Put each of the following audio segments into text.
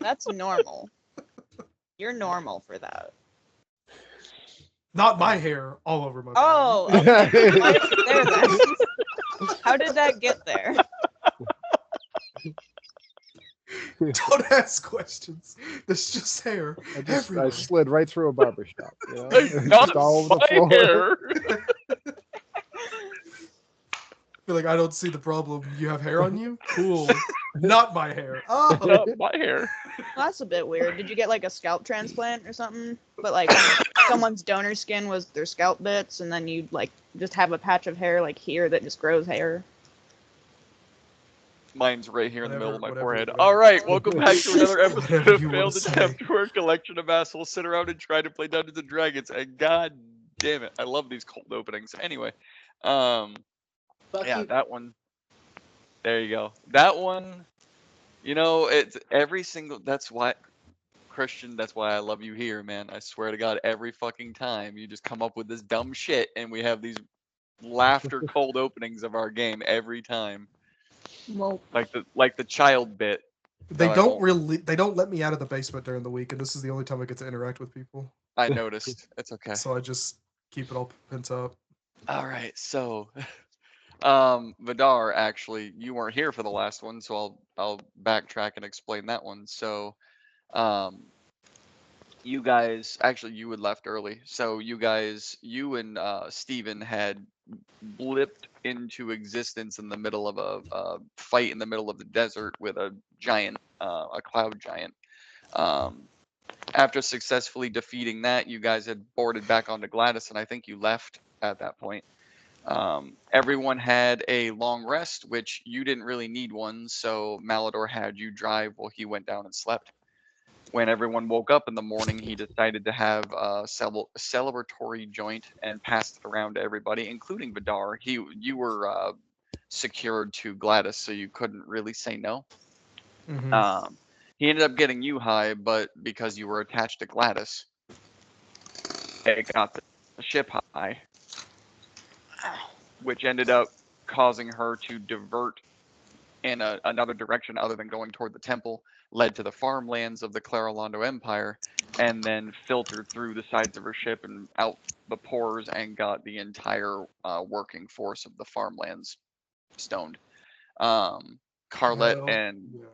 That's normal. You're normal for that. Not my hair all over my body. Oh, okay. Why is it there then? How did that get there? Don't ask questions. There's just hair I everywhere. slid right through a barber shop. You know? Not Just all over the my floor. hair. Feel like I don't see the problem. You have hair on you? Cool. Not my hair. Oh. Not my hair. Well, that's a bit weird. Did you get like a scalp transplant or something? But like someone's donor skin was their scalp bits, and then you like just have a patch of hair like here that just grows hair. Mine's right here in the middle of my Whatever, forehead. whatever. All right, welcome back to another episode Whatever of you wanna Failed say. Attempt, where a collection of assholes sit around and try to play Dungeons and Dragons. And god damn it, I love these cold openings. Anyway, Fuck yeah, you. that one. There you go. That one. You know, it's every single. That's why, Christian. That's why I love you here, man. I swear to God, every fucking time you just come up with this dumb shit, and we have these laughter cold openings of our game every time. Well, Like the child bit. They that I don't won't- they don't let me out of the basement during the week, and this is the only time I get to interact with people. I noticed. It's okay. So I just keep it all pent up. All right, so Vidar, actually, you weren't here for the last one, so I'll backtrack and explain that one. So, um, you guys, actually, you had left early, so you and Steven had blipped into existence in the middle of a fight in the middle of the desert with a giant, a cloud giant. Um, After successfully defeating that, you guys had boarded back onto Gladys, and I think you left at that point. Everyone had a long rest, which you didn't really need one, so Malador had you drive while he went down and slept. When everyone woke up in the morning, he decided to have a celebratory joint and passed it around to everybody, including Vidar. You were secured to Gladys, so you couldn't really say no. Mhm. He ended up getting you high, but because you were attached to Gladys, it got the ship high, which ended up causing her to divert in another direction other than going toward the temple, led to the farmlands of the Clarolando Empire, and then filtered through the sides of her ship and out the pores and got the entire working force of the farmlands stoned. Carlet Hell, and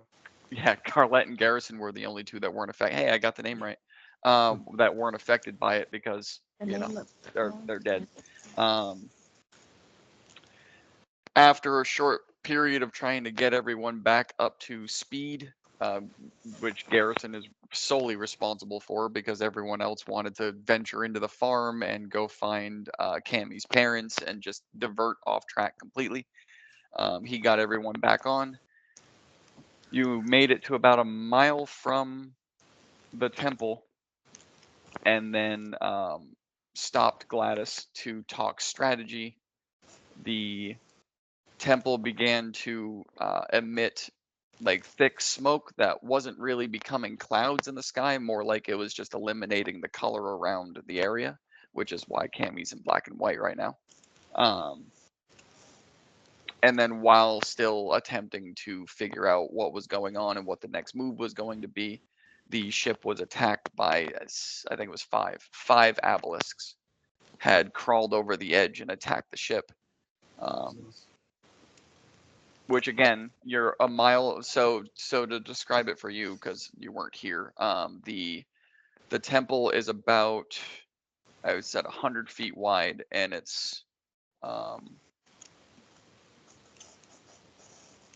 yeah. Carlet and Garrison were the only two that weren't affected. Hey, I got the name right. That weren't affected by it because they're dead. After a short period of trying to get everyone back up to speed, which Garrison is solely responsible for because everyone else wanted to venture into the farm and go find Cammy's parents and just divert off track completely. He got everyone back on. You made it to about a mile from the temple and then stopped Gladys to talk strategy. The temple began to emit like thick smoke that wasn't really becoming clouds in the sky, more like it was just eliminating the color around the area, which is why Cammy's in black and white right now. And then while still attempting to figure out what was going on and what the next move was going to be, the ship was attacked by, I think it was five Abelisks had crawled over the edge and attacked the ship. Which again, you're a mile. So to describe it for you, because you weren't here, the temple is about, I would say, 100 feet wide, and it's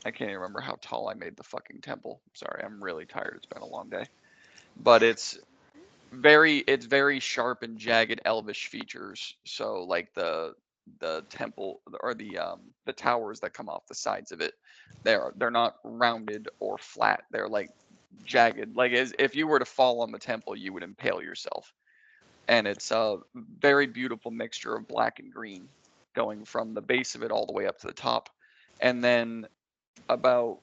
I can't even remember how tall I made the fucking temple. Sorry, I'm really tired. It's been a long day, but it's very sharp and jagged elvish features. So like the temple or the towers that come off the sides of it, they're not rounded or flat. They're like jagged. Like as if you were to fall on the temple, you would impale yourself. And it's a very beautiful mixture of black and green, going from the base of it all the way up to the top, and then about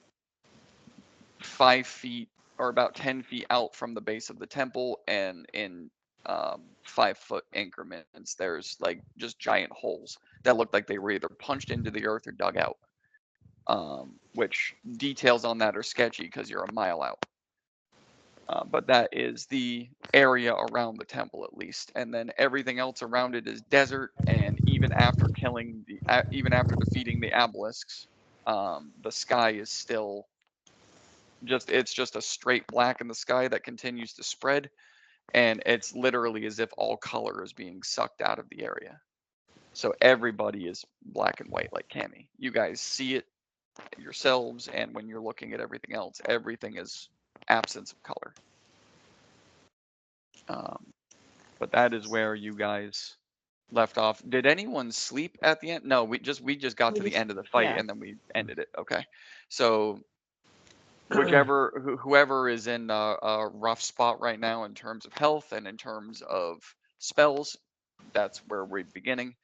5 feet or about 10 feet out from the base of the temple and in 5-foot increments, there's like just giant holes that look like they were either punched into the earth or dug out. Which details on that are sketchy because you're a mile out. But that is the area around the temple, at least, and then everything else around it is desert. And even after defeating the obelisks, the sky is still it's just a straight black in the sky that continues to spread, and it's literally as if all color is being sucked out of the area. So everybody is black and white, like Cammy. You guys see it yourselves, and when you're looking at everything else, everything is absence of color. But that is where you guys left off. Did anyone sleep at the end? No, we just got to the end of the fight, yeah. and then we ended it. Okay, so whoever is in a rough spot right now in terms of health and in terms of spells, that's where we're beginning.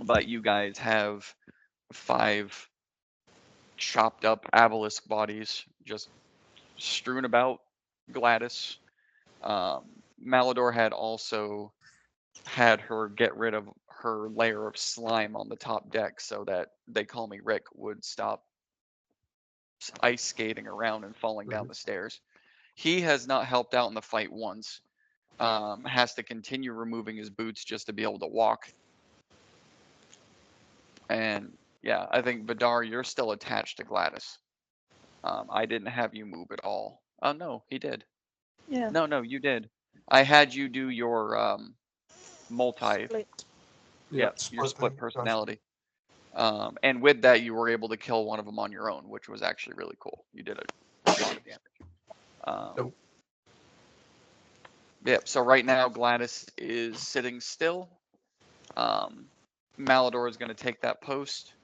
But you guys have 5 chopped up obelisk bodies just strewn about Gladys. Malador had also had her get rid of her layer of slime on the top deck so that They Call Me Rick would stop ice skating around and falling down the stairs. He has not helped out in the fight once. Has to continue removing his boots just to be able to walk. And yeah, I think Vidar, you're still attached to Gladys. I didn't have you move at all. Oh no, he did. Yeah. No, you did. I had you do your multi. Split. Yeah, your split personality. And with that, you were able to kill one of them on your own, which was actually really cool. You did a lot of damage. Nope. Yep. So right now, Gladys is sitting still. Malador is going to take that post.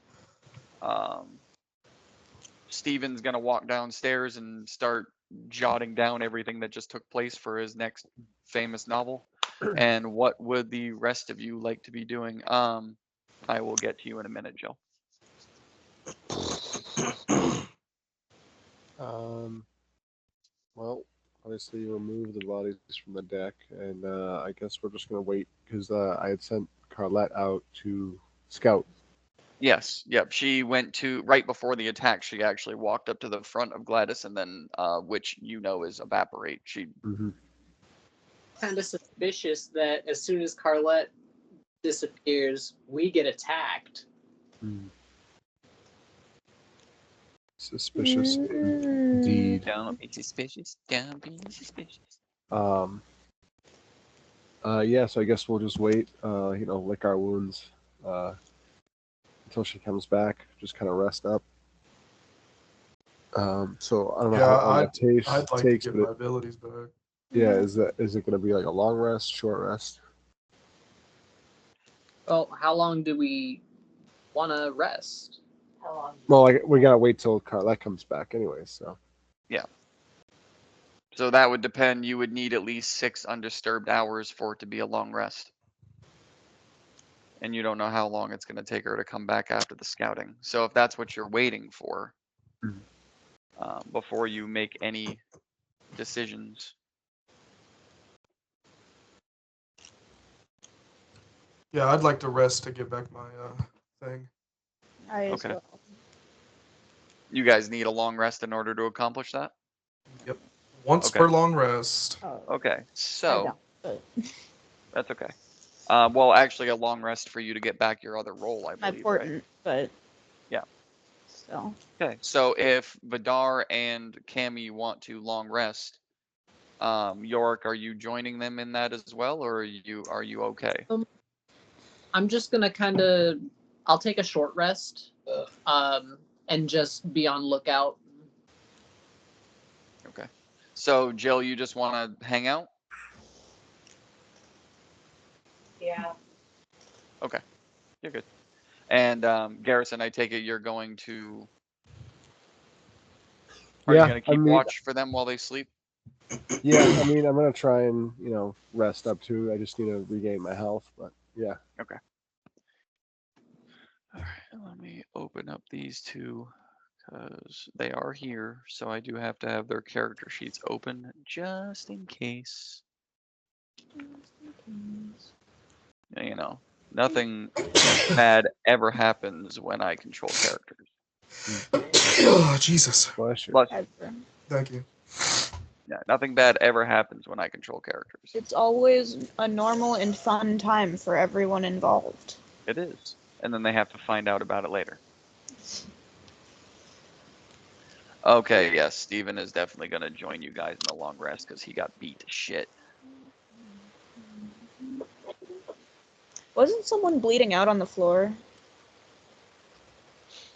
Steven's going to walk downstairs and start jotting down everything that just took place for his next famous novel. And what would the rest of you like to be doing? I will get to you in a minute, Jill. Well, obviously you remove the bodies from the deck, and I guess we're just gonna wait because I had sent Carlette out to scout. Yes, yep. She went to right before the attack. She actually walked up to the front of Gladys, and then, which you know is evaporate. She Kind of suspicious that as soon as Carlette disappears, we get attacked. Suspicious indeed. Don't be suspicious. Don't be suspicious. Yeah, so I guess we'll just wait, lick our wounds until she comes back, just kind of rest up. So I don't know how long that takes. I'd like to get my abilities back. Yeah, is it going to be like a long rest, short rest? Well, how long do we want to rest? How long? Well, we got to wait till Carlette comes back anyway, so. Yeah. So that would depend. You would need at least 6 undisturbed hours for it to be a long rest. And you don't know how long it's going to take her to come back after the scouting. So if that's what you're waiting for, before you make any decisions. Yeah, I'd like to rest to get back my thing. Okay. You guys need a long rest in order to accomplish that? Yep. Once per long rest. Oh, Okay, so but that's okay. Well, actually, a long rest for you to get back your other role, I believe. important, right? but yeah. So. Okay, so if Vidar and Cammy want to long rest, Yorick, are you joining them in that as well, or are you okay? I'm just gonna I'll take a short rest, and just be on lookout. Okay. So Jill, you just want to hang out? Yeah. Okay, you're good. And Garrison, I take it you're going to. Are you going to keep watch for them while they sleep? Yeah, I mean, I'm going to try and, rest up too. I just need to regain my health, but yeah. Okay. All right, let me open up these two because they are here. So I do have to have their character sheets open just in case. You know, nothing bad ever happens when I control characters. Oh, Jesus. Bless you. Bless you. Thank you. Yeah, nothing bad ever happens when I control characters. It's always a normal and fun time for everyone involved. It is. And then they have to find out about it later. Okay, yes, Steven is definitely going to join you guys in the long rest because he got beat to shit. Wasn't someone bleeding out on the floor?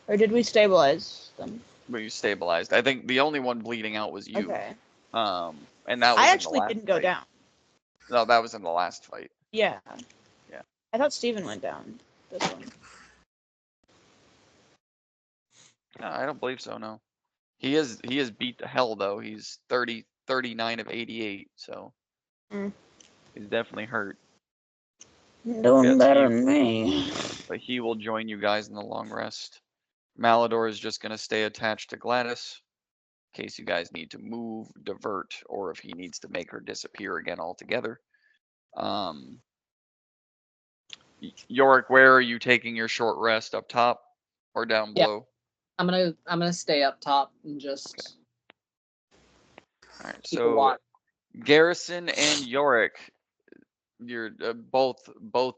Or did we stabilize them? We stabilized. I think the only one bleeding out was you. Okay. And that was I in the actually last didn't go fight. down. No, that was in the last fight. Yeah. Yeah. I thought Steven went down. This one. No, I don't believe so, no. He is beat to hell though. He's 39 of 88, so he's definitely hurt. Doing Yes, better than me. But he will join you guys in the long rest. Malador is just gonna stay attached to Gladys in case you guys need to move, divert, or if he needs to make her disappear again altogether. Yorick, where are you taking your short rest? Up top or down Yeah. below? I'm gonna stay up top and just All right, keep a so watch. Garrison and Yorick, you're both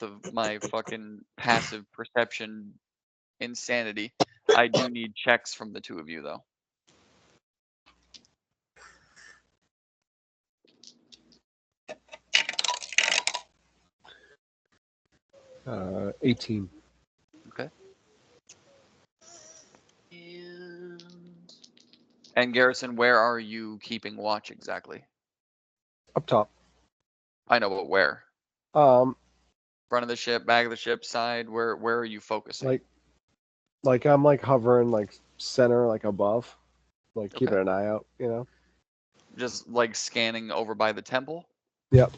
of my fucking passive perception insanity. I do need checks from the two of you though. 18. Okay. And Garrison, where are you keeping watch exactly? Up top. I know, but where? Um, Front of the ship, back of the ship, side. Where are you focusing? like I'm like hovering like center, like above, like keeping Okay. an eye out, you know. Just like scanning over by the temple? Yep.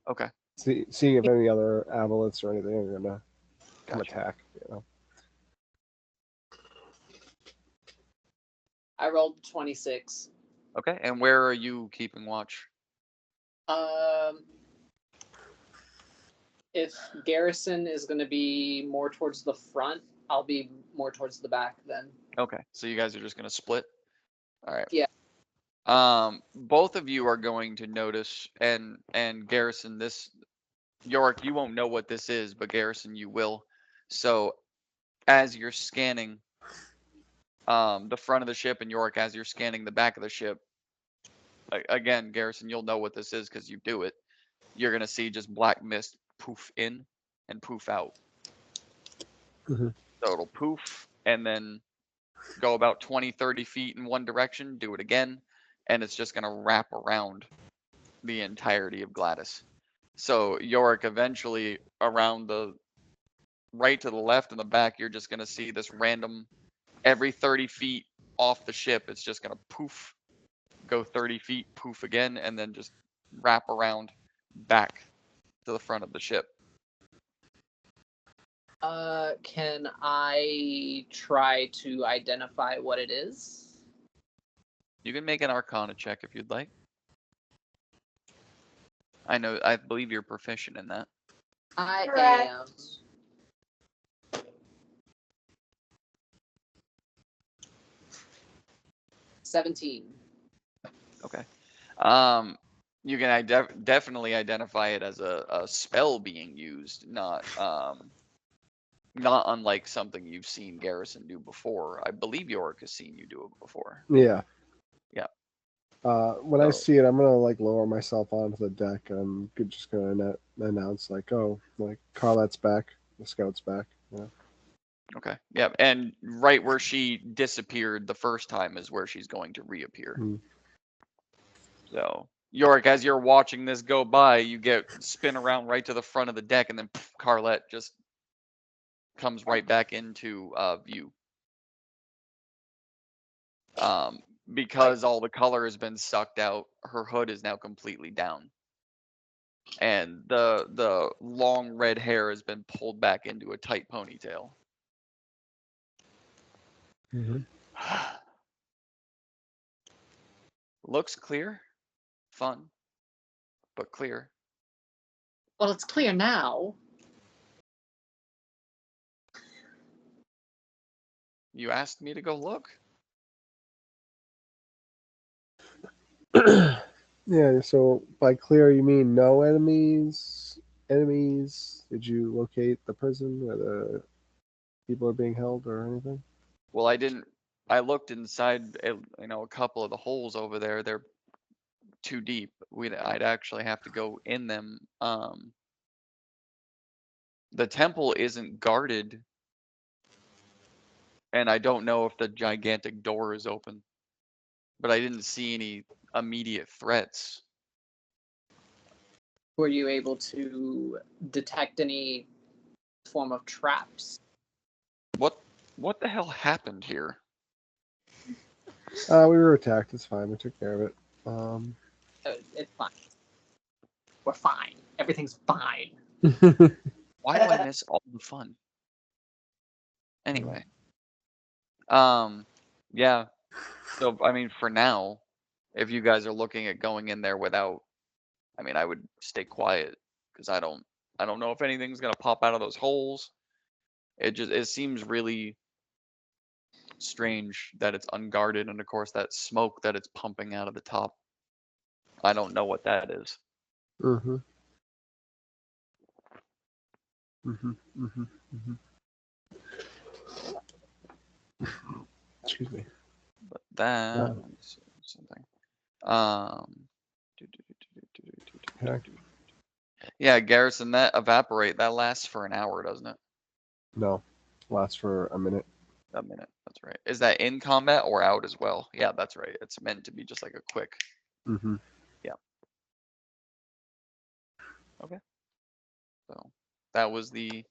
Okay. Seeing if any other aboleths or anything are gonna come Gotcha. attack, you know. I rolled 26. Okay. And where are you keeping watch? If Garrison is going to be more towards the front, I'll be more towards the back then. Okay. So you guys are just gonna split? All right. Yeah. Both of you are going to notice, and Garrison, this Yorick, you won't know what this is, but Garrison, you will. So as you're scanning the front of the ship, and Yorick, as you're scanning the back of the ship, again, Garrison, you'll know what this is because you do it. You're gonna see just black mist poof in and poof out. Mhm. So it'll poof and then go about 20, 30 feet in one direction, do it again, and it's just gonna wrap around the entirety of Gladys. So Yorick, eventually around the right to the left and the back, you're just gonna see this random, every 30 feet off the ship, it's just gonna poof, go 30 feet, poof again, and then just wrap around back to the front of the ship. Can I try to identify what it is? You can make an Arcana check if you'd like. I believe you're proficient in that. I Correct. am. 17. Okay. You can definitely identify it as a spell being used, not unlike something you've seen Garrison do before. I believe Yorick has seen you do it before. Yeah. Yeah. When I So- see it, I'm gonna like lower myself onto the deck. I'm just gonna announce like, oh, like Carlette's back, the scout's back. Yeah. Okay. Yep. And right where she disappeared the first time is where she's going to reappear. Hmm. So Yorick, as you're watching this go by, you get spin around right to the front of the deck, and then Carlette just comes right back into view. Because all the color has been sucked out, her hood is now completely down. And the long red hair has been pulled back into a tight ponytail. Mm-hmm. Looks clear, fun, but clear. Well, it's clear now. You asked me to go look. Yeah, so by clear you mean no enemies? Enemies? Did you locate the prison where the people are being held or anything? Well, I didn't. I looked inside, a couple of the holes over there. They're too deep. I'd actually have to go in them. The temple isn't guarded, and I don't know if the gigantic door is open. But I didn't see any immediate threats. Were you able to detect any form of traps? What the hell happened here? We were attacked. It's fine. We took care of it. It's fine. We're fine. Everything's fine. Why do I miss all the fun? Anyway. Yeah. So I mean, for now, if you guys are looking at going in there without, I would stay quiet because I don't know if anything's gonna pop out of those holes. It seems really strange that it's unguarded, and of course that smoke that it's pumping out of the top. I don't know what that is. Mm-hmm. Mm-hmm. Mm-hmm. Mm-hmm. Excuse me. But that Yeah. let me see something. Um, Okay. yeah, Garrison, that evaporate that lasts for an hour, doesn't it? No. Lasts for a minute. A minute. That's right. Is that in combat or out as well? Yeah, that's right. It's meant to be just like a quick. Mm-hmm. Okay. So that was the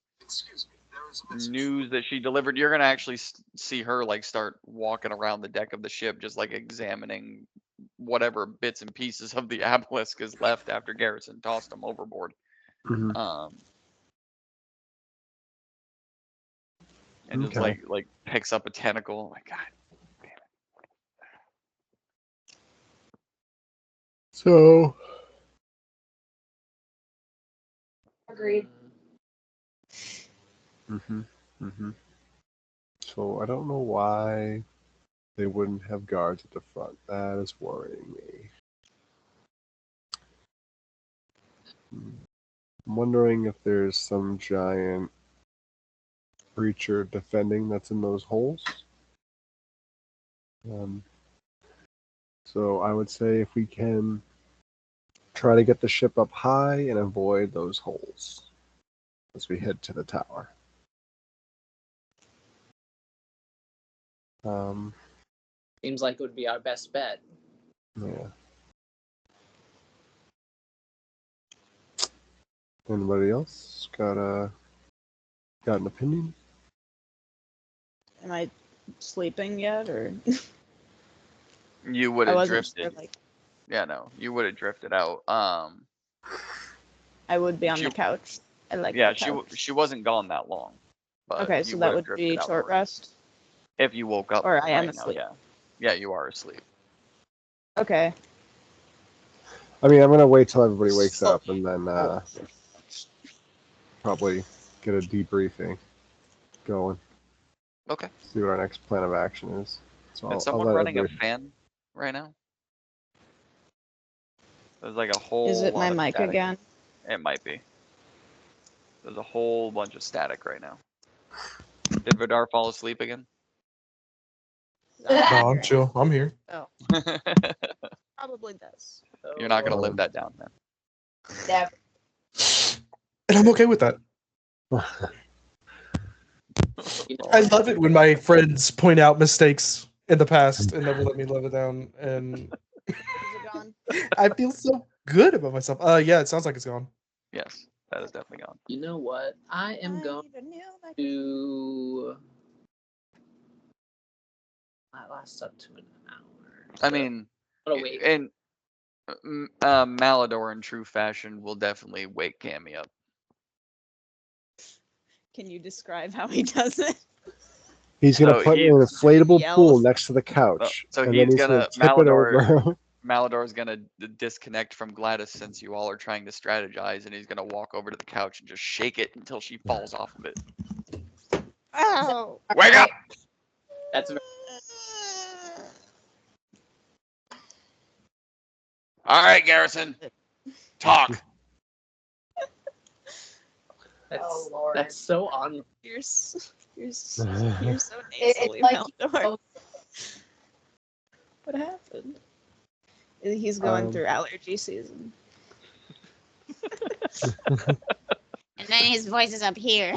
news that she delivered. You're gonna actually see her like start walking around the deck of the ship, just like examining whatever bits and pieces of the obelisk is left after Garrison tossed them overboard. Mm-hmm. And just Okay. like picks up a tentacle. Oh my God. So. Agreed. Mm-hmm. Mm-hmm. So I don't know why they wouldn't have guards at the front. That is worrying me. I'm wondering if there's some giant creature defending that's in those holes. So I would say if we can try to get the ship up high and avoid those holes as we head to the tower. Seems like it would be our best bet. Yeah. Anybody else got an opinion? Am I sleeping yet, or You would I have wasn't sure? drifted. Like Yeah, no, you would have drifted out. I would be on She- the couch. I like Yeah, the couch. she wasn't gone that long. But Okay, you so that have would drifted be out short already. rest. If you woke up Or I am right now, asleep. yeah. Yeah, you are asleep. Okay. I mean, I'm gonna wait till everybody wakes up and then probably get a debriefing going. Okay. See what our next plan of action is. So Is I'll someone let running a everybody... fan right now? There's like a whole Is it my lot of mic static. again? It might be. There's a whole bunch of static right now. Did Vidar fall asleep again? No, I'm chill. I'm here. Oh, probably this. You're not gonna live that down, man. Never. And I'm okay with that. I love it when my friends point out mistakes in the past and never let me live it down. And Is it gone? I feel so good about myself. Yeah, it sounds like it's gone. Yes, that is definitely gone. You know what? I am going need a new mic. to. That lasts up to an hour. I so mean, I'm gonna wait. and Malador in true fashion will definitely wake Cammy up. Can you describe how he does it? He's gonna So put he- an inflatable Yells. pool next to the couch, So and then he's he's gonna tip it over. Malador's gonna disconnect from Gladys since you all are trying to strategize, and he's gonna walk over to the couch and just shake it until she falls off of it. Ow! Wake up! That's All right, Garrison. Talk. That's, Oh, Lord. That's so on. You're so It's nasally, like Meldor. What happened? He's going through allergy season. And then his voice is up here.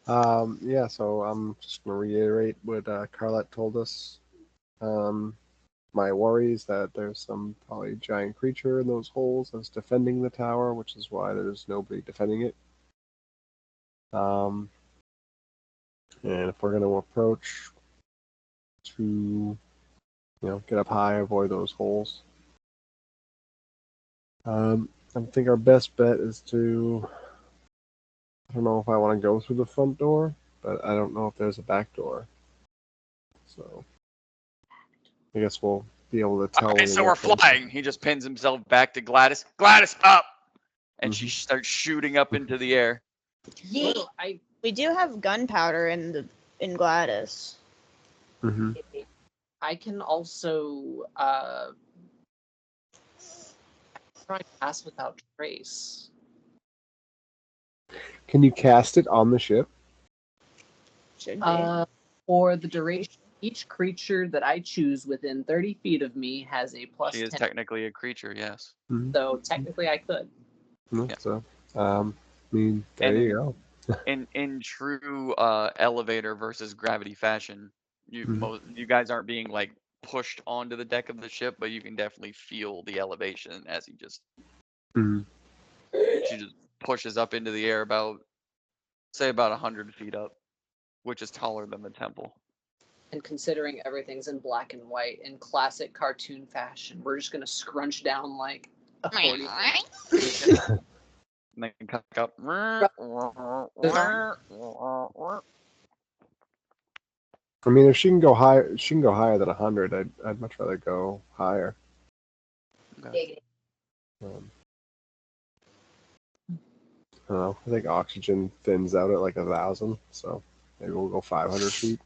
Yeah, so I'm just going to reiterate what Carlette told us. My worries that there's some probably giant creature in those holes that's defending the tower, which is why there's nobody defending it. And if we're going to approach to, get up high, avoid those holes. I think our best bet is to, I don't know if I want to go through the front door, but I don't know if there's a back door. So I guess we'll be able to tell. Okay, when so we we're get closer. flying. He just pins himself back to Gladys. Gladys, up! And she Mhm. starts shooting up into the air. Yeet. Well, We do have gunpowder in Gladys. Mhm. I can also try to pass without trace. Can you cast it on the ship? Should be. For the duration, each creature that I choose within 30 feet of me has a plus She is 10. technically a creature, yes. So technically, I could. Yeah. So, I mean, there And you go. In true elevator versus gravity fashion, Mhm. you guys aren't being like pushed onto the deck of the ship, but you can definitely feel the elevation as he just Mhm. she just pushes up into the air about 100 feet up, which is taller than the temple. And considering everything's in black and white in classic cartoon fashion, we're just gonna scrunch down like a 40. And then cock up. I mean, if she can go higher, she can go higher than 100. I'd much rather go higher. Giggity. I don't know. I think oxygen thins out at like 1,000, so maybe we'll go 500 feet.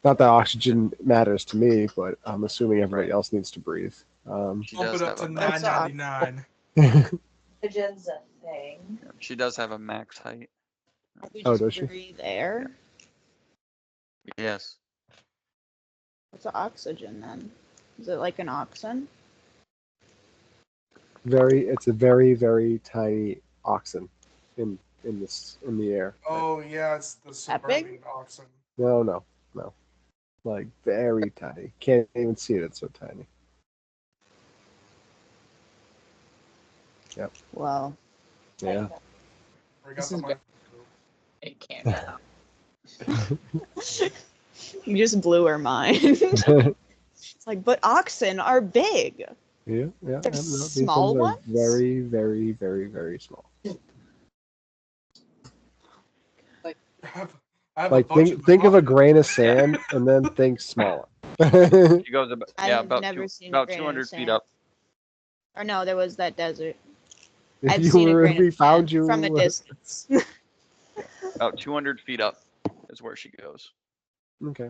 Not that oxygen matters to me, but I'm assuming everybody else needs to breathe. She Bump does it up have to a max. $9.99. Oxygen's a thing. She does have a max height. We Oh, just does she? breathe air. Yes. What's oxygen then? Is it like an oxen? It's a very, very tiny oxen in the air. Oh yeah, it's the That big? suburban oxen. No. Like very tiny. Can't even see it. It's so tiny. Well, Yeah. I got This the is mic. It can't count. you just blew her mind. It's like, but oxen are big. Yeah. They're I don't know. These small ones ones? are very, very, very, very small. I have a Like bunch in my think of a pocket. grain of sand and then think smaller. She goes about I've about never seen a about grain of 200 feet sand. up. Or no, there was that desert. If I've seen a grain we of found sand you from a distance. About 200 feet up is where she goes. Okay.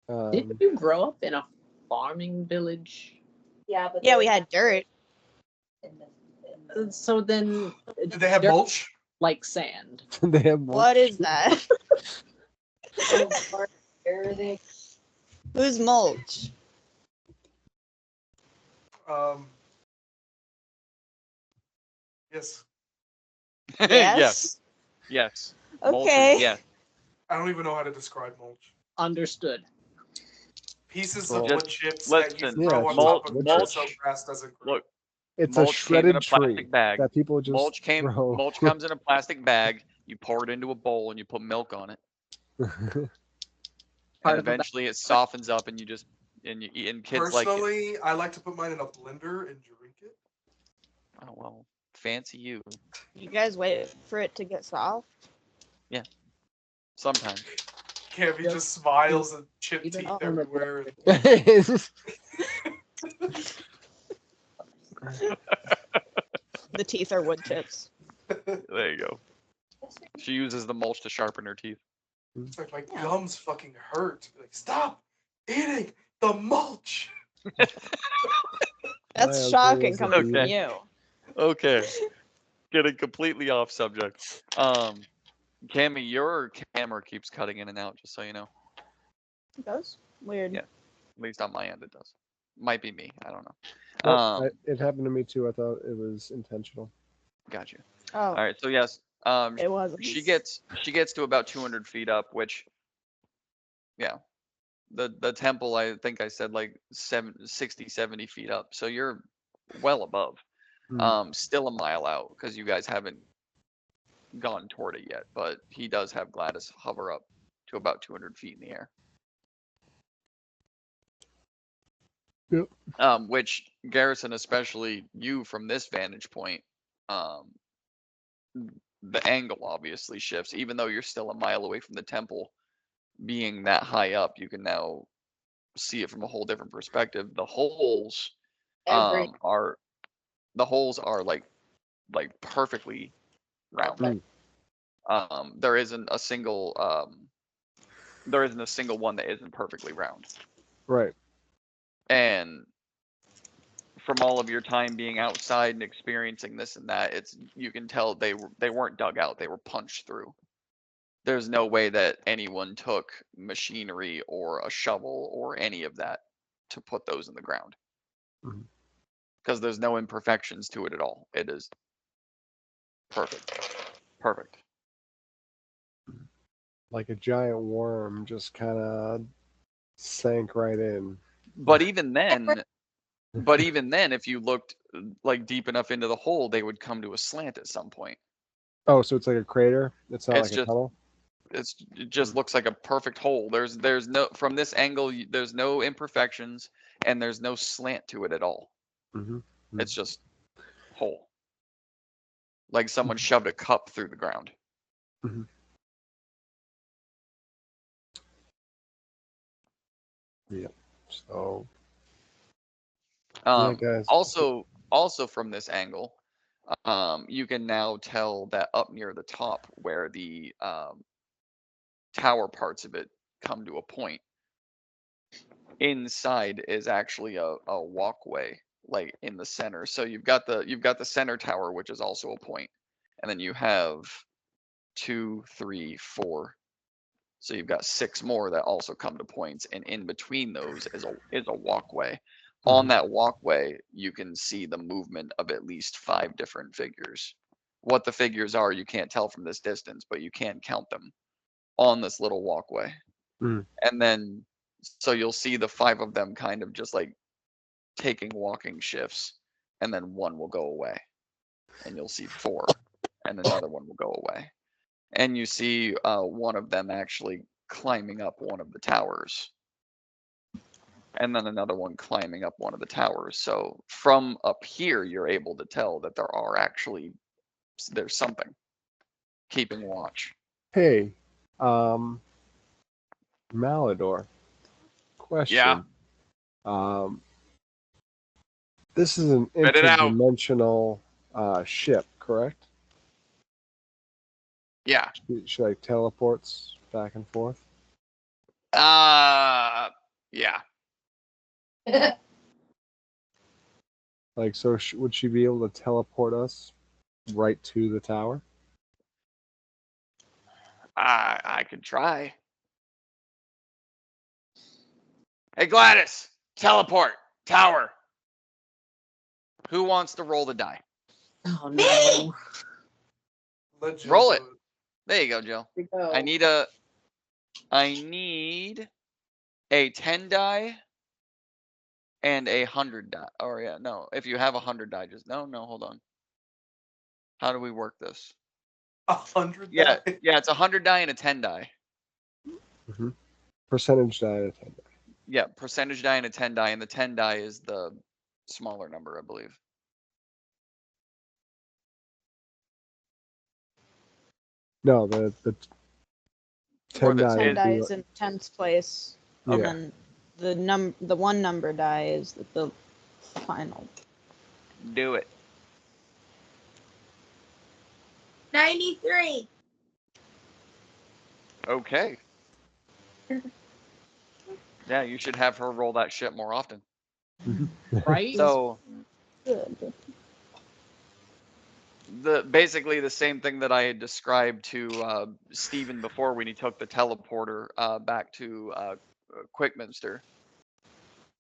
Didn't you grow up in a farming village? Yeah, but Yeah, we they're had dirt. in the So then, Did they have dirt mulch? like sand. they have more. What is that? oh, Lord, where are they? Who's mulch? Yes. Yes. Yes. Mulch is Okay. yes. I don't even know how to describe mulch. Understood. Pieces Well, of just wood chips that you listen, throw on mulch- top of mulch- so grass doesn't grow. Look, It's mulch a came in shredded a tree plastic bag. that people just Mulch throw. comes in a plastic bag. You pour it into a bowl and you put milk on it, Part and of the eventually it softens up, and you just and you eat. And kids like it. Personally, I like to put mine in a blender and drink it. Oh well, fancy you. You guys wait for it to get soft. Sometimes. Cammy Yep. just smiles and chip Even teeth on the everywhere. The teeth are wood chips. There you go. She uses the mulch to sharpen her teeth. It's like my gums fucking hurt. Like, stop eating the mulch. That's My shocking answer is coming from Okay. you. Okay. Getting completely off subject. Cammy, your camera keeps cutting in and out, just so you know. It does? Weird. Yeah. At least on my end, it does. Might be me. I don't know. Nope, it happened to me too. I thought it was intentional. Got you. Oh, All right. So yes, it was. she gets to about 200 feet up, which, yeah, the temple, I think I said like 60, 70 feet up. So you're well above. Still a mile out because you guys haven't gone toward it yet, but he does have Gladys hover up to about 200 feet in the air. Yep. Which Garrison, especially you from this vantage point, the angle obviously shifts. Even though you're still a mile away from the temple, being that high up, you can now see it from a whole different perspective. The holes Every are like perfectly round. There isn't a single one that isn't perfectly round. Right. And from all of your time being outside and experiencing this and that, you can tell they weren't dug out, they were punched through. There's no way that anyone took machinery or a shovel or any of that to put those in the ground. Because there's no imperfections to it at all. It is perfect. Perfect. Like a giant worm just kind of sank right in. But even then, if you looked like deep enough into the hole, they would come to a slant at some point. Oh, so it's like a crater? It's not It's like a tunnel? It just looks like a perfect hole. There's no, from this angle, there's no imperfections and there's no slant to it at all. It's just hole. Like someone shoved a cup through the ground. Yep. So Yeah, guys. Also from this angle, you can now tell that up near the top where the tower parts of it come to a point, inside is actually a walkway, like in the center. So you've got the center tower, which is also a point, and then you have 2, 3, 4. So you've got 6 more that also come to points, and in between those is a walkway. On that walkway, you can see the movement of at least 5 different figures. What the figures are, you can't tell from this distance, but you can count them on this little walkway. And then, so you'll see the 5 of them kind of just like taking walking shifts, and then 1 will go away. And you'll see 4, and another 1 will go away. And you see one of them actually climbing up one of the towers. And then another one climbing up one of the towers. So from up here, you're able to tell that there's something keeping watch. Hey, Malador. Question. Yeah. This is an Spit it out. interdimensional ship, correct? Yeah. She like teleports back and forth? Yeah. Like, so would she be able to teleport us right to the tower? I could try. Hey, Gladys, teleport, tower. Who wants to roll the die? Oh no. Roll it. There you go, Jill. to go. I need a 10 die and a 100 die. Oh yeah, no. If you have 100 die, just no, hold on. How do we work this? 100 Yeah, die? yeah, it's 100 die and a 10 die. Percentage die and a 10 die. Yeah, percentage die and a 10 die, and the 10 die is the smaller number, I believe. No, the 10 the die 10 would die be is in 10th place, Yeah. and then the 1 number die is the final. Do it. 93. Okay. Yeah, you should have her roll that shit more often. Right? So Good. basically the same thing that I had described to Steven before when he took the teleporter back to Quickminster.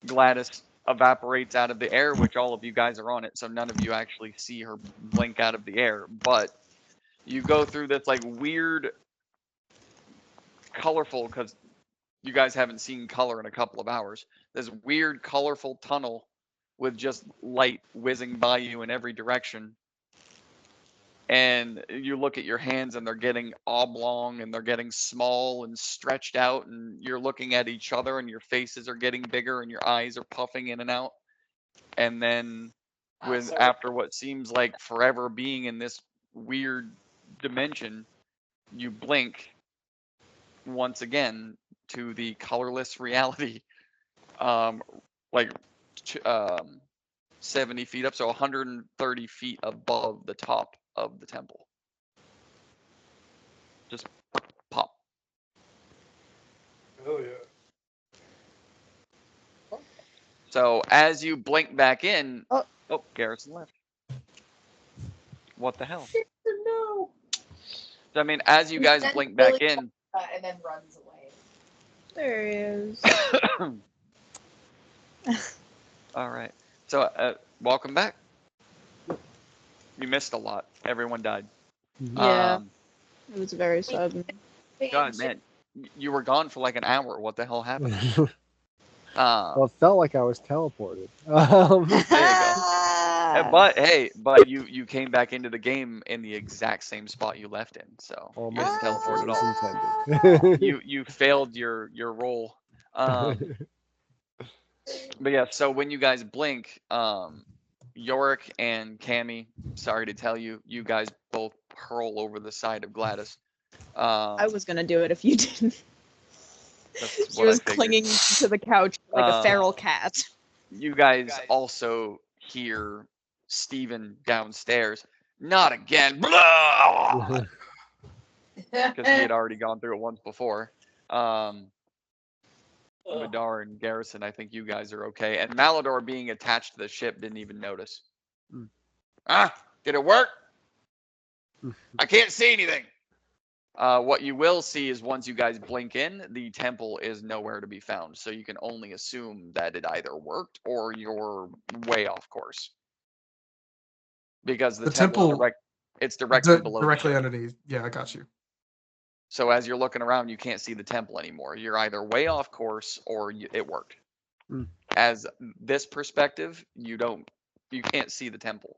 Gladys evaporates out of the air, which all of you guys are on it, so none of you actually see her blink out of the air. But you go through this like weird, colorful, because you guys haven't seen color in a couple of hours. This weird, colorful tunnel with just light whizzing by you in every direction. And you look at your hands and they're getting oblong and they're getting small and stretched out, and you're looking at each other and your faces are getting bigger and your eyes are puffing in and out. And then after what seems like forever being in this weird dimension, you blink once again to the colorless reality, like 70 feet up, so 130 feet above the top of the temple. Just pop. Oh yeah. So as you blink back in, Oh. Garrison left. What the hell? No. So, I mean, as you guys blink back in, And then runs away. There he is. all right. So, welcome back. You missed a lot. Everyone died. Yeah. It was very sudden. God, man, you were gone for like an hour. What the hell happened? Well, it felt like I was teleported. There you go. But you came back into the game in the exact same spot you left in, so you didn't teleport at all. Intended. You failed your role. But yeah, so when you guys blink, Yorick and Cammy, sorry to tell you, you guys both hurl over the side of Gladys. I was gonna do it if you didn't. That's She what I was figured. clinging to the couch like a feral cat. You guys also hear Steven downstairs. Not again. Because he had already gone through it once before. Vidar and Garrison, I think you guys are okay. And Malador being attached to the ship didn't even notice. Did it work? I can't see anything. What you will see is once you guys blink in, the temple is nowhere to be found. So you can only assume that it either worked or you're way off course. Because the temple, it's directly below. Directly underneath. Yeah, I got you. So as you're looking around, you can't see the temple anymore. You're either way off course or it worked. As this perspective, you can't see the temple.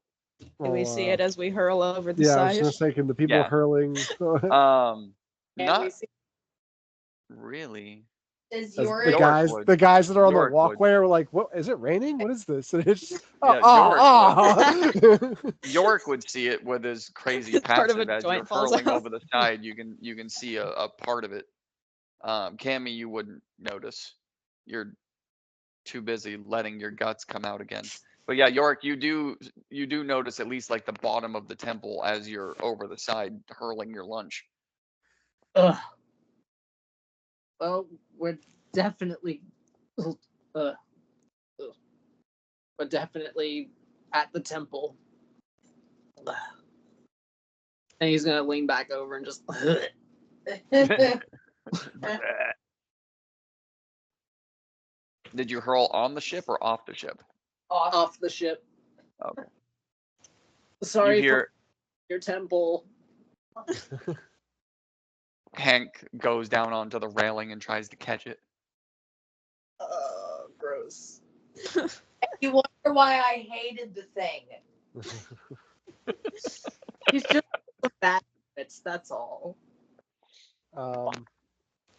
Can we see it as we hurl over the Yeah, side? I was just thinking the people hurling. Not really. Is the guys that are on Yorick the walkway are like, "What is it raining? What is this?" And it's just, Yorick would see it with his crazy Part of passive. a As you're joint falls hurling off. over the side, you can see a part of it. Cammy, you wouldn't notice. You're too busy letting your guts come out again. But yeah, Yorick, you do notice at least like the bottom of the temple as you're over the side hurling your lunch. Ugh. Well, we're definitely at the temple. And he's gonna lean back over and just Did you hurl on the ship or off the ship? off the ship. Okay. Sorry You hear for your temple. Hank goes down onto the railing and tries to catch it. Gross. You wonder why I hated the thing. He's just bad. That's all. All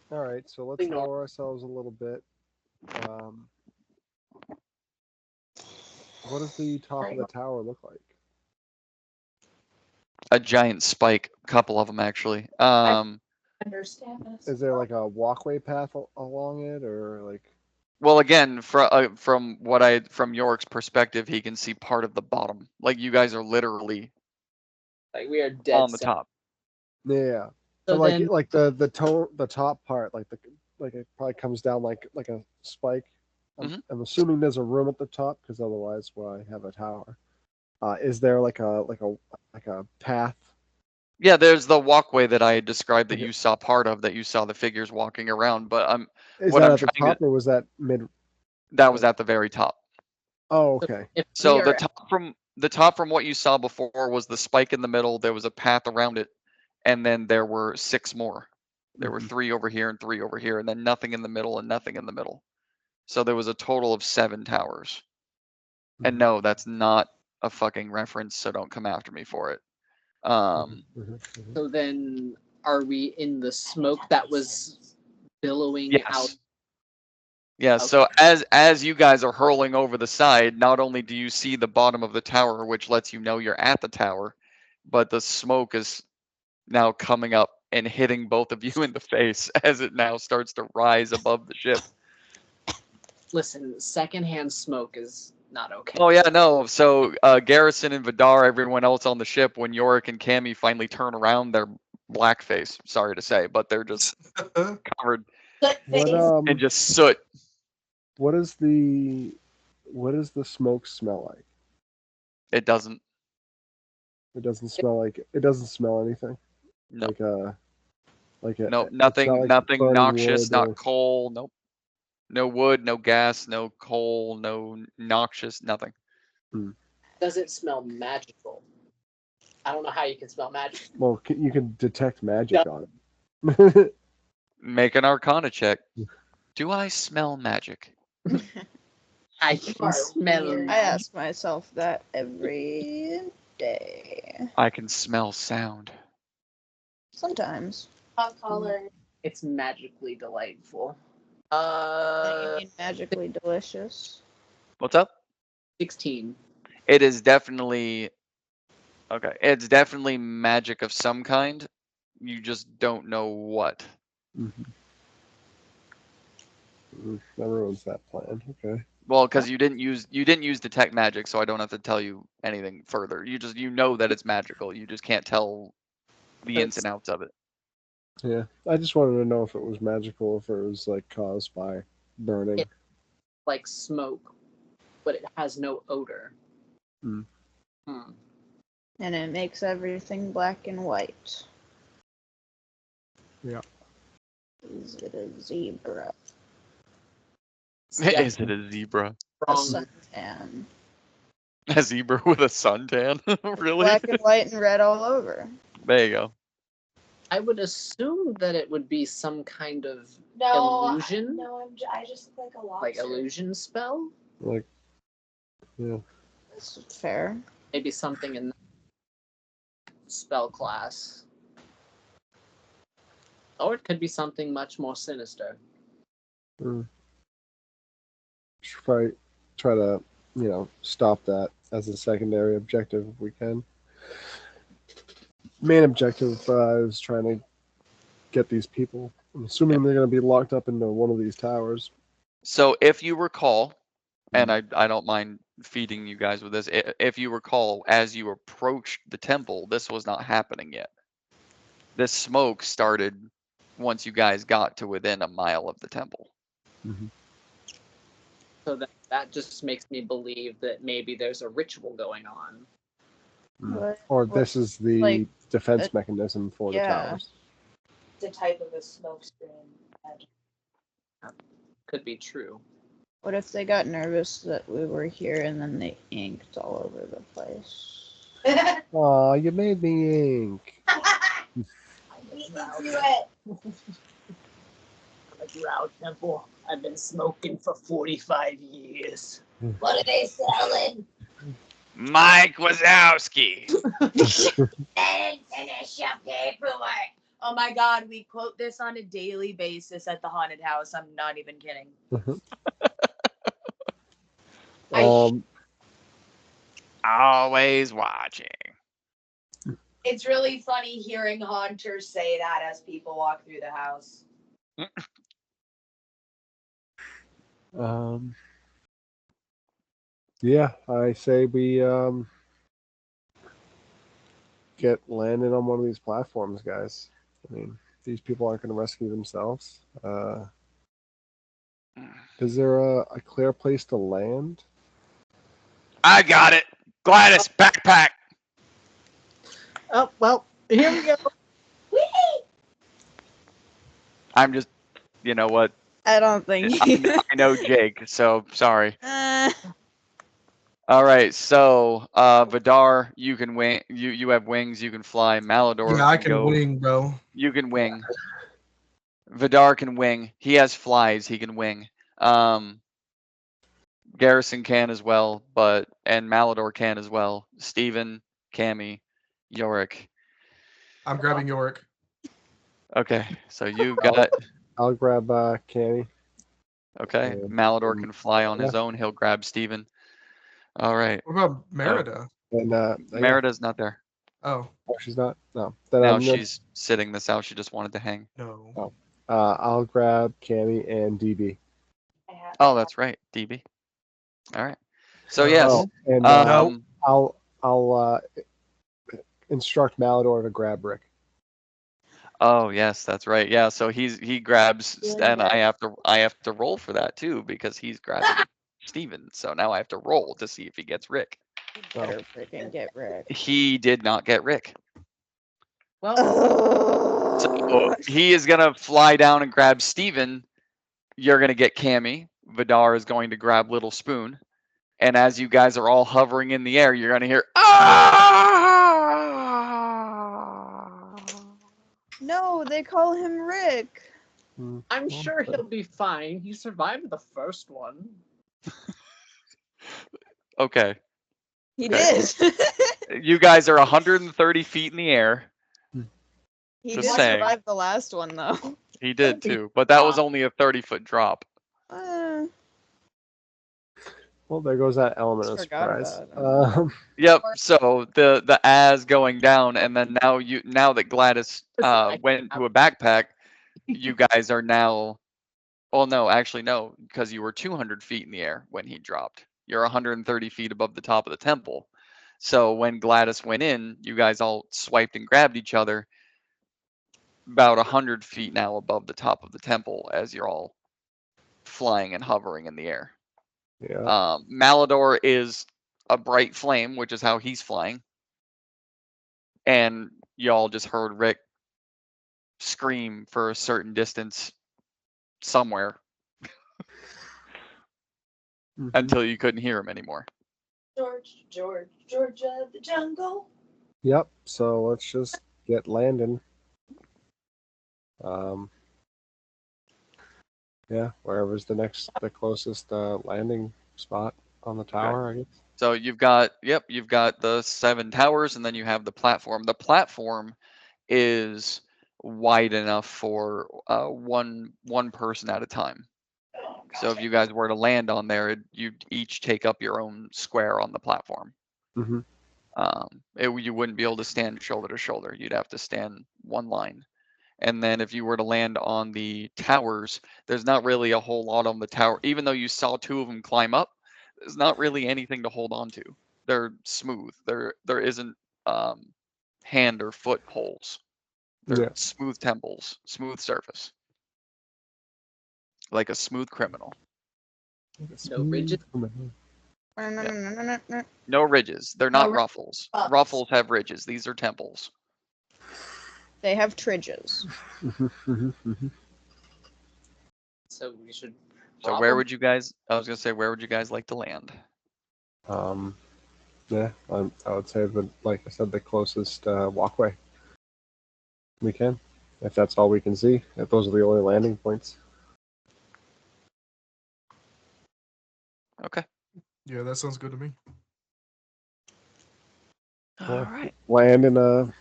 right, so let's lower ourselves a little bit. What does the top of the tower look like? A giant spike, a couple of them actually. Understand this. Is there like a walkway path along it, or like? Well, again, from Yorick's perspective, he can see part of the bottom. Like you guys are literally Like we are dead on the top. Yeah. So like then- like the top part, like it probably comes down like a spike. I'm assuming there's a room at the top because otherwise, why have a tower? Is there like a path? Yeah, there's the walkway that I described that Okay. you saw part of, that you saw the figures walking around. But Is what that I'm at the trying top or was that mid? that was at the very top. Oh, okay. If we So are the top from what you saw before was the spike in the middle. There was a path around it, and then there were 6 more. There were 3 over here and 3 over here, and then nothing in the middle and nothing in the middle. So there was a total of 7 towers. And no, that's not a fucking reference, so don't come after me for it. so then are we in the smoke that was billowing out? Yes. Yeah, so as you guys are hurling over the side, not only do you see the bottom of the tower, which lets you know you're at the tower, but the smoke is now coming up and hitting both of you in the face as it now starts to rise above the ship. Listen, secondhand smoke is not okay. Oh yeah, no. So Garrison and Vidar, everyone else on the ship, when Yorick and Cammy finally turn around, they're blackface. Sorry to say, but they're just covered What in just soot. what does the smoke smell like? It doesn't. It doesn't smell anything. No. Like No, it's nothing, not like nothing burning noxious, wood or- not coal, nope. No wood, no gas, no coal, no noxious, nothing. Does it smell magical? I don't know how you can smell magic. Well, you can detect magic on it. Make an Arcana check. Do I smell magic? I can smell weird. I magic. ask myself that every day. I can smell sound. Sometimes. Hot collar. It's magically delightful. You mean magically delicious. What's up? 16. It is definitely okay. It's definitely magic of some kind. You just don't know what. That ruins that plan. Okay. Well, because you didn't use detect magic, so I don't have to tell you anything further. You know that it's magical. You just can't tell the ins and outs of it. Yeah, I just wanted to know if it was magical, if it was like caused by burning. It's like smoke, but it has no odor. Mm. And it makes everything black and white. Yeah. Is it a zebra? Is it a zebra? A Wrong. suntan. A zebra with a suntan? Really? Black and white and red all over. There you go. I would assume that it would be some kind of No, illusion, I just look like a lobster. like illusion spell. Like, yeah. That's fair. Maybe something in that spell class. Or it could be something much more sinister. Should probably try to, stop that as a secondary objective if we can. Main objective is trying to get these people. I'm assuming they're going to be locked up into one of these towers. So if you recall, and I don't mind feeding you guys with this, if you recall, as you approached the temple, this was not happening yet. This smoke started once you guys got to within a mile of the temple. So that just makes me believe that maybe there's a ritual going on. Or this is the like, defense mechanism for the yeah. towers. It's a type of a smoke screen. Could be true. What if they got nervous that we were here and then they inked all over the place? Aw, you made me ink. I beat you to it. I'm a Drow Temple. I've been smoking for 45 years. What are they selling? Mike Wazowski. And finish your paperwork. Oh my god, we quote this on a daily basis at the haunted house. I'm not even kidding. Always watching. It's really funny hearing haunters say that as people walk through the house. Yeah, I say we get landed on one of these platforms, guys. I mean, these people aren't going to rescue themselves. Is there a clear place to land? I got it. Gladys, backpack. Oh well, here we go. I'm just, you know what? I don't think. I know Jake, so sorry. Uh, All right, so Vidar, you can wing. You have wings. You can fly. Malador, Yeah, I can go. wing, bro. You can wing. Vidar can wing. He has flies. He can wing. Garrison can as well, and Malador can as well. Steven, Cammy, Yorick. I'm grabbing Yorick. Okay, so you got. I'll grab Cammy. Okay, And- Malador can fly on his yeah. own. He'll grab Steven. All right, What about Merida? And Merida's not there. Oh, oh, she's not. No. Then No, I'm gonna- she's sitting this out. She just wanted to hang. no. I'll grab Cammy and DB. Oh, that's right, DB. All right. So yes, Oh, and No. I'll instruct Malador to grab Rick. oh yes, that's right. Yeah, so he grabs, and I have to roll for that too because he's grabbing Steven. So now I have to roll to see if he gets Rick. better freaking get Rick. He did not get Rick. Well, Oh. So he is gonna fly down and grab Steven. You're gonna get Cammy. Vidar is going to grab Little Spoon. And as you guys are all hovering in the air, you're gonna hear ah! No, they call him Rick. I'm sure he'll be fine. He survived the first one. Okay. He Okay. did. You guys are 130 feet in the air. He Just did saying. survive the last one though. He did too, but that was only a 30-foot drop. Well, there goes that element of Just forgot surprise. about Yep. So the as going down, and then now that Gladys went into a backpack, you guys are now. Well, no, actually no, because you were 200 feet in the air when he dropped. You're 130 feet above the top of the temple. So when Gladys went in, you guys all swiped and grabbed each other. About 100 feet now above the top of the temple as you're all flying and hovering in the air. Yeah. Malador is a bright flame, which is how he's flying. And y'all just heard Rick scream for a certain distance somewhere until you couldn't hear him anymore. Georgia, the jungle. Yep. So let's just get landing. Yeah, wherever's the closest landing spot on the tower, I guess. So you've got the 7 towers, and then you have the platform. The platform is wide enough for one person at a time. So if you guys were to land on there, you'd each take up your own square on the platform. Mm-hmm. You wouldn't be able to stand shoulder to shoulder. You'd have to stand one line. And then if you were to land on the towers, there's not really a whole lot on the tower. Even though you saw 2 of them climb up, there's not really anything to hold on to. They're smooth. There isn't hand or foot holes. They're smooth temples, smooth surface. Like a smooth criminal. No ridges. No ridges. They're not No ruffles. ruffles. Ruffles have ridges. These are temples. They have tridges. So we should. So where would you guys? I was gonna say, where would you guys like to land? Yeah, I would say, but like I said, the closest walkway we can, if that's all we can see. If those are the only landing points. Okay. Yeah, that sounds good to me. All right. Land in a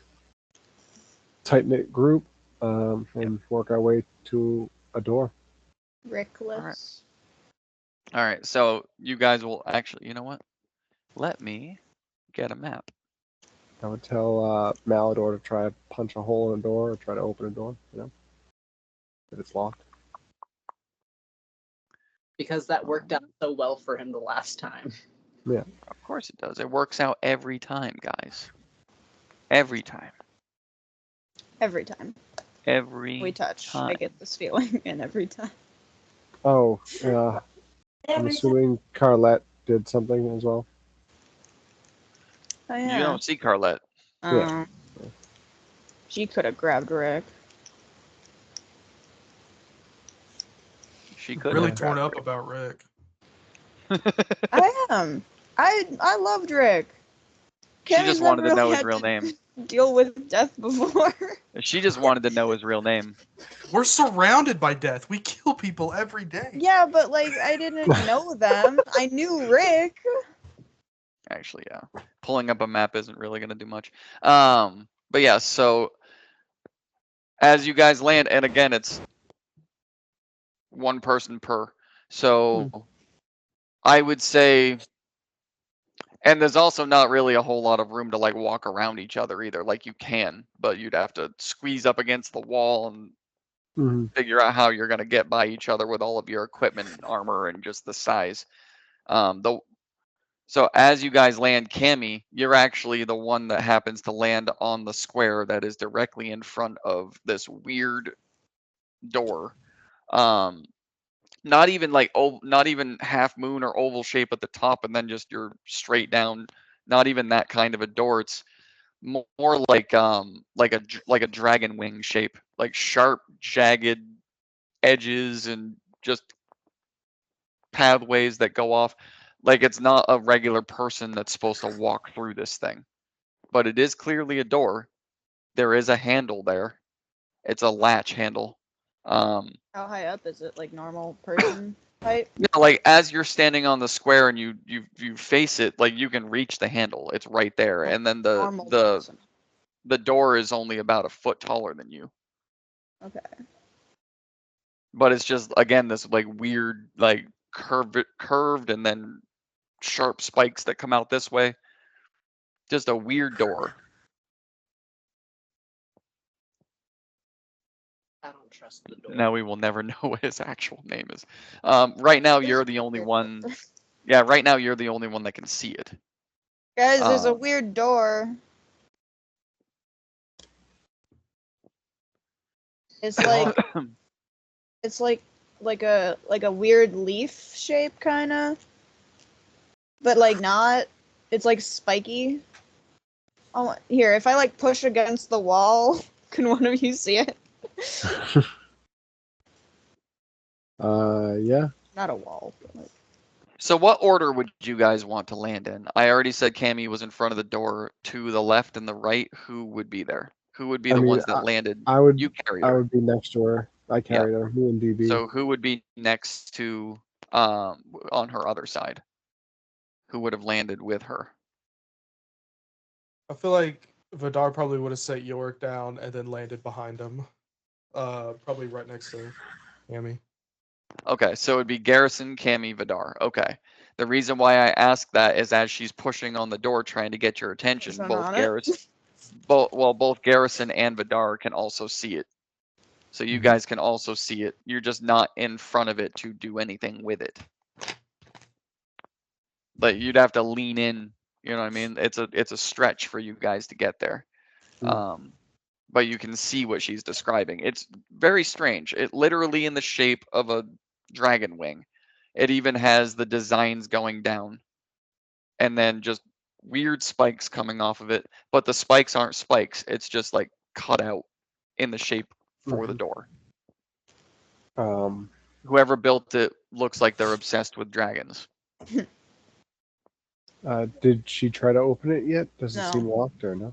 tight knit group, and work our way to a door. Rickless. All right. So you guys will actually. You know what? Let me get a map. I would tell Malador to try to punch a hole in a door or try to open a door. If it's locked. Because that worked out so well for him the last time. Yeah. Of course it does. It works out every time, guys. Every time. Every time Every we touch, I time. get this feeling, and every time. Oh, yeah. I'm assuming Carlette did something as well. Oh You yeah. don't see Carlette. Yeah. She could have grabbed Rick. She could Really have torn grabbed up about Rick. I am. I loved Rick. She Cammy's just wanted never to know really his had real to name. deal with death before. She just wanted to know his real name. We're surrounded by death. We kill people every day. Yeah, but like I didn't know them. I knew Rick. Actually, yeah. Pulling up a map isn't really gonna do much. But yeah, so as you guys land, and again, it's one person per. So I would say, and there's also not really a whole lot of room to like walk around each other either. Like you can, but you'd have to squeeze up against the wall and Mm-hmm. figure out how you're gonna get by each other with all of your equipment and armor and just the size. So as you guys land, Cammy, you're actually the one that happens to land on the square that is directly in front of this weird door. Not even like not even half moon or oval shape at the top, and then just you're straight down. Not even that kind of a door. It's more like a dragon wing shape, like sharp, jagged edges and just pathways that go off. Like it's not a regular person that's supposed to walk through this thing, but it is clearly a door. There is a handle there. It's a latch handle. How high up is it? Like normal person height? Yeah, like as you're standing on the square and you face it, like you can reach the handle. It's right there, and then Normal the person. the door is only about a foot taller than you. Okay. But it's just again this like weird like curved and then sharp spikes that come out this way. Just a weird door. I don't trust the door. Now we will never know what his actual name is. Right now you're the only one. Yeah, right now you're the only one that can see it. Guys, there's a weird door. It's like it's like a weird leaf shape kinda. But like not. It's like spiky. Oh, here, if I like push against the wall, can one of you see it? Yeah. Not a wall, but like So what order would you guys want to land in? I already said Cammy was in front of the door to the left and the right. Who would be there? Who would be the ones that landed? I would. You carried I her. would be next to her. I carried her. Me and DB. So who would be next to on her other side? Who would have landed with her? I feel like Vidar probably would have set York down and then landed behind him. Probably right next to Cammy. Okay, so it'd be Garrison, Cammy, Vidar. Okay. The reason why I ask that is as she's pushing on the door trying to get your attention, Pushing both on it. Garrison both Garrison and Vidar can also see it. So you guys can also see it. You're just not in front of it to do anything with it. But you'd have to lean in, you know what I mean? It's a stretch for you guys to get there. But you can see what she's describing. It's very strange. It literally in the shape of a dragon wing. It even has the designs going down. And then just weird spikes coming off of it. But the spikes aren't spikes. It's just like cut out in the shape for the door. Whoever built it looks like they're obsessed with dragons. Did she try to open it yet? Does it No. seem locked or no?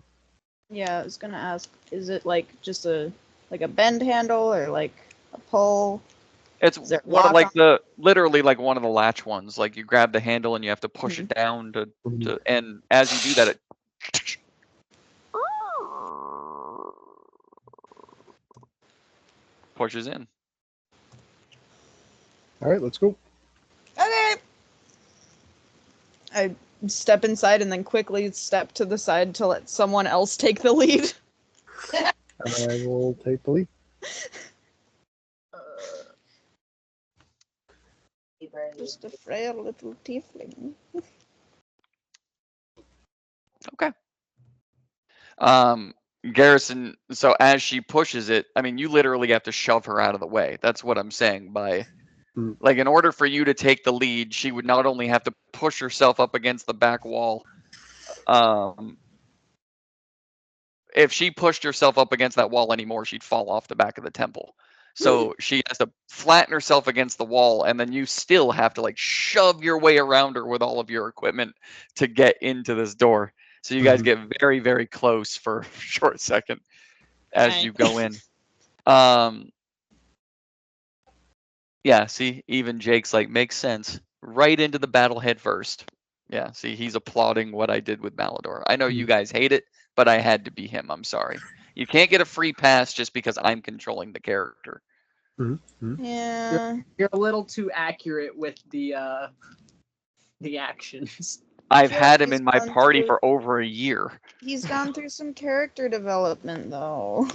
Yeah, I was gonna ask, is it like just a bend handle or like a pull? It's Is there one of lock like literally like one of the latch ones. Like you grab the handle and you have to push it down to and as you do that it pushes in. All right, let's go. Okay. I step inside and then quickly step to the side to let someone else take the lead. I will take the lead. Just a frail little tiefling. Okay. Garrison, so as she pushes it, I mean, you literally have to shove her out of the way. That's what I'm saying by Like, in order for you to take the lead, she would not only have to push herself up against the back wall. If she pushed herself up against that wall anymore, she'd fall off the back of the temple. So she has to flatten herself against the wall, and then you still have to like shove your way around her with all of your equipment to get into this door. So you guys get very, very close for a short second as you go in. Yeah, see, even Jake's like, makes sense. Right into the battle head first. Yeah, see, he's applauding what I did with Malador. I know you guys hate it, but I had to be him. I'm sorry. You can't get a free pass just because I'm controlling the character. Yeah. You're a little too accurate with the actions. I've feel had like him he's in my gone party through- for over a year. He's gone through some character development, though.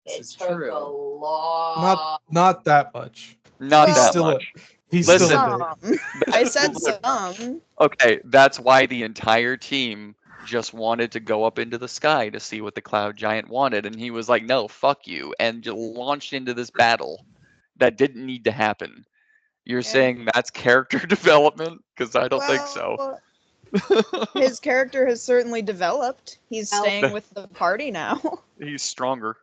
It This is took true. a lot. Not that much. Not Well, He's that still much. he's Listen. still a bit. Some. I said some. Okay, that's why the entire team just wanted to go up into the sky to see what the cloud giant wanted, and he was like, no, fuck you, and just launched into this battle that didn't need to happen. You're saying that's character development? Because I don't think so. His character has certainly developed. He's staying with the party now. He's stronger.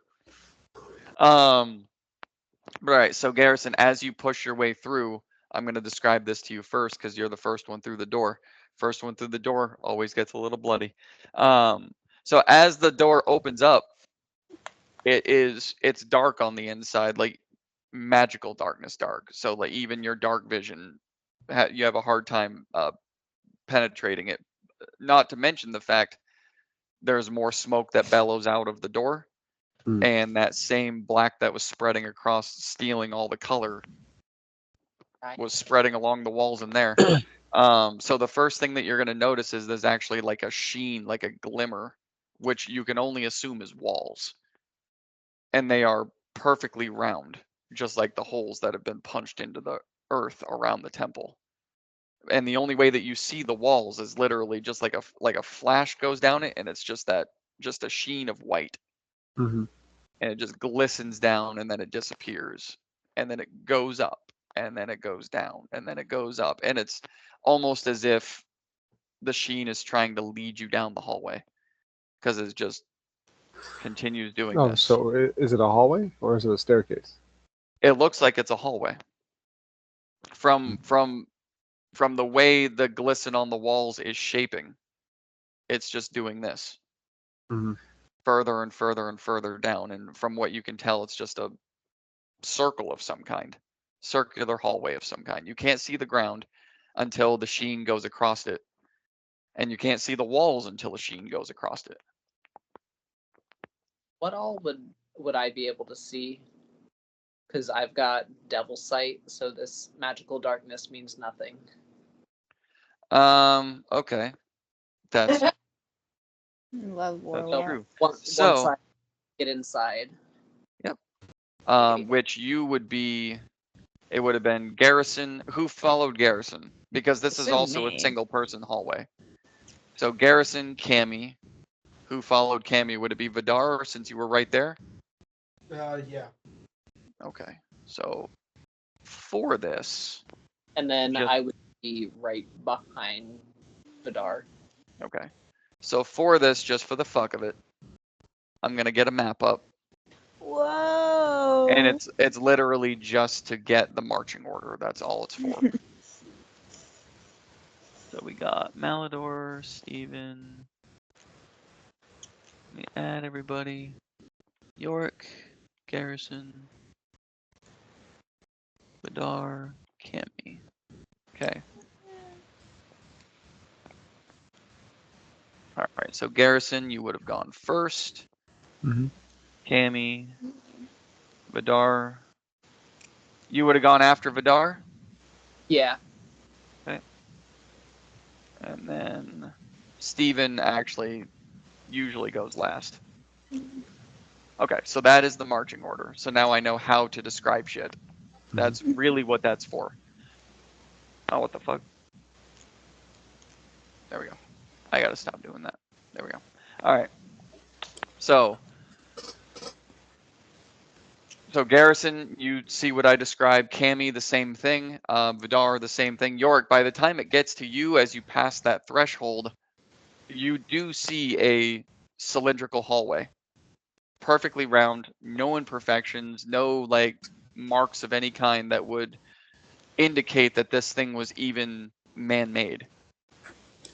Right, so Garrison, as you push your way through, I'm going to describe this to you first because you're the first one through the door. First one through the door always gets a little bloody. So as the door opens up, it's dark on the inside, like magical darkness dark. So like even your dark vision, you have a hard time penetrating it. Not to mention the fact there's more smoke that bellows out of the door. And that same black that was spreading across, stealing all the color, was spreading along the walls in there. So the first thing that you're going to notice is there's actually like a sheen, like a glimmer, which you can only assume is walls. And they are perfectly round, just like the holes that have been punched into the earth around the temple. And the only way that you see the walls is literally just like a flash goes down it, and it's just a sheen of white. And it just glistens down, and then it disappears, and then it goes up, and then it goes down, and then it goes up, and it's almost as if the sheen is trying to lead you down the hallway, because it just continues doing this. So is it a hallway or is it a staircase? It looks like it's a hallway. From the way the glisten on the walls is shaping, it's just doing this. Further and further and further down, and from what you can tell, it's just a circle of some kind, circular hallway of some kind. You can't see the ground until the sheen goes across it, and you can't see the walls until the sheen goes across it. What all would I be able to see? Because I've got devil sight, so this magical darkness means nothing. Okay, that's Love that's world. true. Once I get inside. Yep. Which you would be. It would have been Garrison. Who followed Garrison? Because this is Assume also me. a single-person hallway. So Garrison, Cammy. Who followed Cammy? Would it be Vidar, since you were right there? Yeah. Okay. So for this. And then Just- I would be right behind Vidar. Okay. So for this, just for the fuck of it, I'm gonna get a map up, Whoa. and it's literally just to get the marching order. That's all it's for. So we got Malador, Steven. Let me add everybody. Yorick, Garrison, Vidar, Cammy. Okay. All right. So Garrison, you would have gone first. Cammy, Vidar. You would have gone after Vidar? Yeah. Okay. And then Steven actually usually goes last. Okay, so that is the marching order. So now I know how to describe shit. That's really what that's for. Oh, what the fuck? There we go. I gotta stop doing that. There we go. All right. So So Garrison, you see what I described. Cammy, the same thing. Vidar, the same thing. Yorick, by the time it gets to you, as you pass that threshold, you do see a cylindrical hallway. Perfectly round, no imperfections, no like marks of any kind that would indicate that this thing was even man-made.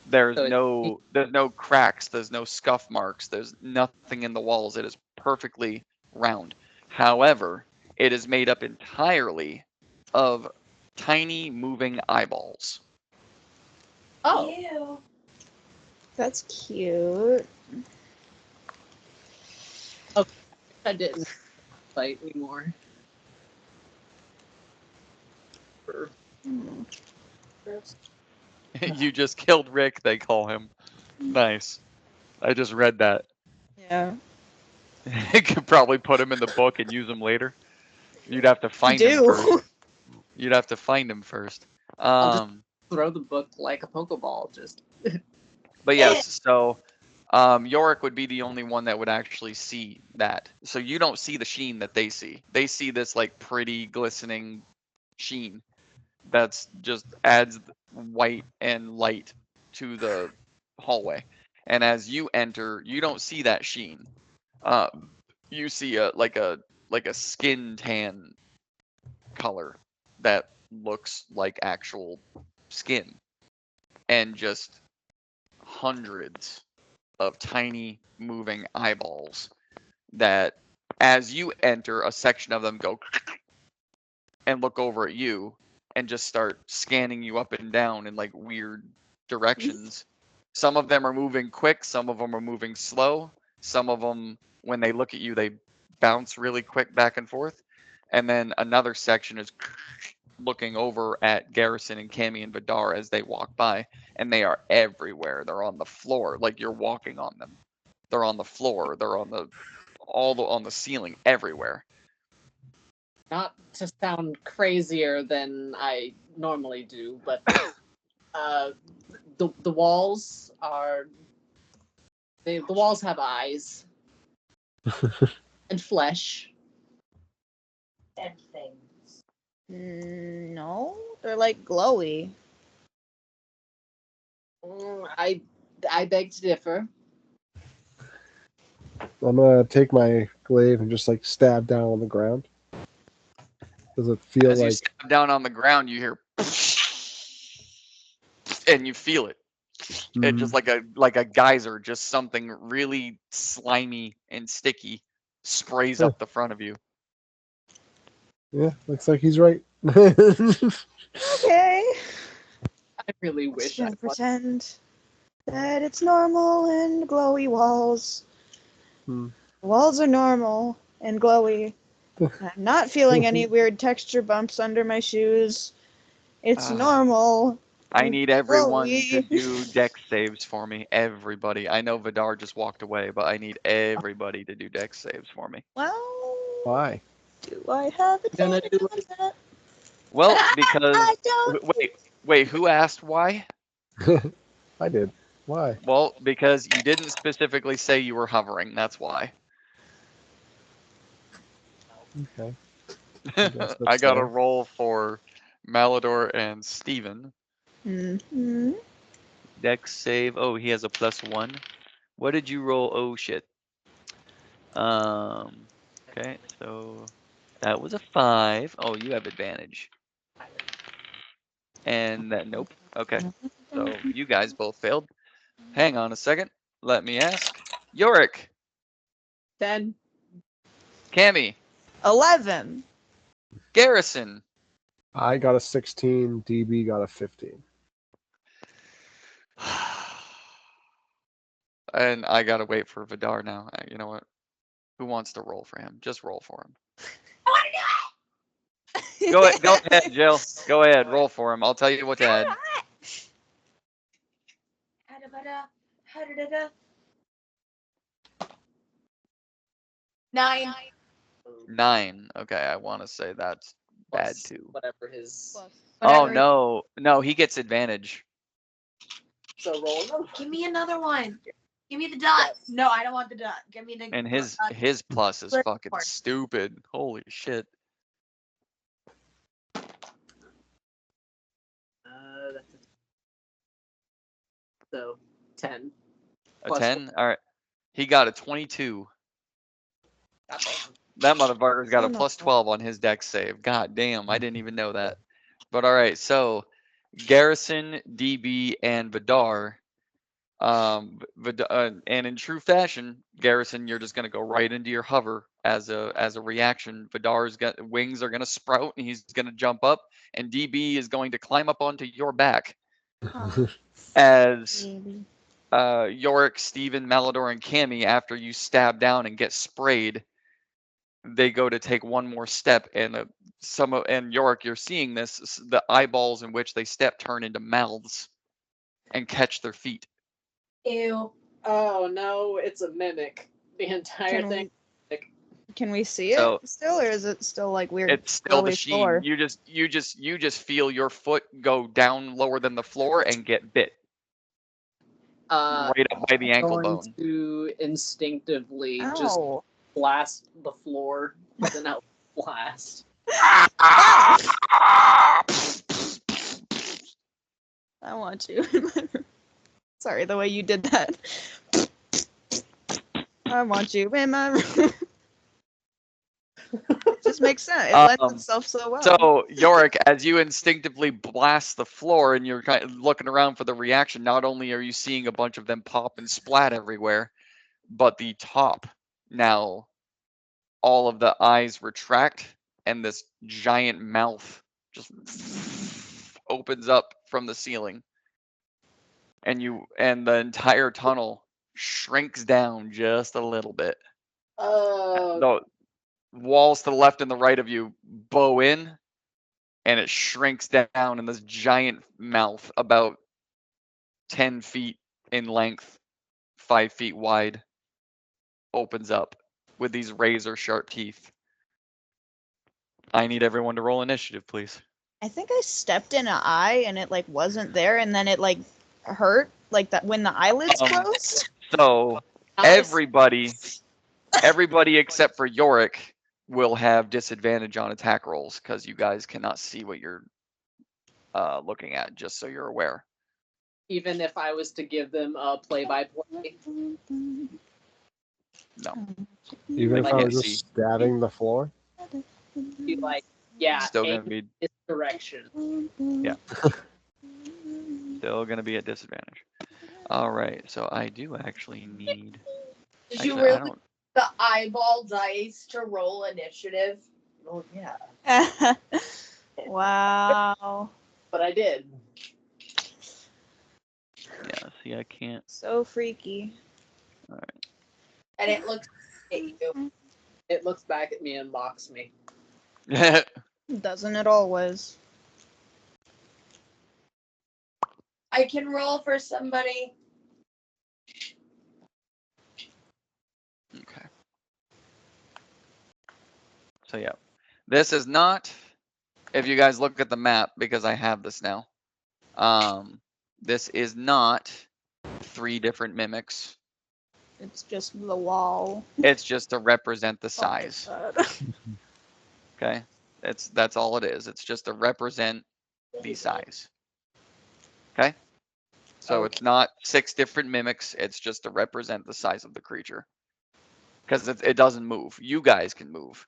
There's So no cracks, there's no scuff marks, there's nothing in the walls. It is perfectly round. However, it is made up entirely of tiny moving eyeballs. Oh, Ew. That's cute. I didn't fight anymore. Hmm. You just killed Rick, they call him. Nice. I just read that. Yeah. Could probably put him in the book and use him later. You'd have to find him do. first. You'd have to find him first. I'll just throw the book like a Pokeball. Just But yes, so Yorick would be the only one that would actually see that. So you don't see the sheen that they see. They see this like pretty glistening sheen that's just adds white and light to the hallway. And as you enter, you don't see that sheen. You see a skin tan color that looks like actual skin, and just hundreds of tiny moving eyeballs that, as you enter, a section of them go and look over at you and just start scanning you up and down in like weird directions. Some of them are moving quick, some of them are moving slow, some of them, when they look at you, they bounce really quick back and forth. And then another section is looking over at Garrison and Cammy and Vidar as they walk by, and they are everywhere. They're on the floor, like you're walking on them. They're on the floor. They're on the ceiling, everywhere. not to sound crazier than I normally do, but the walls are the walls have eyes and flesh. And things. No, they're like glowy. I beg to differ. I'm gonna take my glaive and just like stab down on the ground. Does it feel As you like step down on the ground, you hear, and you feel it. It's just like a geyser, just something really slimy and sticky sprays Huh. up the front of you. Yeah, looks like he's right. Okay. I really Let's wish I just was. pretend that it's normal and glowy walls. Hmm. Walls are normal and glowy. I'm not feeling any weird texture bumps under my shoes. It's normal. I and need everyone to glowy. do dex saves for me. Everybody. I know Vidar just walked away, but I need everybody to do dex saves for me. Well, Why? do I have Gonna advantage do on that? Well, because I don't. wait, who asked why? I did. Why? Well, because you didn't specifically say you were hovering. That's why. Okay. guess that's I got a fair. roll for Malador and Steven. Mm-hmm. Dex save. Oh, he has a +1. What did you roll? Oh shit. Okay, so that was a 5. Oh, you have advantage. And that, nope. Okay, so you guys both failed. Hang on a second. Let me ask. Yorick, 10. Cammy, 11. Garrison. I got a 16. DB got a 15. And I gotta wait for Vidar now. You know what? Who wants to roll for him? Just roll for him. I want to do it. Go ahead, Jill. Go ahead, roll for him. I'll tell you what to add. Ha-da-ba-da, 9. 9. Okay, I want to say that's bad Plus too. whatever his. Oh Whatever. no, he gets advantage. So roll. Give me another one. Give me the dot. No, I don't want the dot. Give me the. And his plus is Good fucking lord. stupid. Holy shit. That's so 10. A Plus 10? All right. He got a 22. Goddamn. That motherfucker's got a Oh, no. plus 12 on his dex save. God damn, I didn't even know that. But all right, so Garrison, DB, and Vidar. And in true fashion, Garrison, you're just gonna go right into your hover as a reaction. Vidar's got wings are gonna sprout and he's gonna jump up, and DB is going to climb up onto your back as Baby. Yorick, Steven, Malador, and Cammy, after you stab down and get sprayed, they go to take one more step, and and Yorick, you're seeing this. The eyeballs in which they step turn into mouths and catch their feet. Ew. Oh no, it's a mimic. The entire Can thing. Can we see it So- still, or is it still like weird? It's still the glowy sheen. floor? You just feel your foot go down lower than the floor and get bit right up by the ankle Going bone. to instinctively just Ow. blast the floor with an out blast. I want you in my room. Sorry, the way you did that. I want you in my room. It just makes sense. It lends itself so well. So Yorick, as you instinctively blast the floor and you're kind of looking around for the reaction, not only are you seeing a bunch of them pop and splat everywhere, but the top now, all of the eyes retract and this giant mouth just opens up from the ceiling, and the entire tunnel shrinks down just a little bit. The walls to the left and the right of you bow in, and it shrinks down in this giant mouth about 10 feet in length, 5 feet wide, opens up with these razor sharp teeth. I need everyone to roll initiative, please. I think I stepped in an eye and it like wasn't there, and then it like hurt, like that when the eyelids closed. So everybody except for Yorick will have disadvantage on attack rolls because you guys cannot see what you're looking at, just so you're aware. Even if I was to give them a play-by-play, No. Even if Like, I can't was see. just stabbing the floor. be like, yeah, Still aim gonna be this direction. still gonna be at disadvantage. All right, so I do actually need. Did Actually, you I really don't. the eyeball dice to roll initiative? Oh yeah, Wow. but I did. Yeah, see, I can't. So freaky. And it looks at you. It looks back at me and mocks me. Doesn't it always? I can roll for somebody. Okay. So yeah, this is not. If you guys look at the map, because I have this now, this is not 3 different mimics. It's just the wall. It's just to represent the Oh my size. God. Okay, that's all it is. It's just to represent the size. Okay, so it's not 6 different mimics. It's just to represent the size of the creature, because it doesn't move. You guys can move.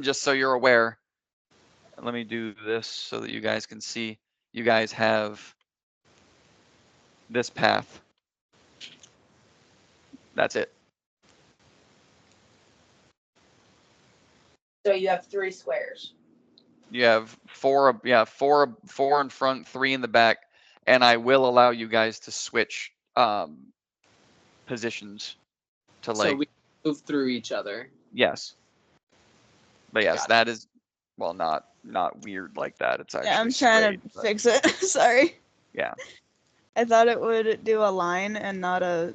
Just so you're aware. Let me do this so that you guys can see. You guys have this path. That's it. So you have 3 squares. You have 4 in front, 3 in the back, and I will allow you guys to switch positions to So we move through each other. yes. But yes, Got it. that is not weird like that. It's actually Yeah, I'm trying to straight, but- fix it. Sorry. Yeah. I thought it would do a line and not a.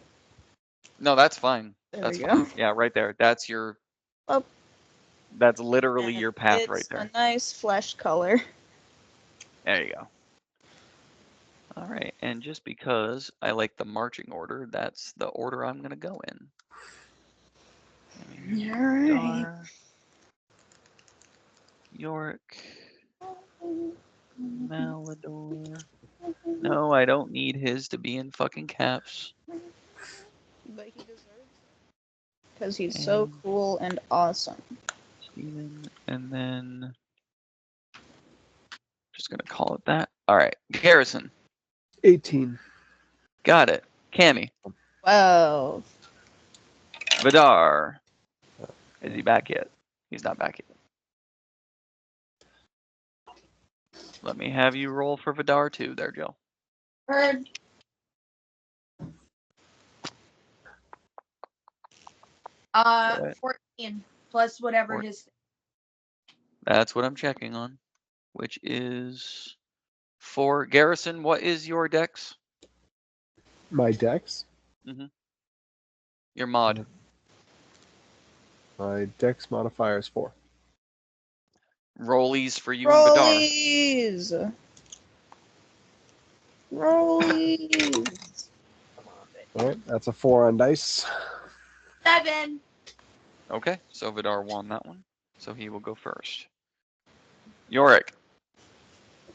No, that's fine. There That's we fine. go. Yeah, right there. That's your. Oh. That's literally And your path it's right there. a nice flesh color. There you go. All right. And just because I like the marching order, that's the order I'm gonna go in. Alright. Vidar, Yorick, Malador. No, I don't need his to be in fucking caps. But he deserves it. Because he's so And cool and awesome. Steven, and then just gonna call it that. All right, Garrison, 18. got it. Cammy, 12. Vidar, is he back yet? He's not back yet. Let me have you roll for Vidar too, there, Joe. Heard. Alright. 14 plus whatever 14. his. That's what I'm checking on, which is 4. Garrison, what is your dex? My dex? Your mod. My dex modifier is 4. Rollies for you and Vidar. Rollies! Rollies! All right, that's a 4 on dice. 7. Okay, so Vidar won that one, so he will go first. Yorick.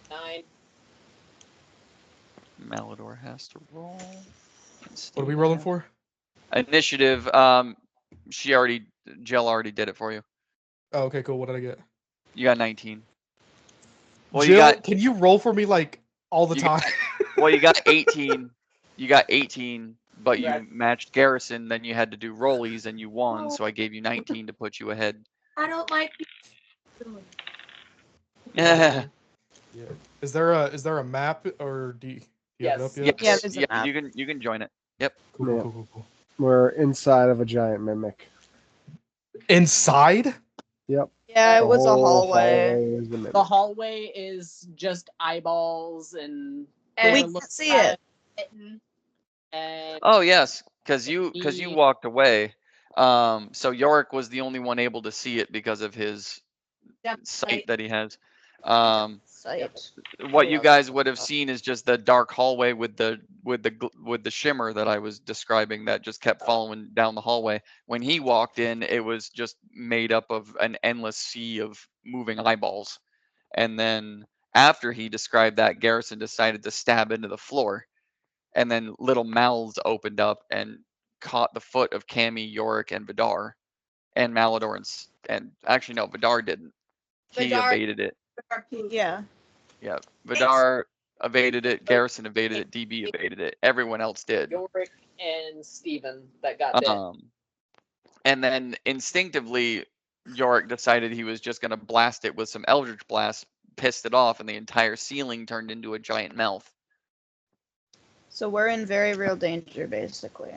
9. Malador has to roll. What are we rolling for? Initiative. Jill already did it for you. Oh, okay, cool. What did I get? You got 19. Well, Jill, you got. can you roll for me like all the You time? Well, you got 18. You got 18, but you Right. matched Garrison. Then you had to do rollies, and you won. So I gave you 19 to put you ahead. I don't like. Yeah. Yeah. Is there a map or do you have it up Yes. yet? Yeah, there's a map. You can join it. Cool, Yeah. cool. We're inside of a giant mimic. Inside? Yep. Yeah, it The was a whole hallway. is the mimic. The hallway is just eyeballs and And We to look can't see at it. and Oh yes, because you He- walked away. So Yorick was the only one able to see it because of his sight that he has. Sight. What you guys would have seen is just the dark hallway with the shimmer that I was describing that just kept following down the hallway. When he walked in, it was just made up of an endless sea of moving eyeballs. And then after he described that, Garrison decided to stab into the floor. And then little mouths opened up and caught the foot of Cammy, Yorick, and Vidar. And Malador and actually no, Vidar didn't. He Vidar- evaded it. Yeah. Yeah, Vidar evaded it. Garrison evaded it. DB evaded it. Everyone else did. Yorick and Steven that got bit. And then instinctively, Yorick decided he was just going to blast it with some Eldritch Blast, pissed it off, and the entire ceiling turned into a giant mouth. So we're in very real danger, basically.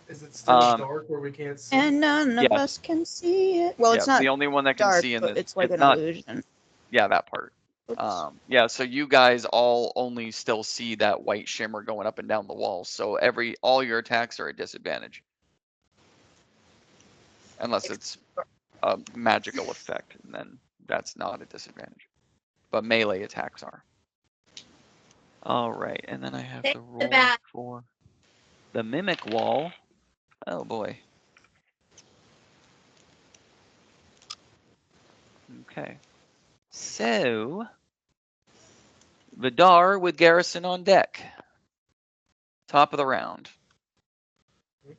Is it still Um, dark where we can't see? And none of Yes. us can see it. Well, it's Yeah, not the only one that can dark, see in but this. it's like an not. illusion. Yeah, that part. Oops. Yeah, so you guys all only still see that white shimmer going up and down the walls. So all your attacks are at disadvantage. Unless it's a magical effect, and then that's not a disadvantage. But melee attacks are. All right, and then I have Take to the roll bat. for the mimic wall. Oh boy. Okay. So Vidar with Garrison on deck. Top of the round.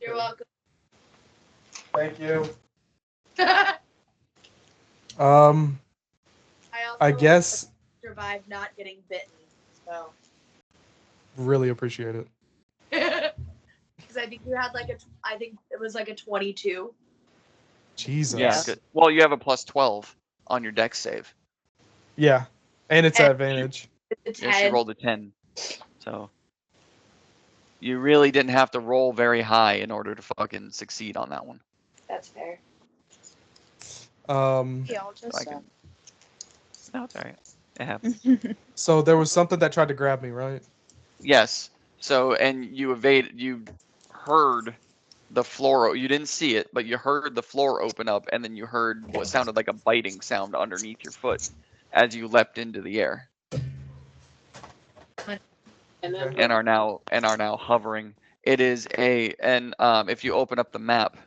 You're welcome. Thank you. I I guess survived not getting bitten, so really appreciate it. because I think you had I think it was like a 22. Jesus. Yeah, good. Well, you have a plus 12 on your dex save. Yeah. And it's And- advantage. It's Yeah, she rolled a 10. So you really didn't have to roll very high in order to fucking succeed on that one. That's fair. Yeah, I'll just. I can... No, it's alright. It happens. So there was something that tried to grab me, right? Yes. So, and you heard the floor. You didn't see it, but you heard the floor open up, and then you heard what sounded like a biting sound underneath your foot as you leapt into the air. And then Okay. and are now hovering. It is if you open up the map,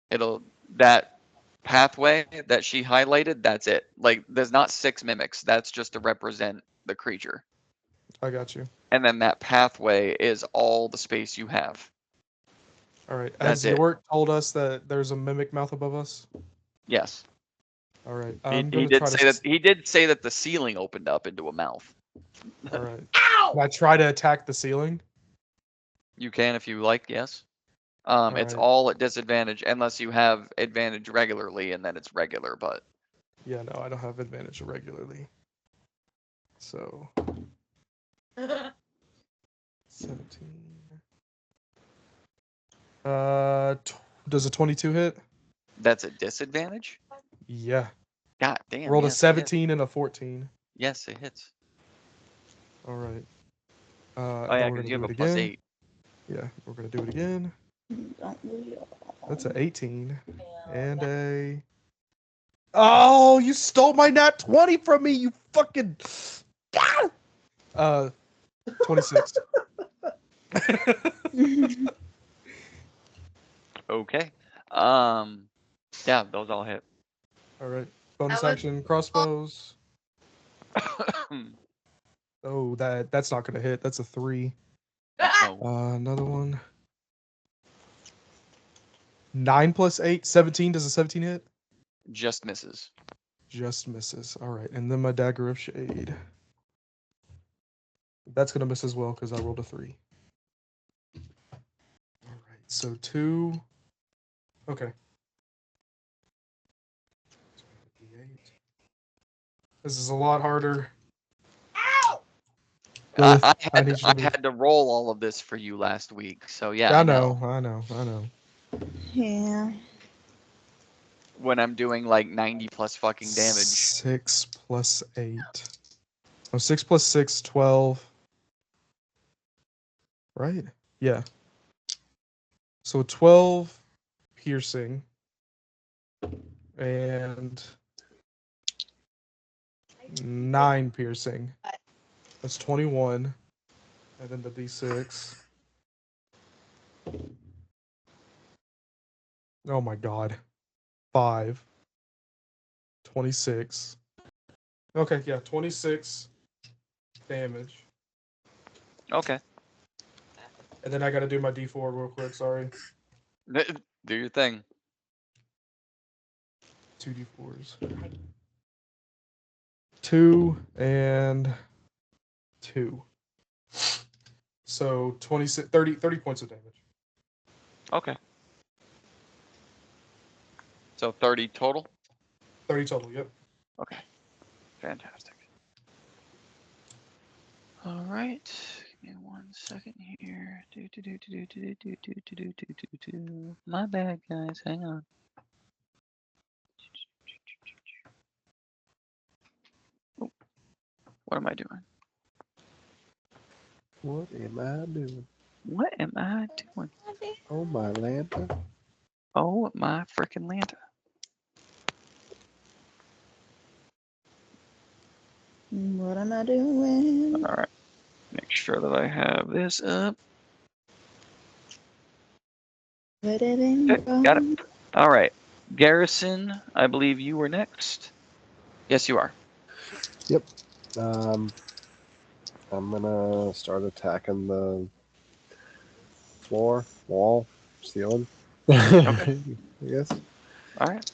that pathway that she highlighted, that's it. Like there's not 6 mimics. That's just to represent the creature. I got you. And then that pathway is all the space you have. All right. That's Has it. York told us that there's a mimic mouth above us? Yes. All right. He, I'm he gonna did try say to. that he did say that the ceiling opened up into a mouth. All right. Can I try to attack the ceiling? You can if you like, yes. It's Alright. all at disadvantage unless you have advantage regularly, and then it's regular. But Yeah, no, I don't have advantage regularly. So 17. Does a 22 hit? that's a disadvantage. Yeah. God damn. Rolled a yes, 17 and a 14. Yes, it hits. All right. Oh then yeah, we're because gonna you do have it a plus again. 8. Yeah, we're gonna do it again. Don't we all? That's an 18 and a. Oh, you stole my nat 20 from me, you fucking. 26. Okay. Yeah, those all hit. All right. Bonus That was- action crossbows. Oh, that's not gonna hit. That's a 3. No. Another one. 9 plus 8, 17. Does a 17 hit? Just misses. Just misses. All right, and then my dagger of shade. That's gonna miss as well because I rolled a 3. All right, so 2. Okay. This is a lot harder. Lilith, I I need you to move. had to roll all of this for you last week, so yeah. I know. Yeah. When I'm doing like 90 plus fucking damage. 6 plus 8. Oh, 6 plus 6, 12. Right? Yeah. So 12 piercing. And 9 piercing. That's 21. And then the d6. Oh my god. 5. 26. Okay, yeah, 26 damage. Okay. And then I gotta do my d4 real quick, sorry. Do your thing. 2 d4s. 2 and 2. So 26, 30 points of damage. Okay. So 30 total? 30 total, yep. Okay. Fantastic. All right. Give me 1 second here. My bad, guys. Hang on. Oh, what am I doing? What am I doing? What am I doing? Oh my lanta. Oh, my freaking Lanta. What am I doing? All right. Make sure that I have this up. Let it in. Okay, got it. All right. Garrison, I believe you were next. Yes, you are. Yep. I'm gonna start attacking the floor, wall, ceiling. Okay. I guess. All right.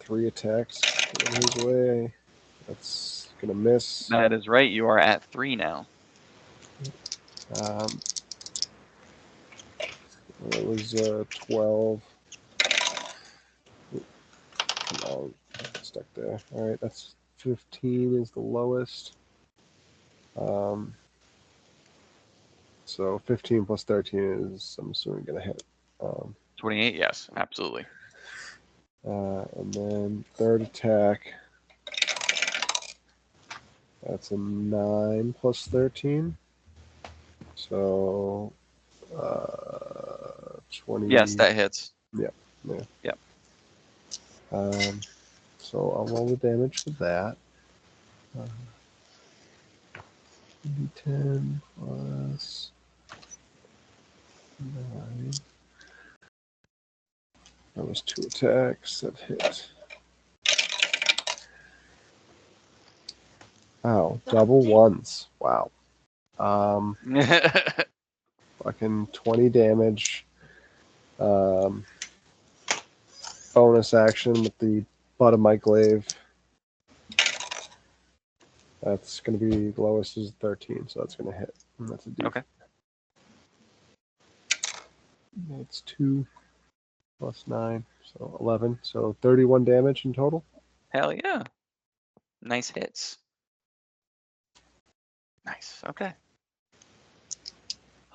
3 attacks in his way. That's gonna miss. That is right. You are at 3 now. It was 12. Come on, stuck there. All right, that's 15 is the lowest. So 15 plus 13 is, I'm assuming, gonna hit. 28. Yes, absolutely. And then third attack. That's a 9 plus 13. So 20. Yes, that hits. Yeah. Yep. So I'll roll the damage for that. D10 plus 9. That was 2 attacks that hit. Wow, double ones. Wow. Fucking 20 damage. Bonus action with the butt of my glaive. That's going to be the lowest is 13, so that's going to hit. And that's a D. Okay. That's 2 plus 9, so 11. So 31 damage in total. Hell yeah. Nice hits. Nice. Okay.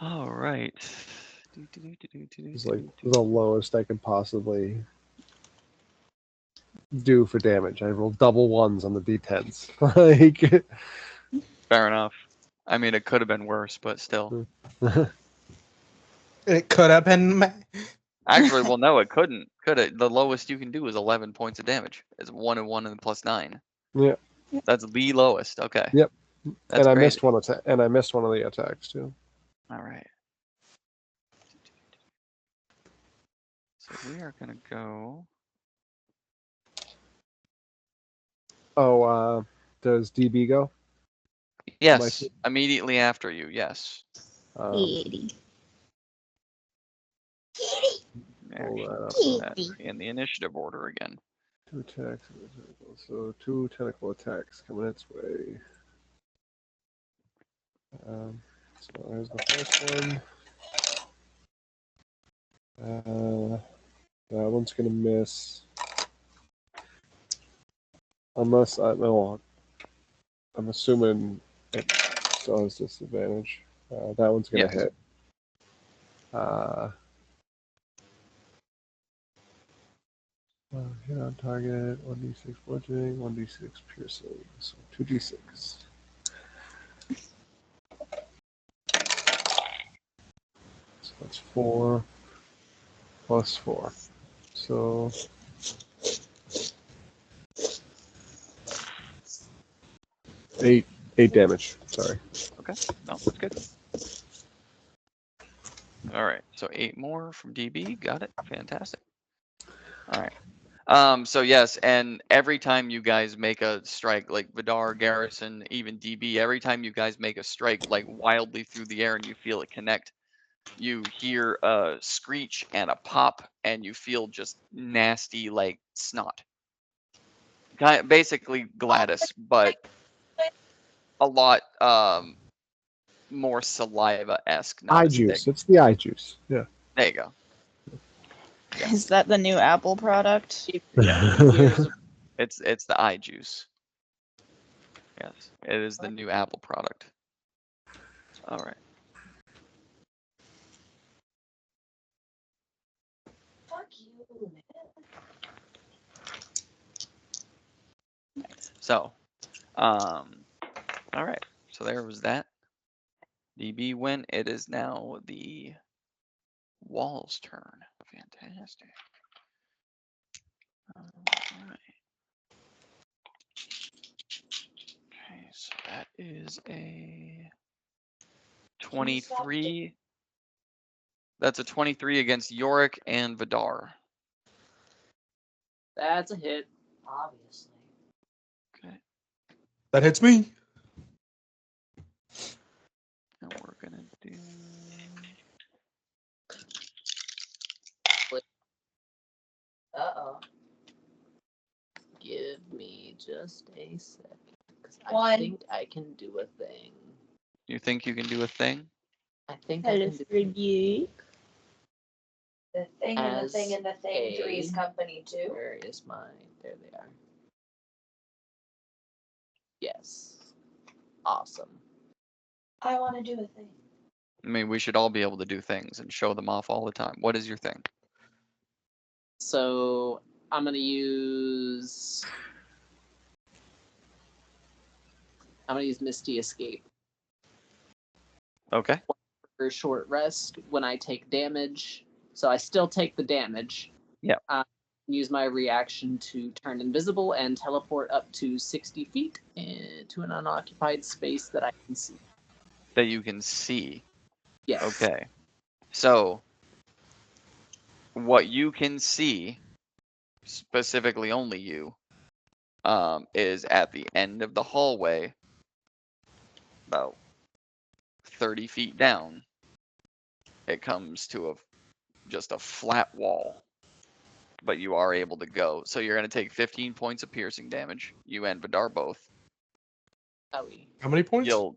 All right. It's like the lowest I could possibly do for damage. I rolled double ones on the D10s. Like, Fair enough. I mean, it could have been worse, but still. It could have been. Actually, well, no, it couldn't. Could it? The lowest you can do is 11 points of damage. It's 1 and 1 and plus 9. Yeah. That's the lowest. Okay. Yep. That's and I crazy. missed one attack. And I missed one of the attacks too. All right. So we are gonna go. Oh, does DB go? Yes, immediately after you. Yes. Kitty. That's in the initiative order again. 2 attacks. So 2 tentacle attacks coming its way. So there's the first one. That one's gonna miss. Unless I'm assuming it still has disadvantage. That one's gonna hit. Hit on target. 1d6 bludgeoning, 1d6 piercing. So 2d6. So that's 4 plus 4. So 8 damage. Sorry. Okay. No, that's good. All right. So 8 more from DB. Got it. Fantastic. All right. So yes, and every time you guys make a strike, like Vidar, Garrison, even DB, every time you guys make a strike, like wildly through the air, and you feel it connect, you hear a screech and a pop, and you feel just nasty, like snot. Basically Gladys, but a lot more saliva-esque. Eye juice. It's the eye juice. Yeah. There you go. Yeah. Is that the new Apple product? Yeah. It's the eye juice. Yes, it is the new Apple product. All right. Fuck you, man. So, all right. So there was that. DB win. It is now the Wall's turn. Fantastic. All right. Okay, so that is a 23. That's a 23 against Yorick and Vidar. That's a hit. Obviously. Okay. That hits me. And we're gonna do. Uh-oh. Give me just a second, because I One. think I can do a thing. You think you can do a thing? I think I can do review. The thing and the As thing and the thing. a- Three's company too. Where is mine? There they are. Yes. Awesome. I want to do a thing. I mean, we should all be able to do things and show them off all the time. What is your thing? So I'm gonna use Misty Escape Okay. for a short rest when I take damage. So I still take the damage. Yep. Use my reaction to turn invisible and teleport up to 60 feet into an unoccupied space that I can see. That you can see. Yes. Okay. So, what you can see, specifically only you, is at the end of the hallway, about 30 feet down. It comes to just a flat wall, but you are able to go. So you're going to take 15 points of piercing damage. You and Vidar both. Owie. How many points? You'll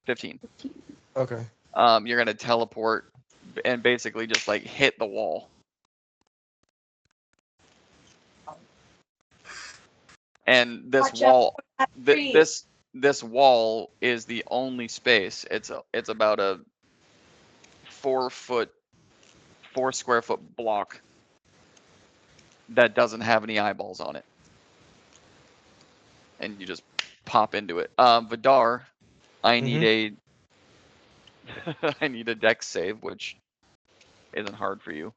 15. Okay. You're going to teleport and basically just like hit the wall. And this Watch out wall, for that tree. this wall is the only space. It's about a 4 square foot block that doesn't have any eyeballs on it. And you just pop into it. Vidar, I need I need a dex save, which isn't hard for you.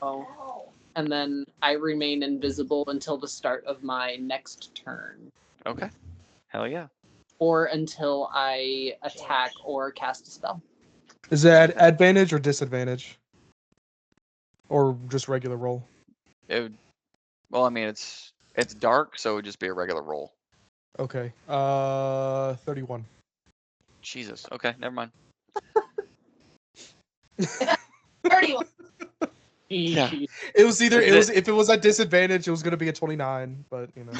Oh. And then I remain invisible until the start of my next turn. Okay. Hell yeah. Or until I attack or cast a spell. Is that advantage or disadvantage? Or just regular roll? Well, I mean, it's dark, so it would just be a regular roll. Okay. 31. Jesus. Okay, never mind. 31. Yeah. It was either Is if it was at disadvantage, it was gonna be a 29, but you know.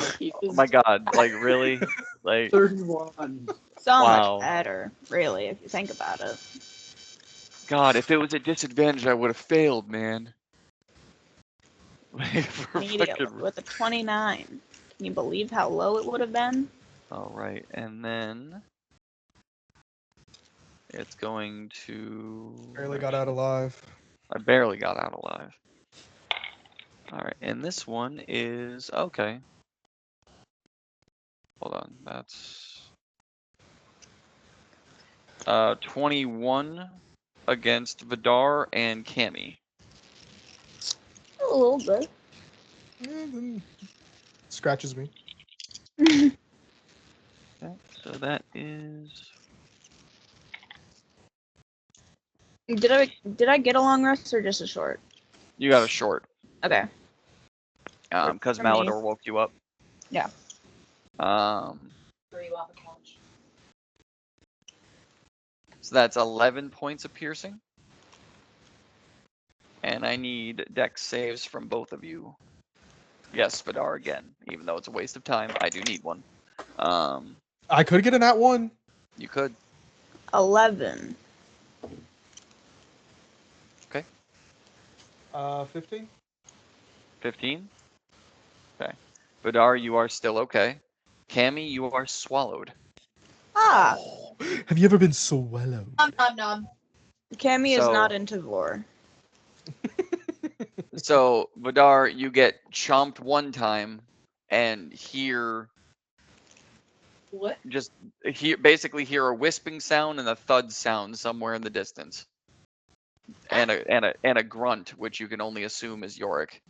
Oh my god, like really? Like 31. So Wow. much better, really, if you think about it. God, if it was a disadvantage, I would have failed, man. Like, for Immediately fucking- with a 29. Can you believe how low it would have been? All right, and then it's going to. Barely got out alive. I barely got out alive. All right, and this one is okay. Hold on, that's 21 against Vidar and Cammy. A little bit. Scratches me. Okay, so that is. Did I get a long rest or just a short? You got a short. Okay. Because For me. Malador woke you up. Yeah. Threw you off a couch. So that's 11 points of piercing. And I need dex saves from both of you. Yes, Vidar again. Even though it's a waste of time, I do need one. I could get a nat 1. You could. 11. 15. 15. Okay. Vidar, you are still okay. Cammy, you are swallowed. Ah, Have you ever been swallowed? Nom. Cammy is So- not into vor. So, Vidar, you get chomped one time and hear What? basically hear a wisping sound and a thud sound somewhere in the distance. And a grunt, which you can only assume is Yorick.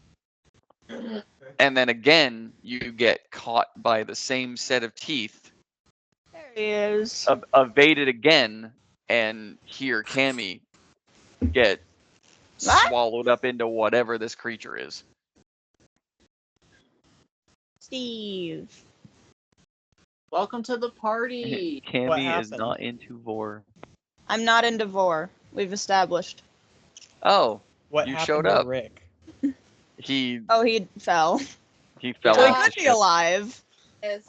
And then again, you get caught by the same set of teeth, There he is. evaded again, and hear Cammy get What? swallowed up into whatever this creature is. Steve. Welcome to the party. Cammy is happened? not into vor. I'm not into vor. We've established. Oh, What You happened showed to up. Rick? he Oh, he fell. fell So he off could the be ship. alive. Is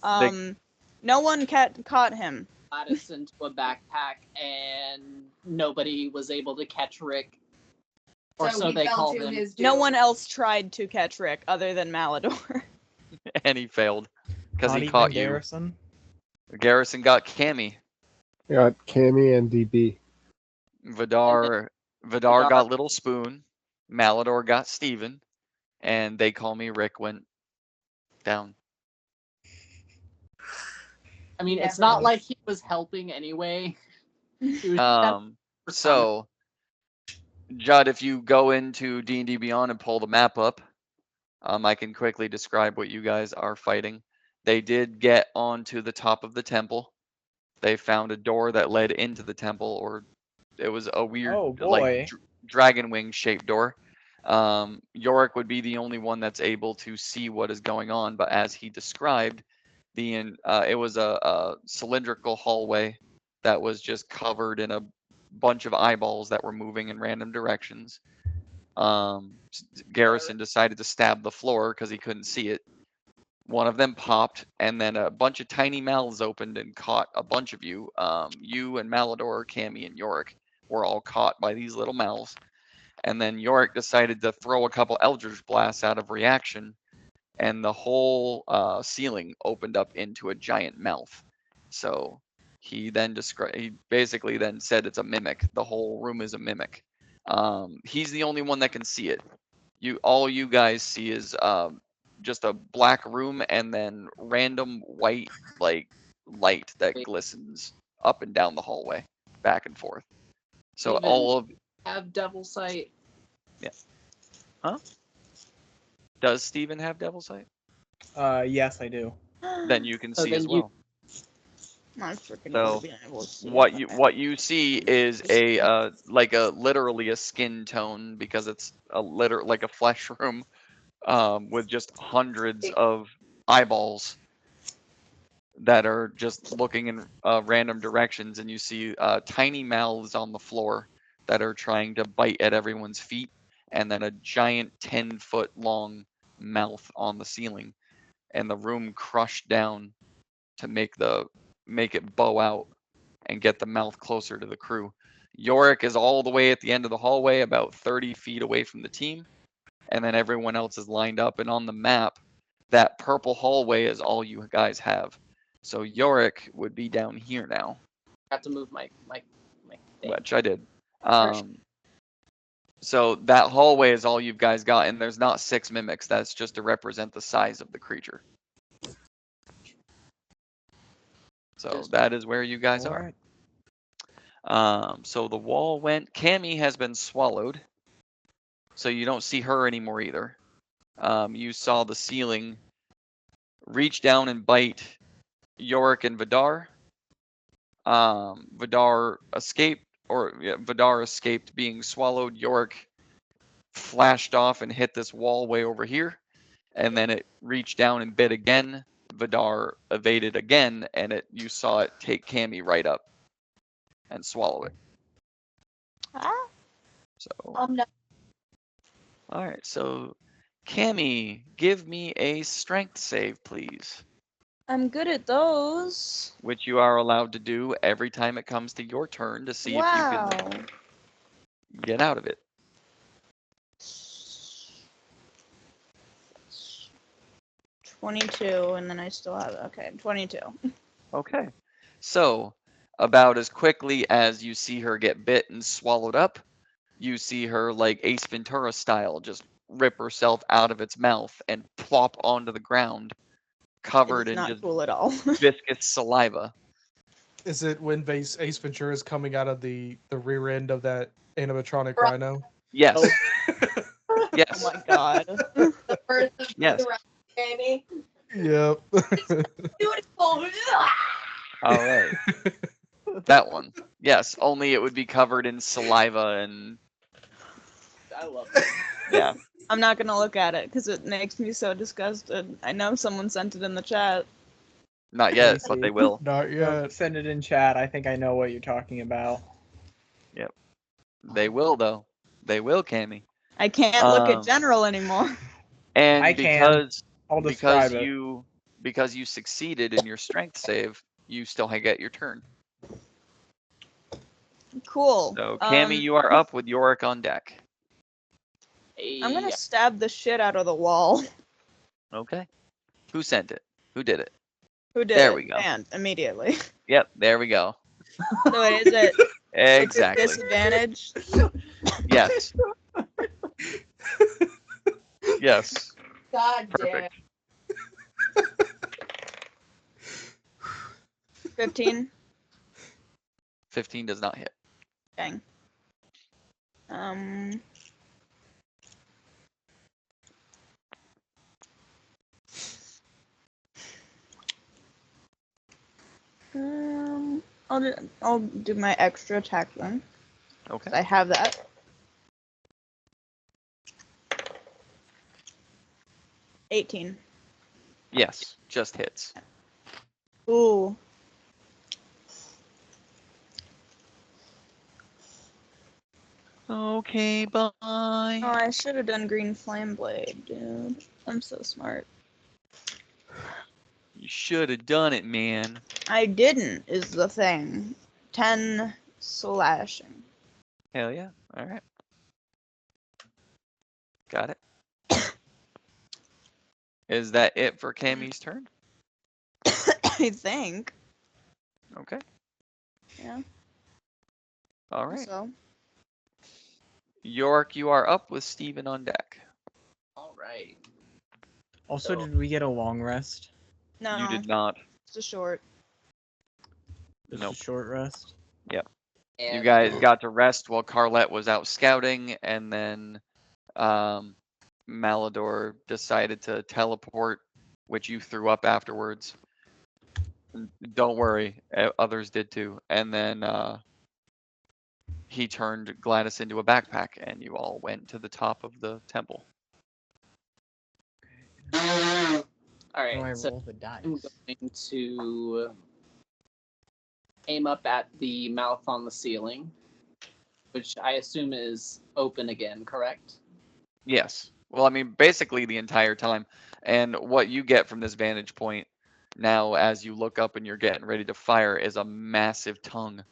No one caught him. Gladys into a backpack, and nobody was able to catch Rick. Or so he they fell called to him. his No doom. one else tried to catch Rick other than Malador. And he failed because Not he even caught you. Garrison? Garrison got Cammy. Got Cammy and DB. Vidar Vidar- got Little Spoon. Malador got Steven. And they call me Rick went down. I mean, it's Never not was. like he was helping anyway. He was just for So, Judd, if you go into D&D Beyond and pull the map up, I can quickly describe what you guys are fighting. They did get onto the top of the temple. They found a door that led into the temple, or it was a weird, Oh, like, boy. dragon wing shaped door. Yorick would be the only one that's able to see what is going on, but as he described, it was a cylindrical hallway that was just covered in a bunch of eyeballs that were moving in random directions. Garrison decided to stab the floor because he couldn't see it. One of them popped, and then a bunch of tiny mouths opened and caught a bunch of you. You and Malador, Cammy, and Yorick were all caught by these little mouths. And then Yorick decided to throw a couple Eldritch Blasts out of reaction, and the whole ceiling opened up into a giant mouth. So he basically then said it's a mimic. The whole room is a mimic. He's the only one that can see it. All you guys see is just a black room and then random white light that glistens up and down the hallway, back and forth. So Steven, have devil sight. Huh? Does Steven have devil sight? Yes, I do. Then you can So see then as well. Not freaking So, being able to see what it. you see is literally a skin tone, because it's like a flesh room with just hundreds of eyeballs that are just looking in random directions, and you see tiny mouths on the floor that are trying to bite at everyone's feet, and then a giant 10-foot long mouth on the ceiling, and the room crushed down to make it bow out and get the mouth closer to the crew. Yorick is all the way at the end of the hallway, about 30 feet away from the team, and then everyone else is lined up. And on the map, that purple hallway is all you guys have. So Yorick would be down here now. I have to move my thing. Which I did. So that hallway is all you guys got, and there's not 6 mimics. That's just to represent the size of the creature. So that is where you guys are. So the wall went. Cammy has been swallowed, so you don't see her anymore either. You saw the ceiling reach down and bite Yorick and Vidar. Vidar escaped being swallowed. Yorick flashed off and hit this wall way over here, and then it reached down and bit again. Vidar evaded again, and you saw it take Cammy right up and swallow it. So. All right, so Cammy, give me a strength save, please. I'm good at those. Which you are allowed to do every time it comes to your turn to see if you can get out of it. 22, and then I still have 22. Okay, so about as quickly as you see her get bit and swallowed up, you see her, like Ace Ventura style, just rip herself out of its mouth and plop onto the ground, covered It's in not just cool at all. viscous saliva. Is it when Ace Ventura is coming out of the rear end of that animatronic rhino? Yes. Yes. Oh my god. The first Yes. Jamie. Yep. Beautiful. All right. That one. Yes, only it would be covered in saliva and I love it. yeah. I'm not gonna look at it because it makes me so disgusted. I know someone sent it in the chat. Not yet, but they will. Not yet. Send it in chat. I think I know what you're talking about. Yep. They will though. They will, Cammy. I can't look at general anymore. And I can. I'll describe because you succeeded in your strength save, you still get your turn. Cool. So Cammy, you are up with Yorick on deck. I'm gonna stab the shit out of the wall. Okay. Who sent it? Who did it? Who did There it? we go. And immediately. Yep, there we go. So is it Exactly. disadvantage? Yes. Yes. God damn. Perfect. 15. 15 does not hit. Dang. I'll do my extra attack then. Okay. I have that. $18. Yes, just hits. Ooh. Okay, bye. Oh, I should have done green flame blade, dude. I'm so smart. You should have done it, man. I didn't, is the thing. 10 slashing. Hell yeah. All right. Got it. Is that it for Cammy's turn? I think. Okay. Yeah. All right. So. York, you are up with Steven on deck. All right. Also, So- did we get a long rest? No. You did not. It's a short. Just Nope. a short rest? You And guys got to rest while Carlette was out scouting, and then Malador decided to teleport, which you threw up afterwards. Don't worry, others did too. And then he turned Gladys into a backpack, and you all went to the top of the temple. all How do I right, so roll the dice? I'm going to aim up at the mouth on the ceiling, which I assume is open again, correct? Yes. Well, I mean, basically the entire time. And what you get from this vantage point now, as you look up and you're getting ready to fire, is a massive tongue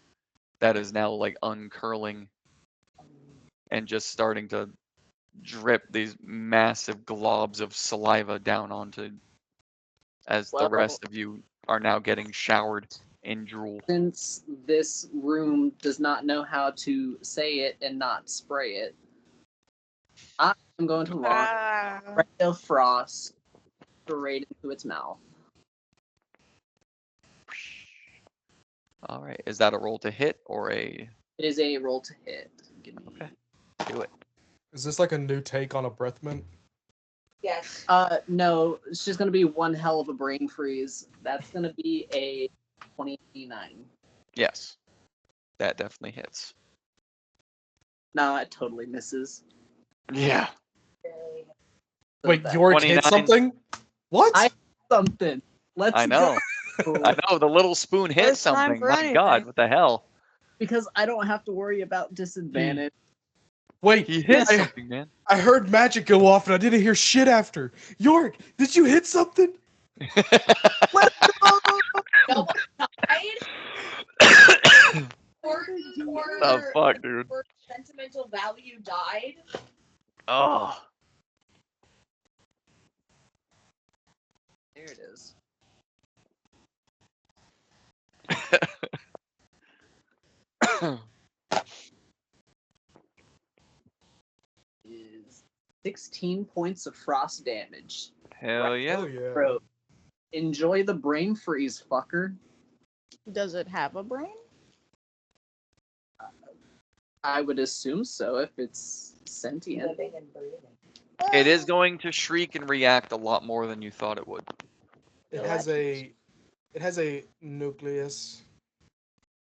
that is now like uncurling and just starting to drip these massive globs of saliva down onto, as the Well- rest of you are now getting showered in drool. Since this room does not know how to say it and not spray it, I'm going to launch Ray of Frost straight into its mouth. All right. Is that a roll to hit or a? It is a roll to hit. Give me... Okay. Do it. Is this like a new take on a breath mint? Yes. No, it's just gonna be one hell of a brain freeze. That's gonna be a 29. Yes. That definitely hits. No, it totally misses. Yeah. Wait, That- York 29. hit something? What? something. Let's I know. go. I know the little spoon hit First time something. for My God, anything. what the hell? Because I don't have to worry about disadvantage. Wait, He hit I, something, man. I heard magic go off and I didn't hear shit after. York, did you hit something? No one died? Or The fuck, dude? or sentimental value died? Oh. There it is. Is 16 points of frost damage. Hell yeah. Oh yeah. Bro, enjoy the brain freeze, fucker. Does it have a brain? I would assume so if it's sentient. Living and breathing. It is going to shriek and react a lot more than you thought it would. It has a nucleus.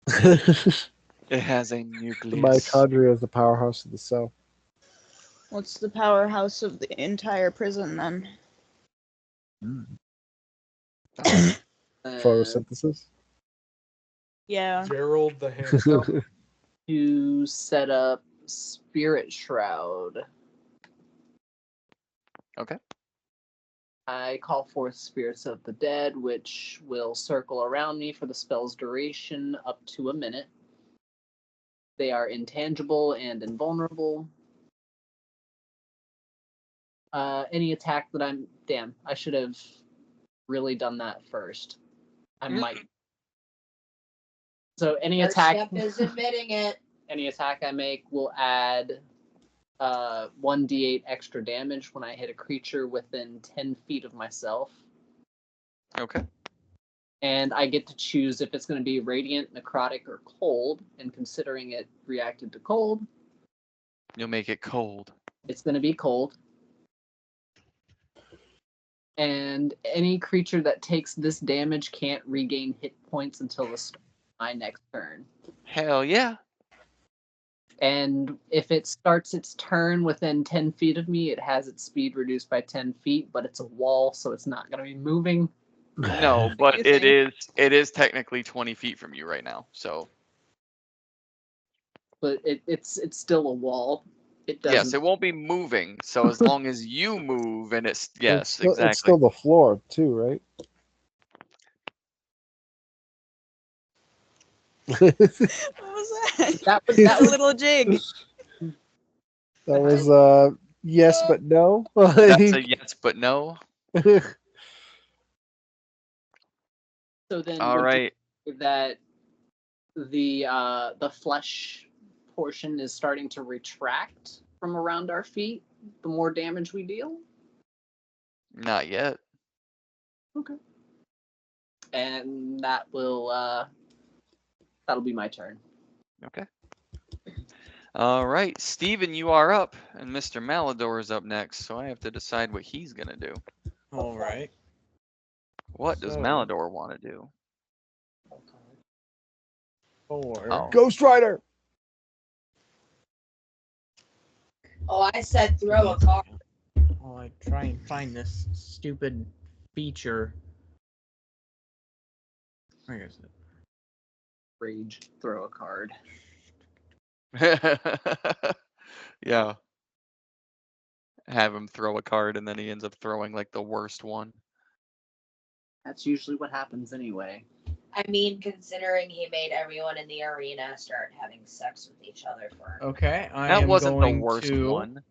It has a The nucleus. mitochondria is the powerhouse of the cell. What's the powerhouse of the entire prison then? Photosynthesis. Yeah. Gerald the hamster. To set up Spirit Shroud. Okay. I call forth Spirits of the Dead, which will circle around me for the spell's duration up to a minute. They are intangible and invulnerable. Any attack that I'm... Damn, I should have really done that first. I might. So any First attack... step is admitting it. Any attack I make will add 1d8 extra damage when I hit a creature within 10 feet of myself. Okay. And I get to choose if it's going to be radiant, necrotic, or cold. And considering it reacted to cold, You'll make it cold. it's going to be cold. And any creature that takes this damage can't regain hit points until the start my next turn. Hell yeah. And if it starts its turn within 10 feet of me, it has its speed reduced by 10 feet, but it's a wall, so it's not going to be moving. No, you but it think? is technically 20 feet from you right now. So But it's still a wall. It doesn't. yes, it won't be moving. So as long as you move and it's yes, It's exactly. still the floor too, right? What was that? That was That little jig. That was yes but no. That's a yes, but no. so then. All would you right. say that the flesh portion is starting to retract from around our feet the more damage we deal. Not yet. Okay. And that will that'll be my turn. Okay. All right, Steven, you are up, and Mr. Malador is up next, so I have to decide what he's gonna do. All right. What does So- Malador want to do? 4. Oh. Ghost Rider. Oh, I said throw a card. While I try and find this stupid feature. Where is it? Rage, throw a card. Yeah. Have him throw a card, and then he ends up throwing like the worst one. That's usually what happens anyway. I mean, considering he made everyone in the arena start having sex with each other for. Okay, I That am wasn't the going worst to, one.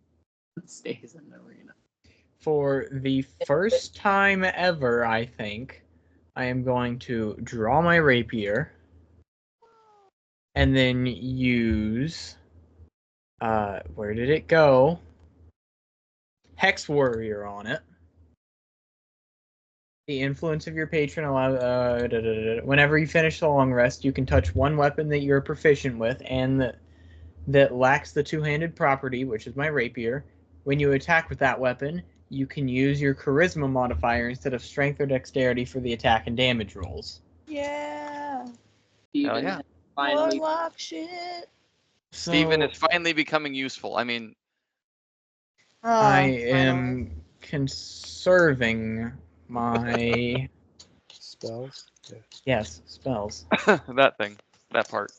It stays in the arena. For the first time ever, I think, I am going to draw my rapier and then use where did it go? Hex Warrior on it. The influence of your patron allows whenever you finish the long rest, you can touch one weapon that you're proficient with and that lacks the two-handed property, which is my rapier. When you attack with that weapon, you can use your charisma modifier instead of strength or dexterity for the attack and damage rolls. Yeah. Even yeah. finally, Warlock shit. Steven So is finally becoming useful. I mean, Oh, I finally. am conserving my Spells. Yeah. yes spells. that thing, that part.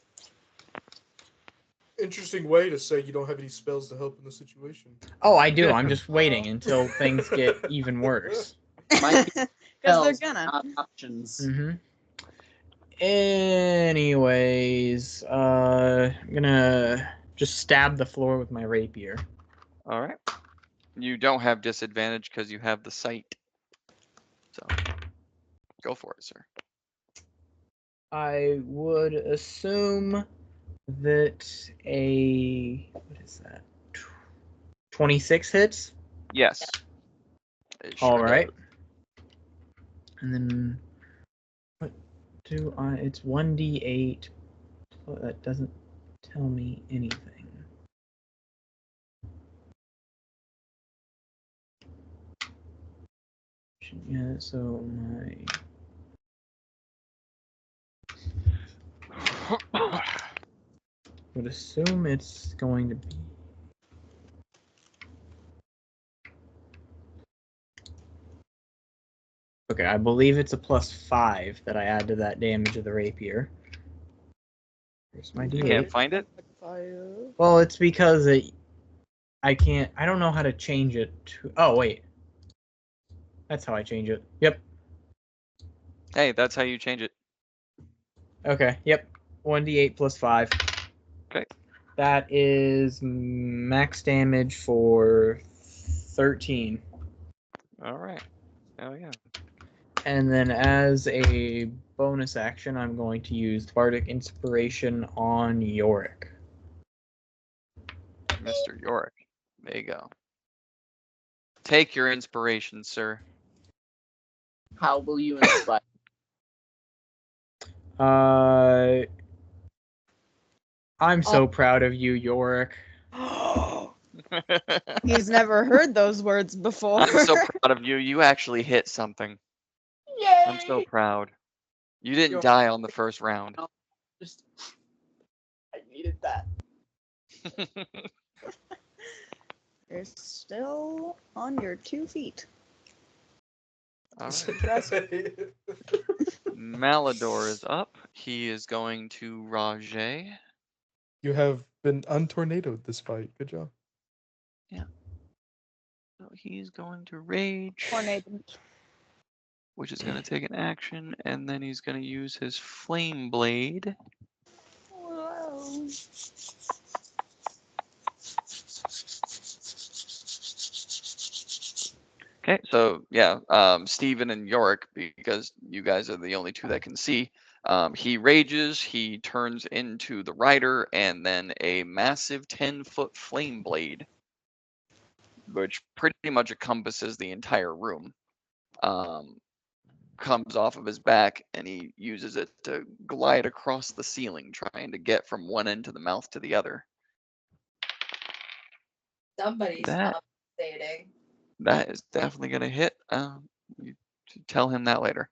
Interesting way to say you don't have any spells to help in the situation. Oh, I do. I'm just waiting until things get even worse. might be Because spells, they're gonna. not options. Mm-hmm. Anyways, I'm gonna just stab the floor with my rapier. All right. You don't have disadvantage because you have the sight. So, go for it, sir. I would assume that what is that? 26 hits. Yes. It All sure right. does. And then what do I? It's 1d8. Well, that doesn't tell me anything. Yeah, so my would assume it's going to be okay. I believe it's a +5 that I add to that damage of the rapier. Here's my You can't d8. find it? Well, it's because I can't. I don't know how to change it to. Oh wait, that's how I change it. Yep. Hey, that's how you change it. Okay. Yep. 1d8 +5. Okay. That is max damage for 13. All right. Hell yeah. And then as a bonus action, I'm going to use Bardic Inspiration on Yorick. Mr. Yorick. There you go. Take your inspiration, sir. How will you inspire? I'm so proud of you, Yorick. He's never heard those words before. I'm so proud of you. You actually hit something. Yay! I'm so proud. You didn't Yo. die on the first round. Just, I needed that. You're still on your 2 feet. All right. Impressive. Malador is up. He is going to Rajay. You have been untornadoed this fight. Good job. So he's going to rage, Tornado. which is going to take an action, and then he's going to use his flame blade. Whoa. Okay, so yeah, Steven and Yorick, because you guys are the only two that can see, he rages, he turns into the rider, and then a massive 10-foot flame blade, which pretty much encompasses the entire room, comes off of his back, and he uses it to glide across the ceiling, trying to get from one end to the mouth to the other. Somebody's That- compensating. That is definitely going to hit. You should tell him that later.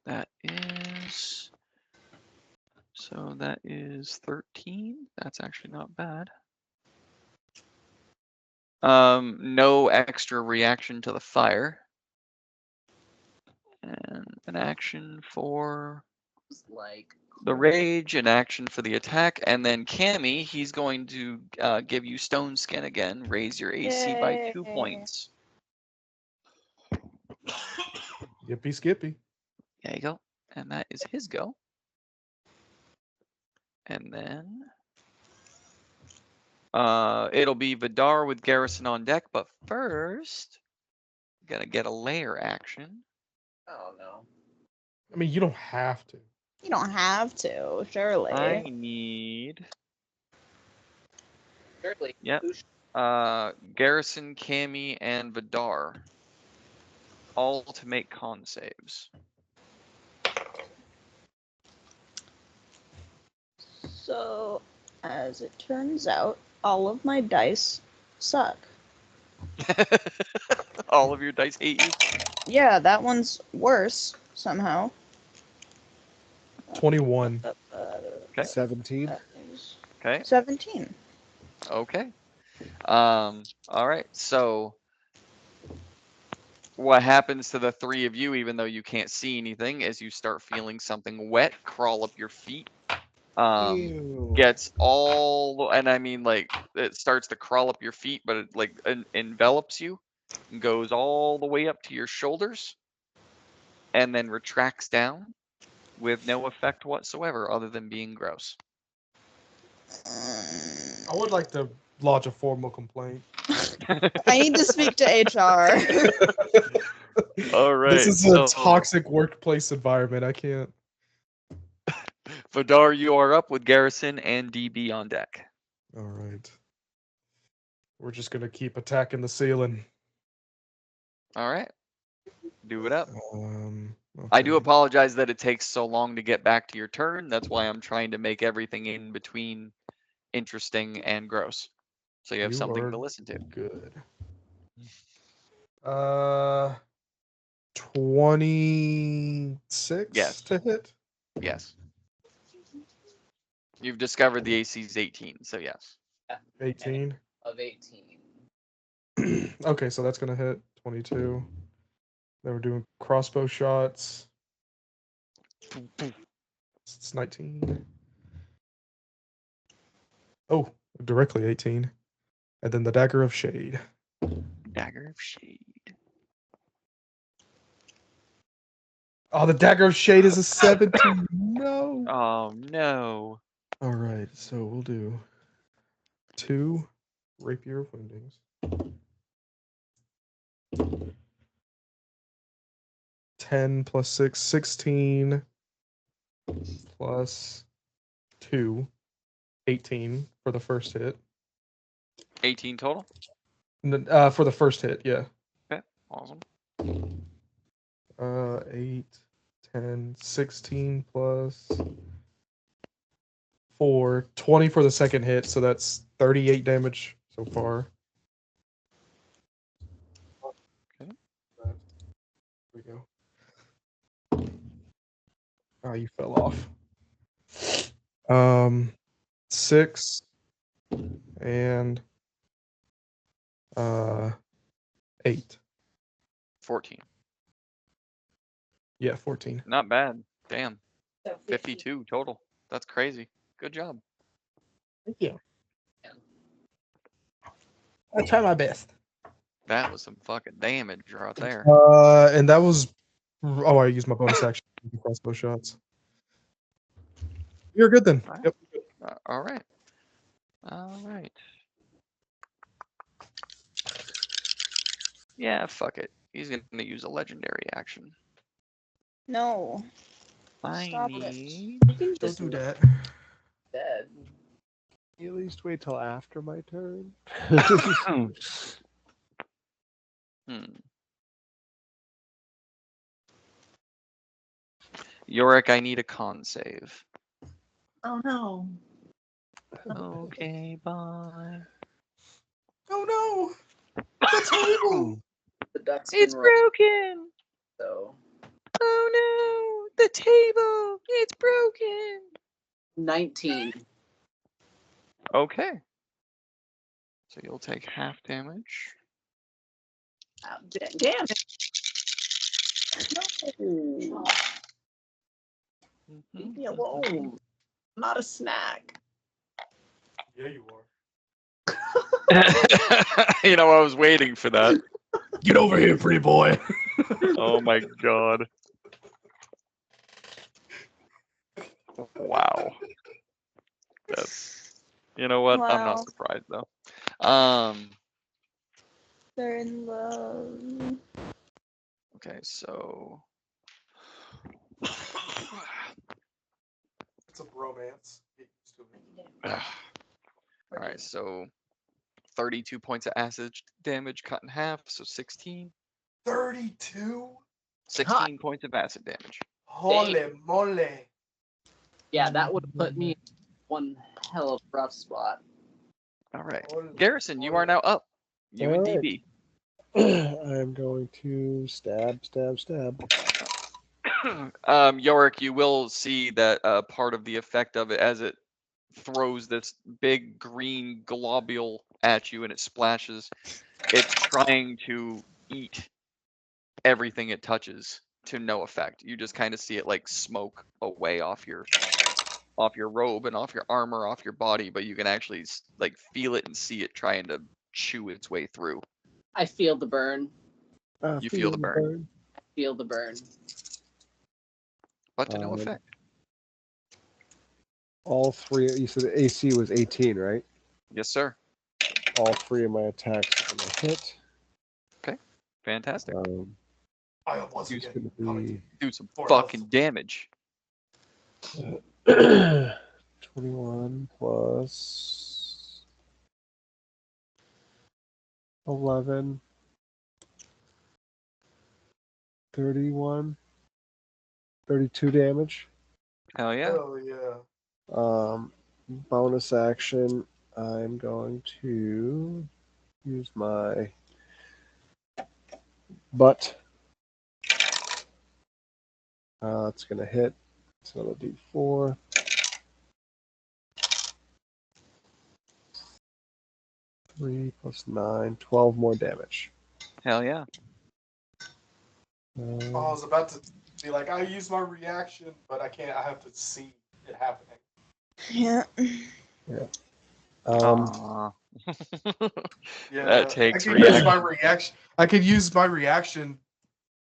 That is... So that is 13. That's actually not bad. No extra reaction to the fire. And an action for Like, the rage, an action for the attack, and then Cammy, he's going to give you Stone Skin again, raise your AC by 2 Yay. points. Yippee skippy. There you go. And that is his go. And then it'll be Vidar with Garrison on deck, but first, gotta get a layer action. oh no. I mean, you don't have to. You don't have to, surely. I need Surely. Yep. Who sh- Garrison, Cammy, and Vidar. All to make con saves. So, as it turns out, all of my dice suck. All of your dice hate you. Yeah, that one's worse somehow. 21. Okay. 17. That is Okay. 17. Okay. All right. So what happens to the three of you, even though you can't see anything, is you start feeling something wet crawl up your feet. Ew. Gets all, and I mean, like, it starts to crawl up your feet, but it like envelops you and goes all the way up to your shoulders and then retracts down with no effect whatsoever other than being gross. I would like to lodge a formal complaint. I need to speak to HR. All right. This is a so, toxic workplace environment. I can't. Vidar, you are up with Garrison and DB on deck. All right. We're just gonna keep attacking the ceiling. All right. Do it up. I do Okay. apologize that it takes so long to get back to your turn. That's why I'm trying to make everything in between interesting and gross. So you have something are to listen to. Good. 26 Yes. to hit. Yes. You've discovered the AC is 18, so yes. 18. of 18. Okay, so that's gonna hit 22. Then we're doing crossbow shots. It's 19. Oh, directly 18. And then the dagger of shade. Dagger of Shade. Oh, the dagger of shade is a 17. No. Oh no. All right, so we'll do 2 rapier of woundings. 10 plus 6, 16 plus 2, 18 for the first hit. 18 total? For the first hit, yeah. Awesome. 8, 10, 16 plus 4, 20 for the second hit, so that's 38 damage so far. Okay. There we go. Oh, you fell off. 6 and 8. 14. Yeah, 14. Not bad. Damn. So 52 total. That's crazy. Good job. Thank you. I try my best. That was some fucking damage right there. And that was. Oh, I used my bonus action to crossbow shots. You're good then. Alright. Yep. All right. All right. Yeah, fuck it. He's gonna use a legendary action. No. I Stop it. need. You can Don't just do that. dead. You at least wait till after my turn. Yorick, I need a con save. Oh no. Okay, bye. Oh no! The table! The duck's It's been rolled, broken! so Oh no! The table! It's broken! 19. Okay. So you'll take half damage. Oh, damn it. No. Leave me alone. I'm not a snack. Yeah, you are. You know, I was waiting for that. Get over here, pretty boy. Oh my god. Wow. That's, you know what? I'm not Wow. surprised though. They're in love. Okay, so It's a bromance. Get used to it. all right, so 32 points of acid damage cut in half, so 16. 32? 16 points of acid damage. Holy moly. Yeah, that would have put me in one hell of a rough spot. All right. Holy Garrison, you are moly. now up. You and All right. DB. I'm going to stab. Yorick, you will see that part of the effect of it as it throws this big green globule at you and it splashes. It's trying to eat everything it touches to no effect. You just kind of see it like smoke away off your robe and off your armor, off your body, but you can actually like feel it and see it trying to chew its way through. I feel the burn. You feel the burn. Feel the burn. But to no effect. All three. You said the AC was 18, right? Yes, sir. All three of my attacks are gonna hit. Fantastic. I was It's again. gonna be Do some For fucking us. damage. 21 plus 11. 31. 32 damage. Hell yeah. Hell yeah. Bonus action. I'm going to use my butt. It's gonna hit. It's another D4. 3 plus 9, 12 more damage. Hell yeah. I was about to be like, I use my reaction, but I can't. I have to see it happening. Yeah. Aw. Yeah, That takes I could use my reaction. reaction. I could use my reaction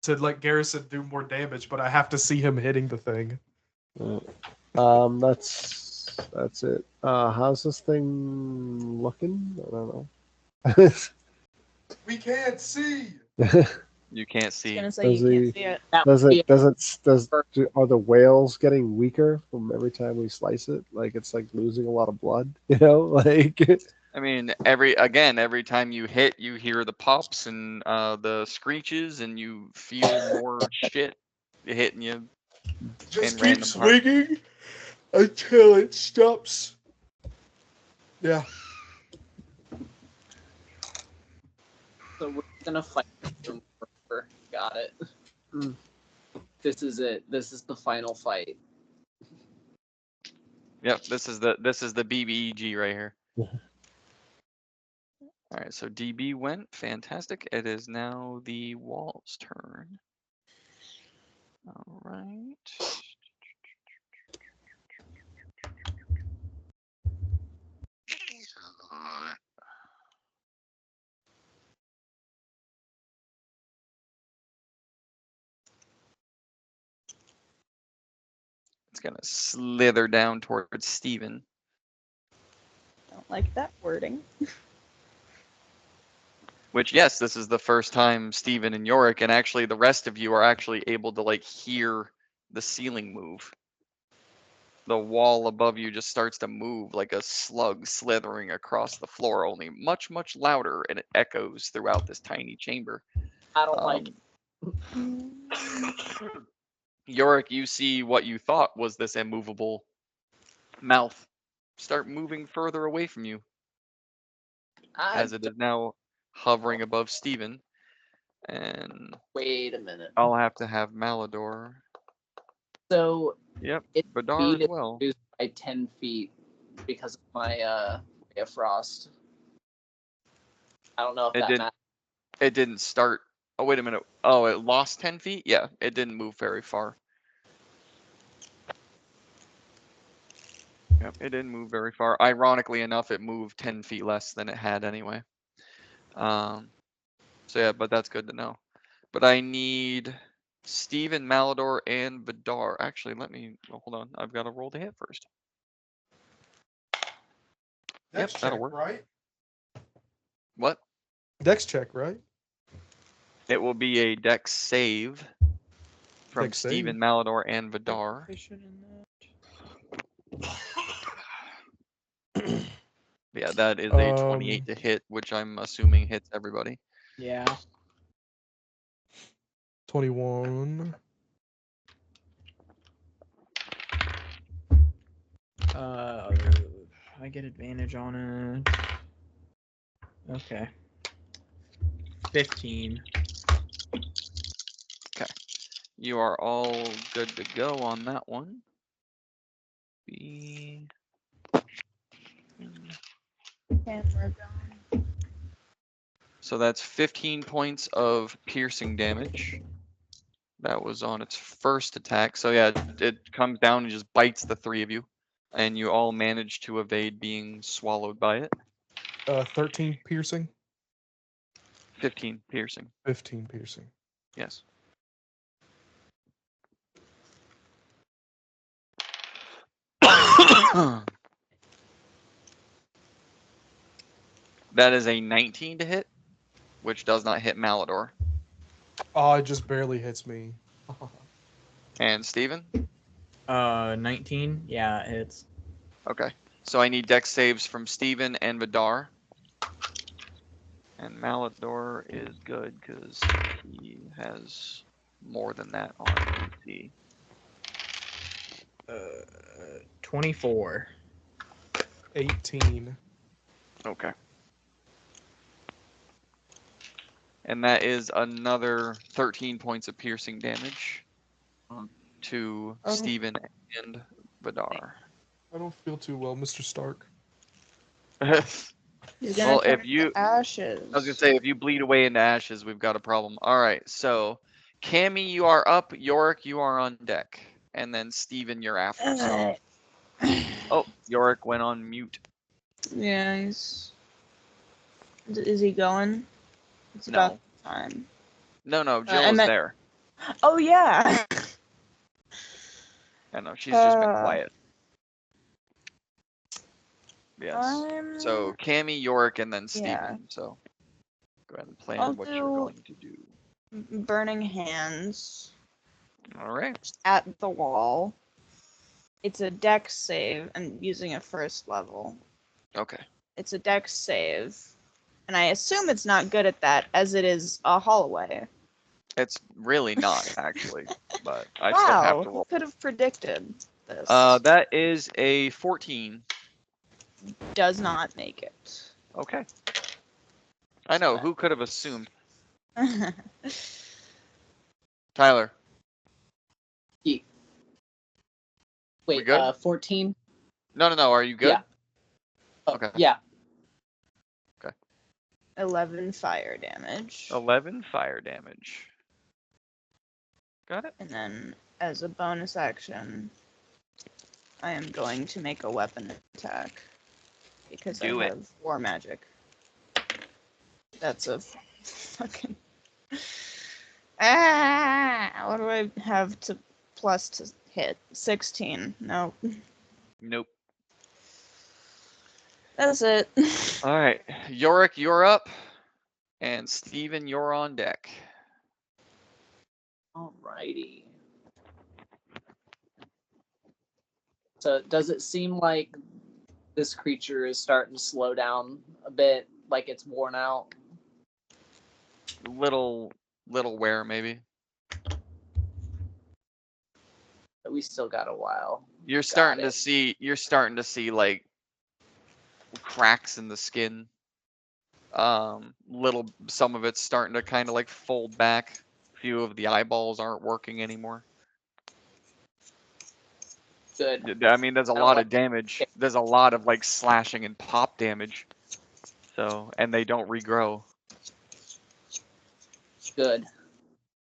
to let Garrison do more damage, but I have to see him hitting the thing. That's it. How's this thing looking? I don't know. We can't see. You can't I was see. gonna say you Does can't he- see it. That would be are the whales getting weaker from every time we slice it? Like it's like losing a lot of blood, you know? Like I mean, every time you hit, you hear the pops and the screeches, and you feel more shit hitting you. Just in keep random parts. swinging until it stops. Yeah. So we're gonna fight them forever. Got it. This is it. This is the final fight. Yep, this is the BBEG right here. All right, so DB went. Fantastic. It is now the wall's turn. All right. It's gonna slither down towards Steven. Don't like that wording. Which, yes, this is the first time Steven and Yorick, and actually the rest of you are actually able to like hear the ceiling move. The wall above you just starts to move like a slug slithering across the floor, only much, much louder, and it echoes throughout this tiny chamber. I don't like Yorick, you see what you thought was this immovable mouth start moving further away from you, as it is now hovering above Steven. And Wait a minute. I'll have to have Malador. So Yep, its Badar speed as is well. reduced by 10 feet because of my Ray of Frost. I don't know if It that didn't. matters. It didn't start. Oh, wait a minute. Oh, it lost 10 feet? Yeah, it didn't move very far. Yep, it didn't move very far. Ironically enough, it moved 10 feet less than it had anyway. So yeah, but that's good to know. But I need Steven, Malador, and Badar. Actually, let me, hold on. I've got to roll the hit first. Dex Yep, that'll check, work. right? What? Dex check, right? It will be a dex save from Dex save. Steven, Malador, and Badar. Yeah, that is a 28 to hit, which I'm assuming hits everybody. Yeah. 21. I get advantage on it. Okay. 15. Okay. You are all good to go on that one. Camera gone. So that's 15 points of piercing damage. That was on its first attack. So yeah, it comes down and just bites the three of you. And you all manage to evade being swallowed by it. 13 piercing. 15 piercing. 15 piercing. Yes. That is a 19 to hit, which does not hit Malador. Oh, it just barely hits me. And Steven? 19. Yeah, it hits. Okay. So I need dex saves from Steven and Vidar. And Malador is good because he has more than that on AC. 24. 18. Okay. And that is another 13 points of piercing damage to Steven and Vidar. I don't feel too well, Mr. Stark. He's gonna Well, turn if you, to ashes. I was gonna say, if you bleed away into ashes, we've got a problem. All right, so Cammy, you are up. Yorick, you are on deck, and then Steven, you're after. So. Oh, Yorick went on mute. Yeah, he's. Is he going? It's No. about time. No, Jill I is meant- there. Oh yeah. I know she's just been Uh, quiet. Yes. So Cammy, Yorick, and then Steven. Yeah. So go ahead and plan I'll what do- you're going to do. Burning hands All right. at the wall. It's a dex save. I'm using a first level. Okay. It's a dex save. And I assume it's not good at that, as it is a hallway. It's really not actually, but I still have Wow, to who roll. could have predicted this? That is a 14. Does not make it. Okay. I know, who could have assumed? Tyler. Wait, good? 14? No. Are you good? Yeah. Oh, Okay. Yeah. 11 fire damage. 11 fire damage. Got it. And then, as a bonus action, I am going to make a weapon attack. Because Do I it. have war magic. That's a fucking... What do I have to plus to hit? 16. No. Nope. That's it. All right, Yorick, you're up, and Steven, you're on deck. Alrighty. So does it seem like this creature is starting to slow down a bit, like it's worn out? Little wear maybe. But we still got a while. You're Got starting to it. see. You're starting to see like cracks in the skin. Some of it's starting to kind of like fold back. A few of the eyeballs aren't working anymore. Good. I mean, there's a I don't lot like- of damage. There's a lot of like slashing and pop damage. So, and they don't regrow. Good.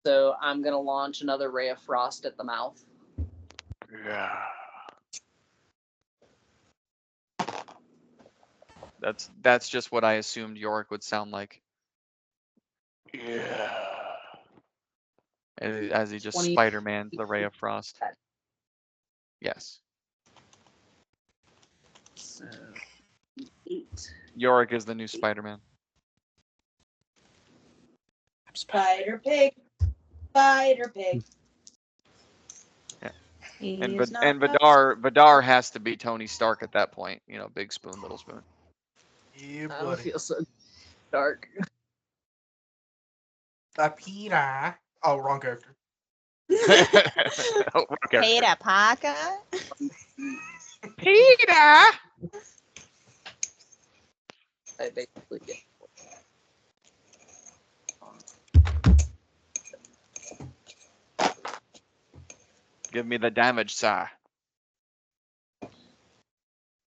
So I'm gonna launch another ray of frost at the mouth. Yeah. That's just what I assumed Yorick would sound like. Yeah. As he just 20 Spider-Man's the ray of frost. Yes. So 8. Yorick is the new Spider-Man. Spider Pig. Spider Pig. And He's not Vidar has to be Tony Stark at that point. You know, big spoon, little spoon. Yeah, I don't buddy. feel so dark. Peter. Oh, wrong character. Oh, okay. Peter Parker. Peter. I basically get. Give me the damage, sir.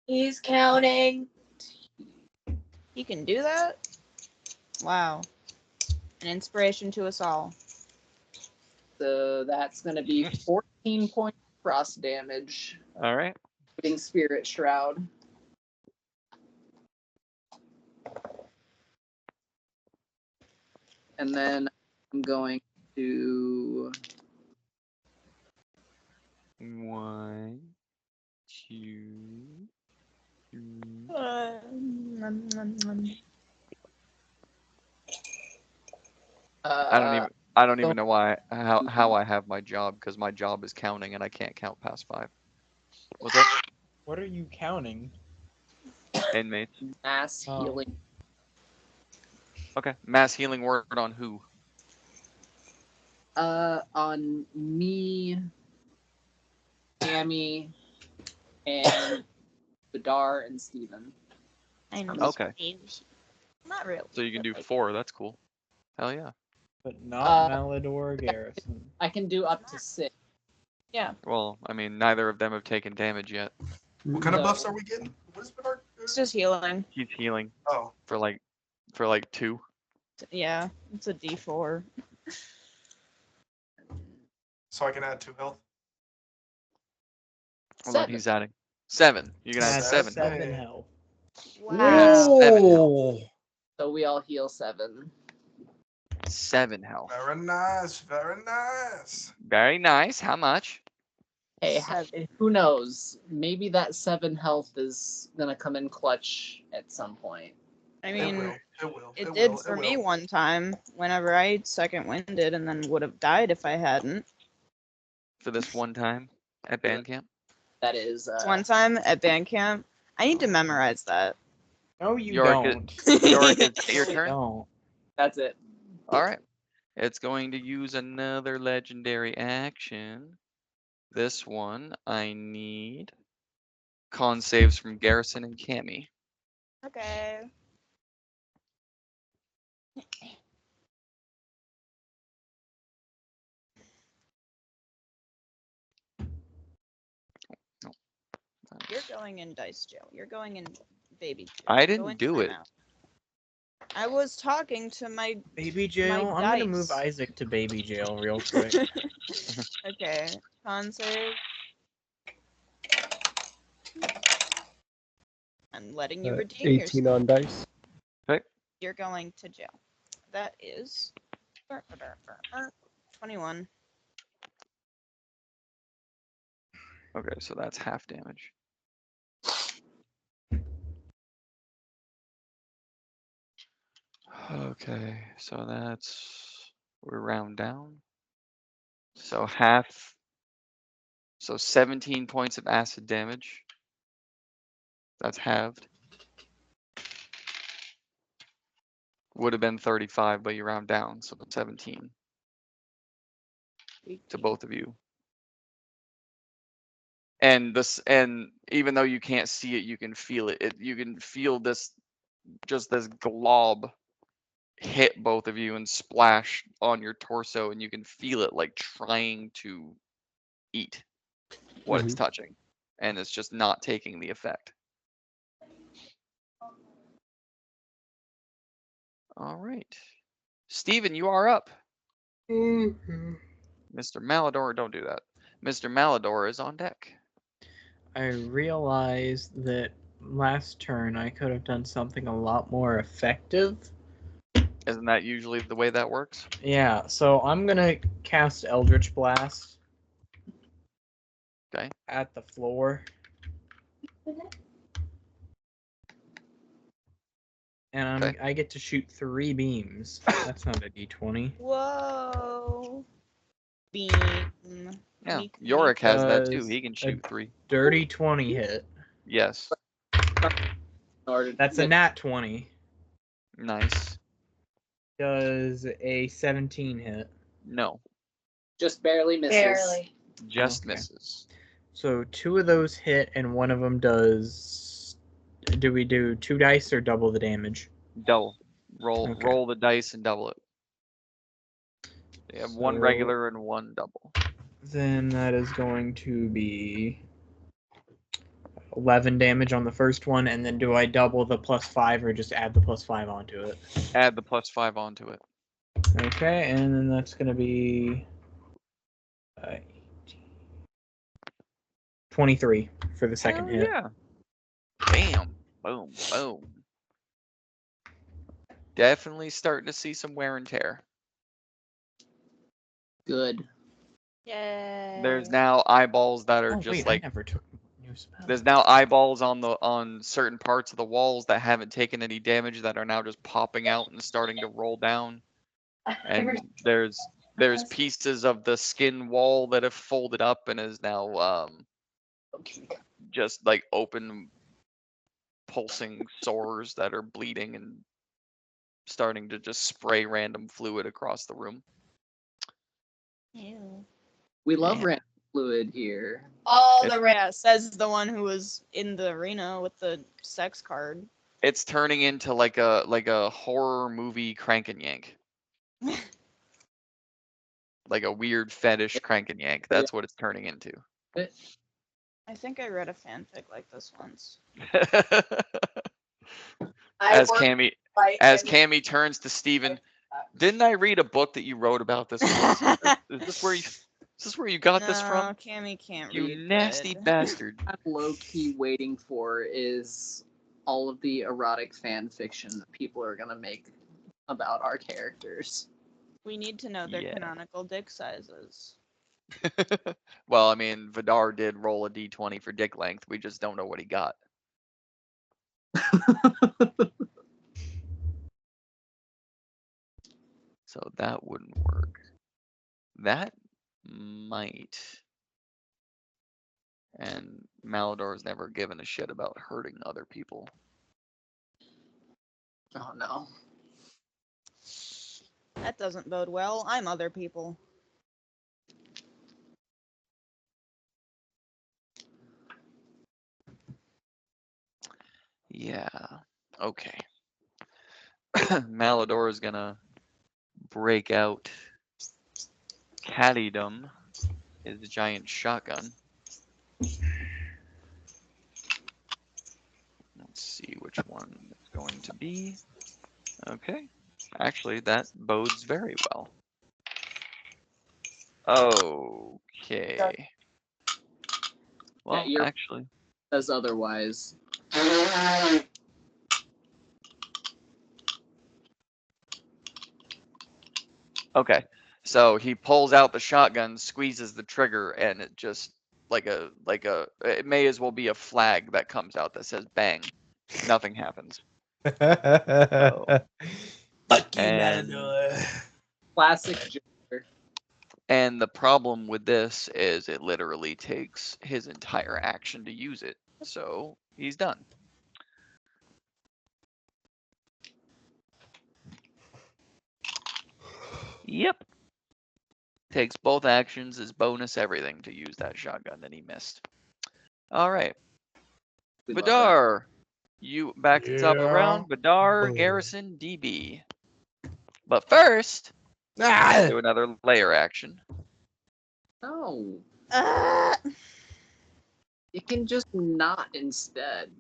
He's counting. You can do that? Wow. An inspiration to us all. So that's gonna be 14 points of frost damage, All right. including Spirit Shroud. And then I'm going to 1, 2, 3. I don't even know how I have my job, because my job is counting and I can't count past 5. What's that? What are you counting? Inmates. mass Oh. healing. Okay. Mass healing word on who? On me, Tammy, and Vidar and Steven. I know. Okay. Not really. So you can do 4. That's cool. Hell yeah. But not Uh, Malador or Garrison. I can do up to 6. Yeah. Well, I mean, neither of them have taken damage yet. What kind of So- buffs are we getting? What is Bernard? It's just healing. He's healing Oh, for like 2. Yeah. It's a D4. so I can add 2 health. Hold on, 7. he's adding 7. You can add That's 7. 7 health. Wow. 7 health. So we all heal 7. 7 health. Very nice. Very nice. Very nice. How much? Hey, 7. who knows? Maybe that 7 health is gonna come in clutch at some point. I It mean, will. It will. it will, did it for me will. one time whenever I second winded and then would have died if I hadn't. For this one time at band camp? That is One time at band camp. I need to memorize that. No, you Yorick don't. Yorick, is it your You turn? don't. that's it. All right. It's going to use another legendary action. This one, I need con saves from Garrison and Cammy. Okay. You're going in dice jail. You're going in baby jail. I Go didn't in do it. timeout. I was talking to my Baby jail. I'm gonna move dice. Isaac to baby jail real quick. Okay, con save. I'm letting you redeem 18 yourself. on dice. You're going to jail. That is 21. Okay, so that's half damage. Okay, so that's, we're round down. So half, so 17 points of acid damage. That's halved. Would have been 35, but you round down, so 17 to both of you. And this, and even though you can't see it, you can feel it. You can feel this, just this glob hit both of you and splash on your torso, and you can feel it like trying to eat what it's touching, and it's just not taking the effect. All right, Steven, you are up. Mr. Malador, don't do that. Mr. Malador is on deck. I realized that last turn I could have done something a lot more effective. Isn't that usually the way that works? Yeah, so I'm gonna cast Eldritch Blast. Okay. At the floor. And I get to shoot 3 beams. That's not a d20. Whoa. Beam. Yeah, Meek, Yorick has that too. Does He can shoot 3. Dirty 20 hit. Yes. That's a nat 20. Nice. Does a 17 hit? No. Just barely misses. Barely. Just Okay. misses. So 2 of those hit, and one of them does. Do we do 2 dice or double the damage? Double. Roll Okay. roll the dice and double it. You have 1 So- regular and 1 double. Then that is going to be 11 damage on the first one, and then do I double the +5 or just add the +5 onto it? Add the +5 onto it. Okay, and then that's going to be 23 for the second Hell hit. yeah. Bam. Boom. Boom. Definitely starting to see some wear and tear. Good. Yay. There's now eyeballs that are Oh, just wait, like, I never took new spell. there's now eyeballs on certain parts of the walls that haven't taken any damage that are now just popping out and starting to roll down. And there's pieces of the skin wall that have folded up and is now just like open pulsing sores that are bleeding and starting to just spray random fluid across the room. Ew. We love Yeah. random fluid here. All It's- the red. Yeah, says the one who was in the arena with the sex card. It's turning into like a horror movie crank and yank. Like a weird fetish crank and yank. That's what it's turning into. I think I read a fanfic like this once. As work Cammy like as in- Cammy turns to Steven, didn't I read a book that you wrote about this once? Is this where you got this No, from? Cammy can't You read. nasty good. bastard. I'm low key waiting for is all of the erotic fan fiction that people are gonna make about our characters. We need to know their Yeah. canonical dick sizes. Well, I mean, Vidar did roll a d20 for dick length. We just don't know what he got. So that wouldn't work. That might. And Malador's never given a shit about hurting other people. Oh no. That doesn't bode well. I'm other people. Yeah. Okay. Malador is gonna break out Cattydom, his giant shotgun. one it's going to be. Okay. Actually, that bodes very well. Okay. Well, you're- actually, Says otherwise. okay. So he pulls out the shotgun, squeezes the trigger, and it just it may as well be a flag that comes out that says bang. Nothing happens. Fucking And- Classic Joker. And the problem with this is it literally takes his entire action to use it. So he's done. Yep. Takes both actions as bonus everything to use that shotgun that he missed. All right. We love Vidar, you back to the top of the round. Vidar, Oh. Garrison, DB. But first, do another layer action. that. No, Uh, you can just not instead.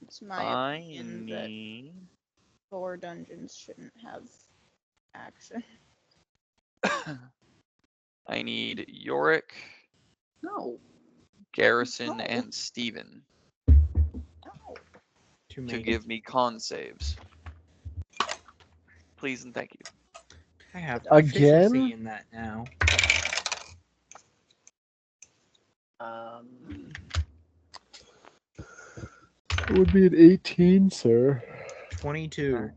it's my I opinion that need 4 dungeons shouldn't have action. I need Yorick, No. Garrison, No. and Steven No. To to make give me con saves. Please and thank you. I have Again? proficiency in that now. It would be an 18, sir. 22.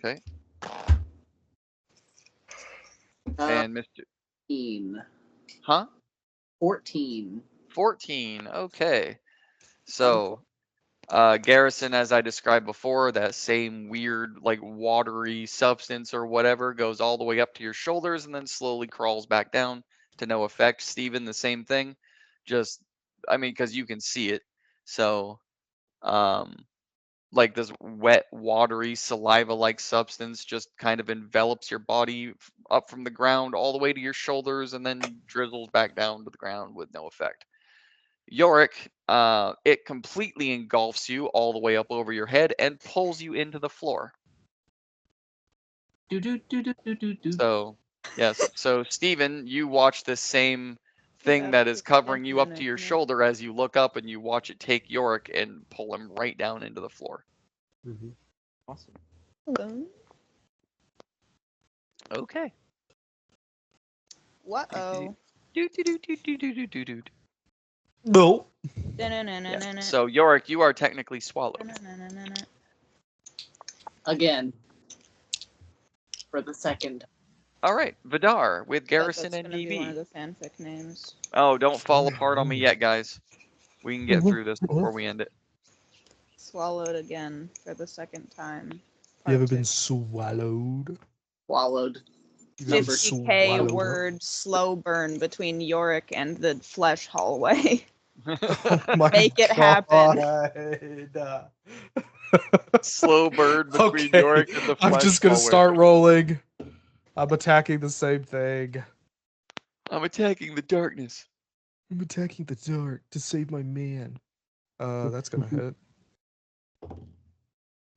Okay. Uh, And Mr. 14. Huh? 14. 14. Okay. So, Garrison, as I described before, that same weird, like watery substance or whatever goes all the way up to your shoulders and then slowly crawls back down to no effect. Steven, the same thing. Just, I mean, because you can see it. So, like this wet, watery, saliva-like substance just kind of envelops your body up from the ground all the way to your shoulders and then drizzles back down to the ground with no effect. Yorick, it completely engulfs you all the way up over your head and pulls you into the floor. Do do do do do do do. So, yes. So, Steven, you watch this same thing That's that is just covering you up to infinite, your isn't it? shoulder as you look up and you watch it take Yorick and pull him right down into the floor. Awesome. Hello. Okay. What-oh. Do-do-do-do-do-do-do-do. No. Yeah. So, Yorick, you are technically swallowed. Again. For the second. All right, Vidar with Garrison That's and gonna be one of DB. the fanfic names. Oh, don't fall apart on me yet, guys. We can get through this before we end it. Swallowed again for the second time. You ever Part been two. swallowed? Swallowed. You ever been 50K swallowed up? word slow burn between Yorick and the flesh hallway. Oh my Make it happen. God. Slow bird between Okay, Yorick and the I'm flesh just gonna hallway. start rolling. I'm attacking the same thing. I'm attacking the darkness. I'm attacking the dark to save my man. That's gonna hit.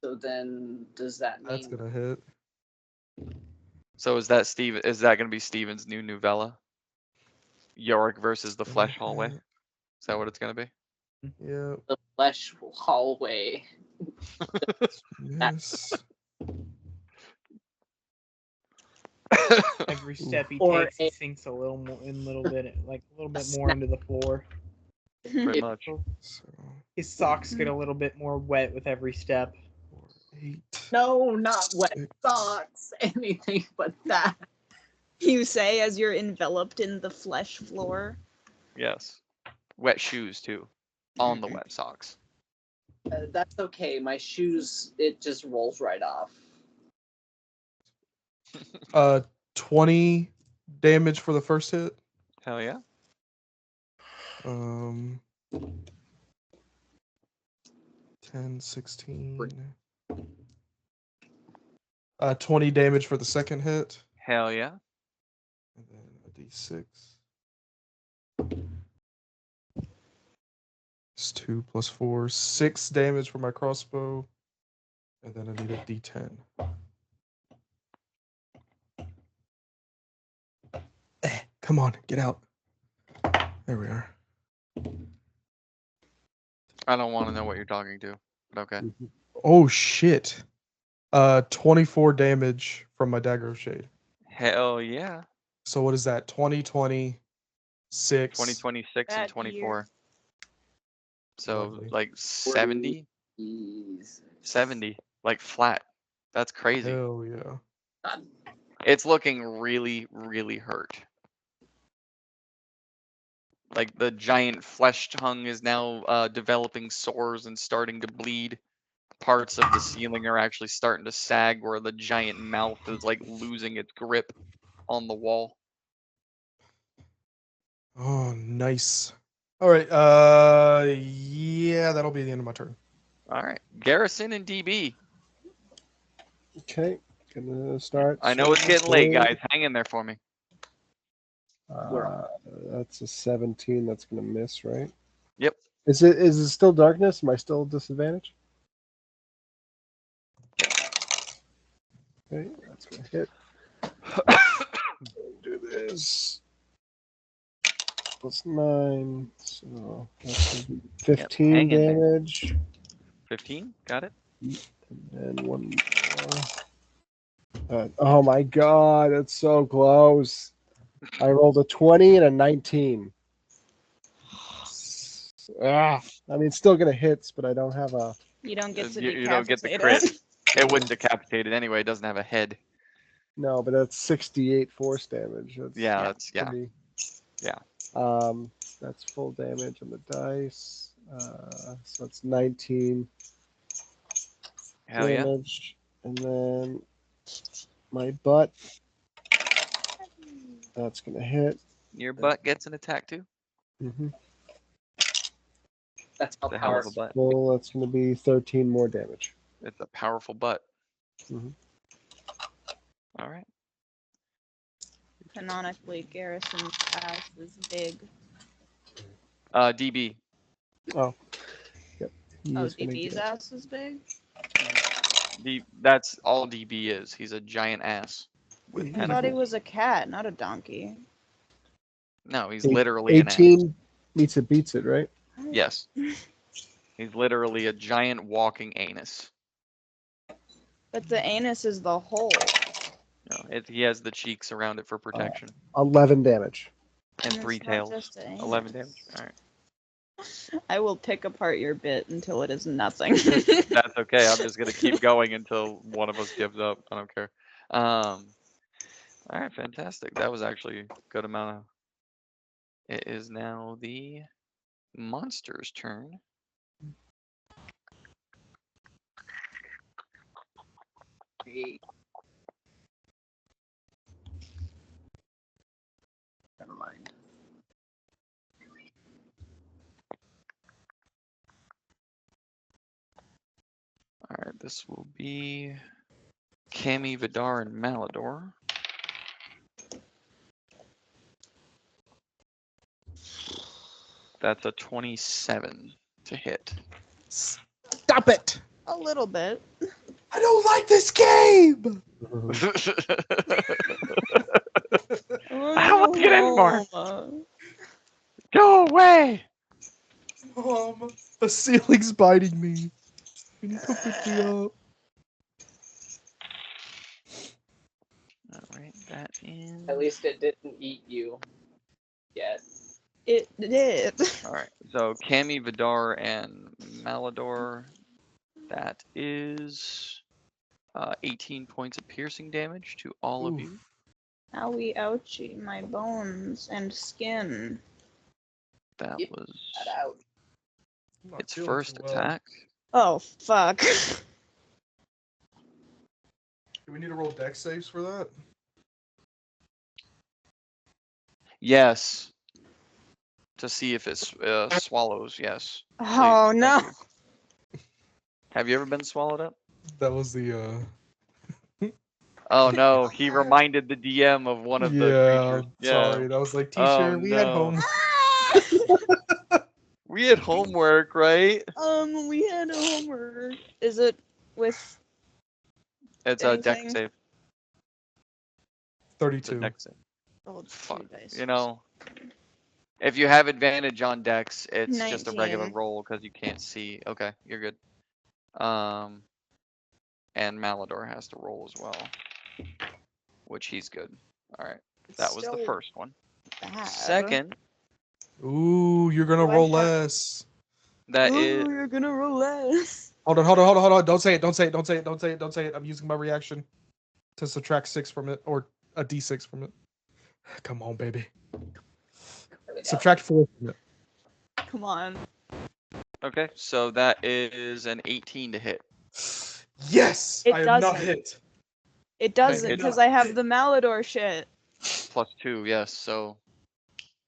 So then, does that mean That's gonna hit. So is that Steve? Is that going to be Steven's new novella? Yorick versus the flesh hallway. Is that what it's going to be? Yeah. the flesh hallway? Yes. Every step he Or takes, he sinks a little more, a little bit more into the floor. Pretty much. So His socks get a little bit more wet with every step. 8. No, not wet 6. socks. Anything but that. You say as you're enveloped in the flesh floor. Yes. Wet shoes too. On the wet socks. That's okay. My shoes, it just rolls right off. 20 damage for the first hit. Hell yeah. 10, 16. 20 damage for the second hit. Hell yeah. And then a d6. It's 2 plus 4, 6 damage for my crossbow. And then I need a d10. Come on, get out. There we are. I don't want to know what you're talking to, but okay. Oh shit. 24 damage from my Dagger of Shade. Hell yeah. So what is that? 20, 6. 20, 26, and That 24. So Lovely. like 70? Jeez. 70. Like flat. That's crazy. Hell yeah. It's looking really, really hurt. Like the giant flesh tongue is now developing sores and starting to bleed. Parts of the ceiling are actually starting to sag where the giant mouth is like losing its grip on the wall. Oh, nice. All right. Yeah, that'll be the end of my turn. All right. Garrison and DB. Okay, gonna start. I know it's getting late, guys. Hang in there for me. That's a 17. That's gonna miss, right? Yep. Is it still darkness? Am I still disadvantaged? Okay, that's gonna hit. Do this. Plus 9, so that's gonna be 15 hang in there. damage. 15? Got it? And then one more. Oh my god, it's so close. I rolled a 20 and a 19. I mean, it's still gonna hit, but I don't have a. You don't get to You don't get the decapitate crit. it. It wouldn't decapitate it anyway. It doesn't have a head. No, but that's 68 force damage. Yeah, that's pretty- Yeah. That's full damage on the dice. So it's 19 Hell yeah. damage, and then my butt. That's gonna hit. Your butt gets an attack too. Mm-hmm. That's how It's a hell of a powerful. butt. Well, that's gonna be 13 more damage. It's a powerful butt. Mhm. All right. Canonically, Garrison's ass is big. DB. Oh, yep. He Oh, is gonna DB's get- ass is big? That's all DB is. He's a giant ass with I thought he tentacles. was a cat, not a donkey. No, he's Eight- literally an ass. 18 meets it, beats it, right? Yes. He's literally a giant walking anus. But the anus is the hole. No, he has the cheeks around it for protection. 11 damage. And it's 3 not tails. just an 11 anus. damage. All right. I will pick apart your bit until it is nothing. That's okay. I'm just gonna keep going until one of us gives up. I don't care. All right, fantastic. That was actually a good amount of. It is now the monster's turn. Never mind. All right, this will be Cami, Vidar, and Malador. That's a 27 to hit. Stop it! A little bit. I don't like this game! I don't want to get anymore. Go away! The ceiling's biting me. Can you come pick me up? All right, that is. At least it didn't eat you yet. It did. All right, so Cami, Vidar, and Malador. That is 18 points of piercing damage to all of you. Owie, ouchie, my bones and skin. That Yep. was Got out. I'm not its feeling first too well. attack. Oh, fuck. Do we need to roll dex saves for that? Yes. To see if it swallows, yes. Oh, Please, no. thank you. Have you ever been swallowed up? That was the Oh no, he reminded the DM of one of the creatures. Yeah. Sorry, that was like t-shirt. Oh, we had no. home. We had homework, right? We had homework. Is it with It's a deck anything? save. It's a 32. deck save. Oh, it's Fuck. two dice. You know, if you have advantage on decks, it's just a regular 19. roll because you can't see. Okay, you're good. And Malador has to roll as well, which he's good. All right, It's that was the still first one. bad. Second, Ooh, you're gonna Do I roll have- less. that Ooh, is you're gonna roll less. Hold on. Don't say it. I'm using my reaction to subtract 6 from it, or a d6 from it. Come on, baby. Subtract 4 from it. Come on. okay. So that is an 18 to hit. Yes, It I am not doesn't. hit. It doesn't it because does. I have the Malador shit. +2, yes. So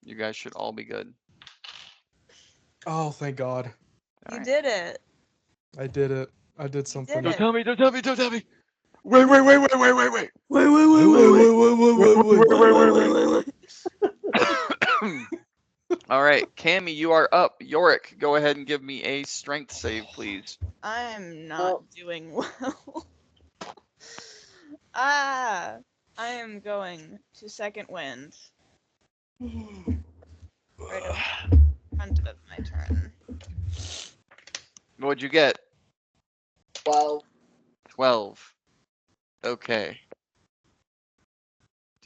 you guys should all be good. Oh, thank God. You Alright. did it. I did it. I did something. did it. Don't tell me. Wait. All right, Cammy, you are up. Yorick, go ahead and give me a strength save, please. I'm not doing well. I am going to second wind. Right in front of my turn. What'd you get? 12. 12. Okay.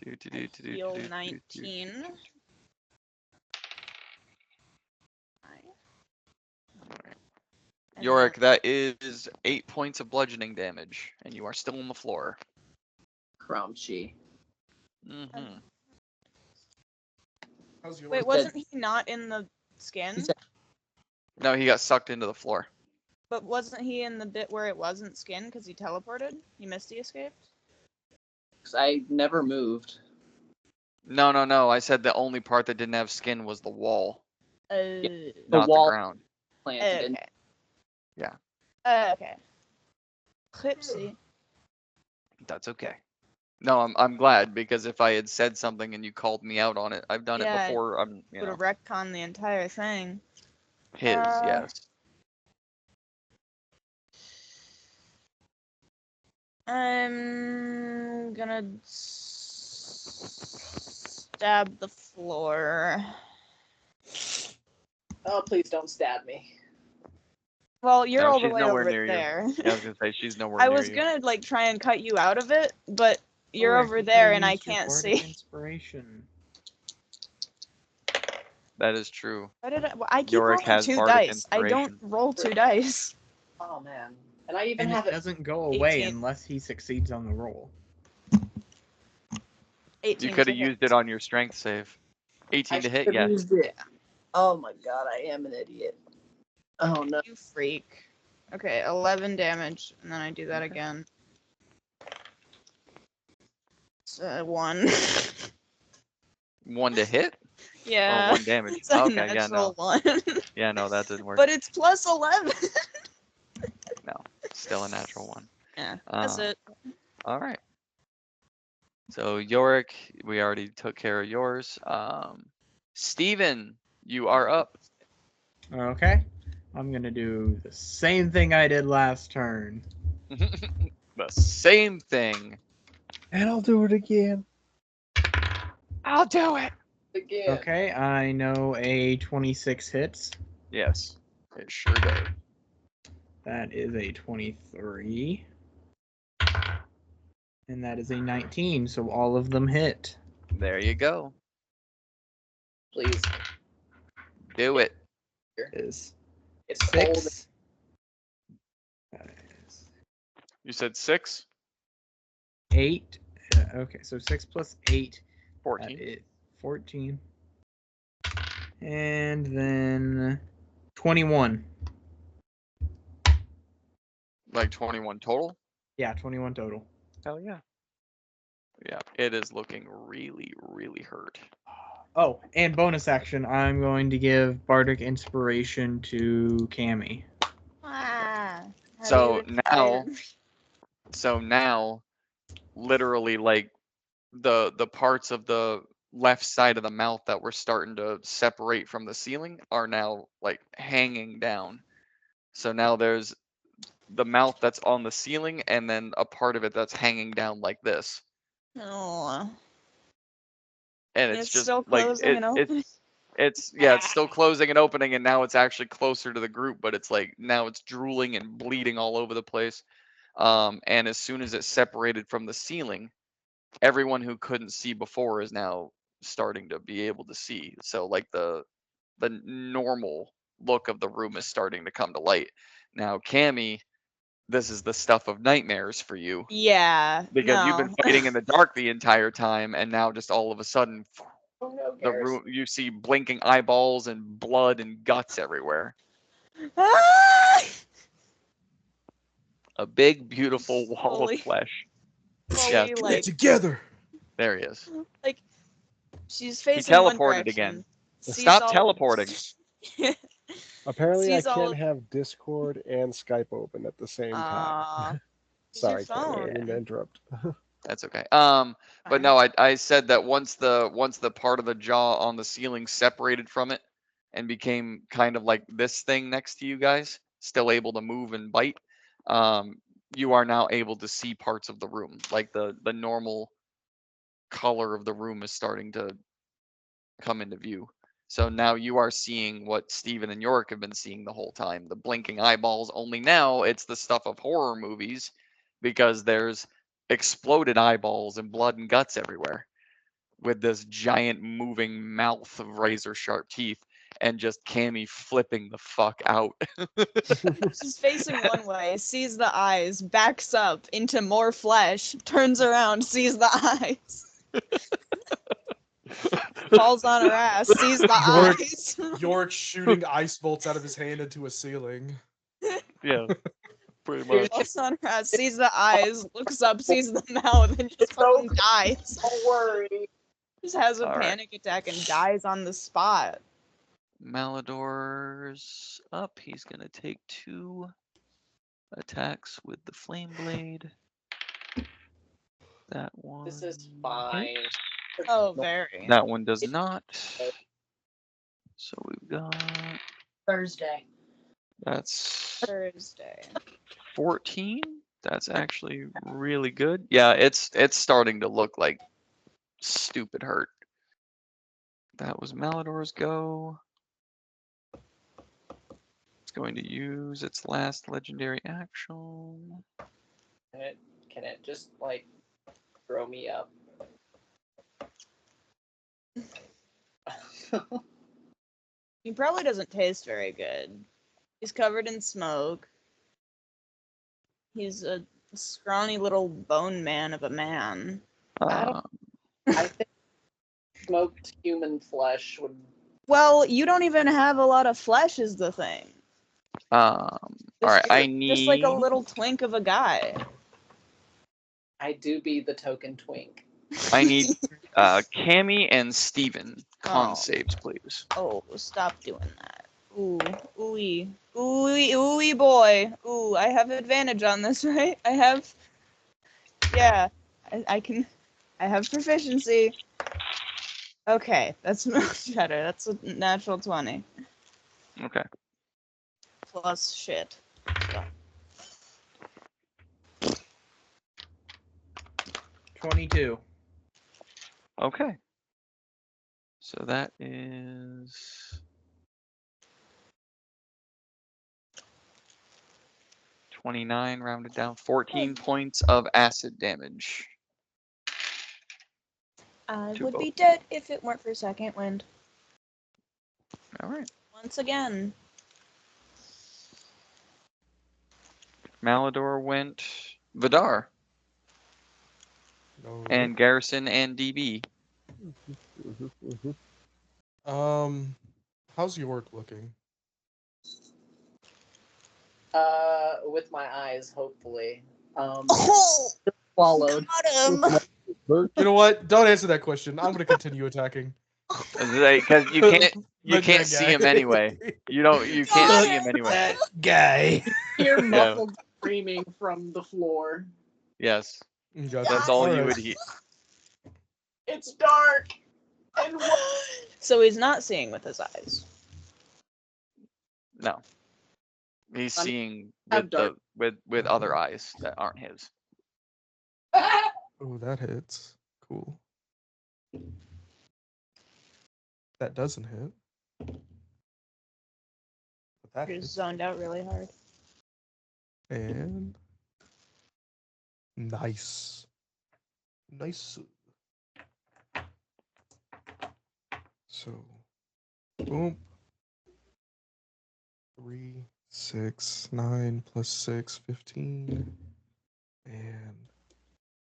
Heal 19. And Yorick, that is 8 points of bludgeoning damage, and you are still on the floor. Crunchy. Mm-hmm. How's your Wait, wasn't he not in the skin? He said- No, he got sucked into the floor. But wasn't he in the bit where it wasn't skin because he teleported? He Misty escaped? 'Cause I never moved. No. I said the only part that didn't have skin was the wall, not wall- the ground. Planted in. Okay. Yeah. Okay. Clipsy. That's okay. No, I'm glad because if I had said something and you called me out on it, I've done it Yeah, before. I'm Would have retconned the entire thing. his, yes. I'm gonna stab the floor. Oh, please don't stab me. Well, you're No, all the she's way nowhere over near you. there. Yeah, I was gonna say she's nowhere I near was you. gonna like try and cut you out of it, but you're Yorick, over you there could've and I used your can't bardic see. Inspiration. That is true. Why did I keep Yorick rolling has 2 bardic dice? I don't inspiration. roll 2 dice. Oh man. And I even And have it it. doesn't go away 18. unless he succeeds on the roll. 18 You could to have hit. used it on your strength save. 18 I to hit, should've yeah. used it. Oh my god, I am an idiot. Oh no. You freak. Okay, 11 damage, and then I do that again. It's 1. 1 to hit? Yeah. Or 1 damage? It's a Okay, yeah, natural no. 1. Yeah, no, that didn't work. But it's plus 11. Still a natural 1. Yeah, that's it. Alright. So Yorick, we already took care of yours. Steven, you are up. Okay. I'm gonna do the same thing I did last turn. The same thing. And I'll do it again. I'll do it. Again. Okay, I know a 26 hits. Yes, it sure does. That is a 23. And that is a 19, so all of them hit. There you go. Please. Do it. Is It's cold. 6. That is You said 6? 8. Okay, so 6 plus 8. 14. That is 14. And then 21. Like 21 total? Yeah, 21 total. Hell yeah. Yeah, it is looking really, really hurt. Oh, and bonus action, I'm going to give Bardic Inspiration to Cammy. Ah, have So you now, decided- literally, like the parts of the left side of the mouth that were starting to separate from the ceiling are now like hanging down. So now there's the mouth that's on the ceiling and then a part of it that's hanging down like this. Oh. And It's it's just still like closing and opening. it's yeah, it's still closing and opening, and now it's actually closer to the group, but it's like now it's drooling and bleeding all over the place. And as soon as it separated from the ceiling, everyone who couldn't see before is now starting to be able to see. So like the normal look of the room is starting to come to light. Now, Cammy, this is the stuff of nightmares for you Yeah. because you've been No. fighting in the dark the entire time, and now just all of a sudden, Oh no, the Garrus. room you see blinking eyeballs and blood and guts everywhere. Ah! A big, beautiful wall Slowly. of flesh. Slowly, Yeah, Get like, together. there he is. like she's He facing one teleported direction. again. sees Stop all- teleporting. Apparently, I Sees all can't of- have Discord and Skype open at the same time. Aw. Use Sorry, your Cammy, I phone. didn't mean to interrupt. That's okay. But no, I said that once the part of the jaw on the ceiling separated from it and became kind of like this thing next to you guys, still able to move and bite, you are now able to see parts of the room. Like the normal color of the room is starting to come into view. So now you are seeing what Steven and York have been seeing the whole time. The blinking eyeballs, only now it's the stuff of horror movies because there's exploded eyeballs and blood and guts everywhere with this giant moving mouth of razor sharp teeth and just Cammy flipping the fuck out. She's facing one way, sees the eyes, backs up into more flesh, turns around, sees the eyes. Falls on her ass, sees the York- eyes. York shooting ice bolts out of his hand into a ceiling. Yeah, pretty much. Falls on her ass, sees the eyes, looks up, sees the mouth, and just fucking dies. Don't worry. Just has a All right. panic attack and dies on the spot. Malador's up. He's gonna take 2 attacks with the flame blade. That one. This is fine. hits. Oh, very. That one does not. So we've got Thursday. that's Thursday. 14. That's actually really good. Yeah, it's starting to look like stupid hurt. That was Malador's go. It's going to use its last legendary action. Can it just like throw me up? He probably doesn't taste very good. He's covered in smoke. He's a scrawny little bone man of a man. Uh, I think smoked human flesh would. Well, you don't even have a lot of flesh is the thing. all right, I need. Just like a little twink of a guy. I do be the token twink. I need Cammy and Steven con Oh. saves, please. Oh, stop doing that. Ooh, ooey, ooey, ooey boy. Ooh, I have advantage on this, right? I have. Yeah, I can. I have proficiency. Okay, that's much better. That's a natural 20 Okay. plus shit. 22. Okay. So that is 29 rounded down, 14 points of acid damage. I To would both. be dead if it weren't for second wind. All right. Once again. Malador went Vidar No. and Garrison and DB. How's York looking? With my eyes, hopefully. Oh, Swallowed. got him. You know what? Don't answer that question. I'm gonna continue attacking. Because you can't Look can't that see guy. him anyway. You can't see him anyway. That guy. Hear muffled screaming from the floor. Yes, You got that's that. all you Alright. would hear. It's dark. So he's not seeing with his eyes. No. He's I'm- seeing I'm with dark. with other eyes that aren't his. Oh, that hits. Cool. That doesn't hit. But that You're just hits. zoned out really hard. And nice. Nice. So boom. 3, 6, 9 plus 6, 15. And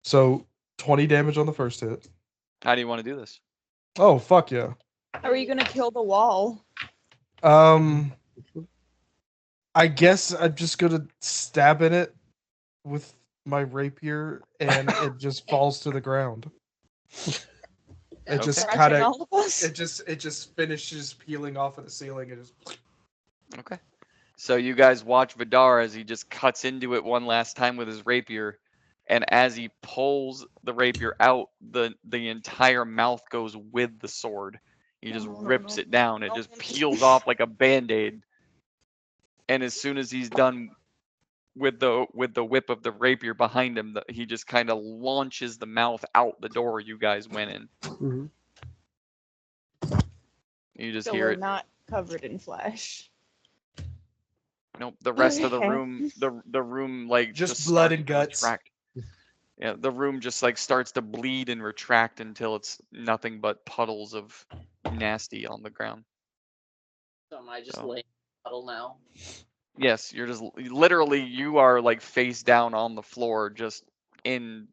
so 20 damage on the first hit. How do you want to do this? Oh, fuck yeah. How are you gonna kill the wall? I guess I'm just gonna stab in it with my rapier, and it just falls to the ground. It just Okay. kind Crushing of, all of us? it just finishes peeling off of the ceiling and just. Okay. So you guys watch Vidar as he just cuts into it one last time with his rapier, and as he pulls the rapier out, the entire mouth goes with the sword. He just rips it down. It just peels off like a band-aid. And as soon as he's done with the whip of the rapier behind him, he just kind of launches the mouth out the door you guys went in. Mm-hmm. You just So hear we're it. not covered in flesh. Nope. The rest of the Okay. room, the room like Just blood starts and to guts. retract. Yeah, the room just like starts to bleed and retract until it's nothing but puddles of nasty on the ground. So am I just So. laying puddle now? Yes, you're just literally you are like face down on the floor, just in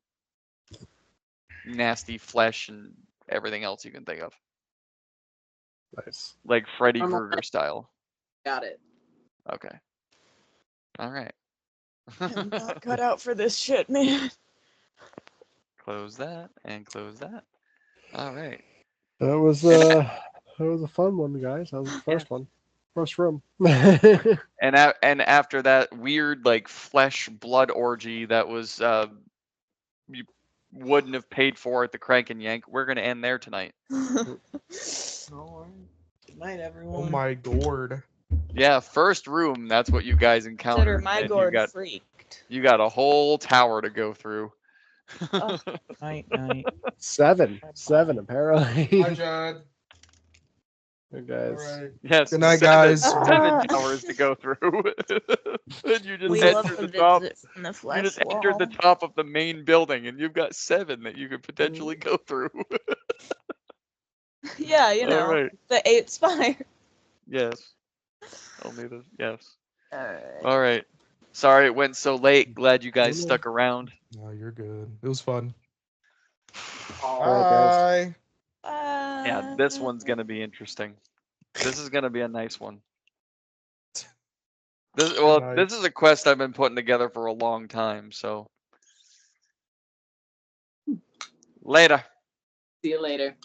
nasty flesh and everything else you can think of, Nice. like Freddy I'm Krueger style. Got it. Okay. All right. I'm not cut out for this shit, man. Close that and close that. All right. That was a fun one, guys. That was the first one. First room. And after that weird like flesh blood orgy that was you wouldn't have paid for at the Crank and Yank, we're gonna end there tonight. Good night, everyone. Oh my god. Yeah, first room. That's what you guys encountered. Consider my and gourd freaked. you got a whole tower to go through. Oh. Night, night. 7 apparently. Hi, John. Hey, guys. All right. Yes. Good night, 7 guys. 7 towers to go through. And you just We head love to to the top. visit from the You flesh just wall. entered the top of the main building, and you've got 7 that you could potentially go through. Yeah, you know, All right. the 8 spire. Yes. Only the yes. Alright. All right. Sorry it went so late. Glad you guys No, no. stuck around. No, you're good. It was fun. All right, guys. Bye. Yeah, this one's gonna be interesting. This is gonna be a nice one. This night. is a quest I've been putting together for a long time, so later. See you later.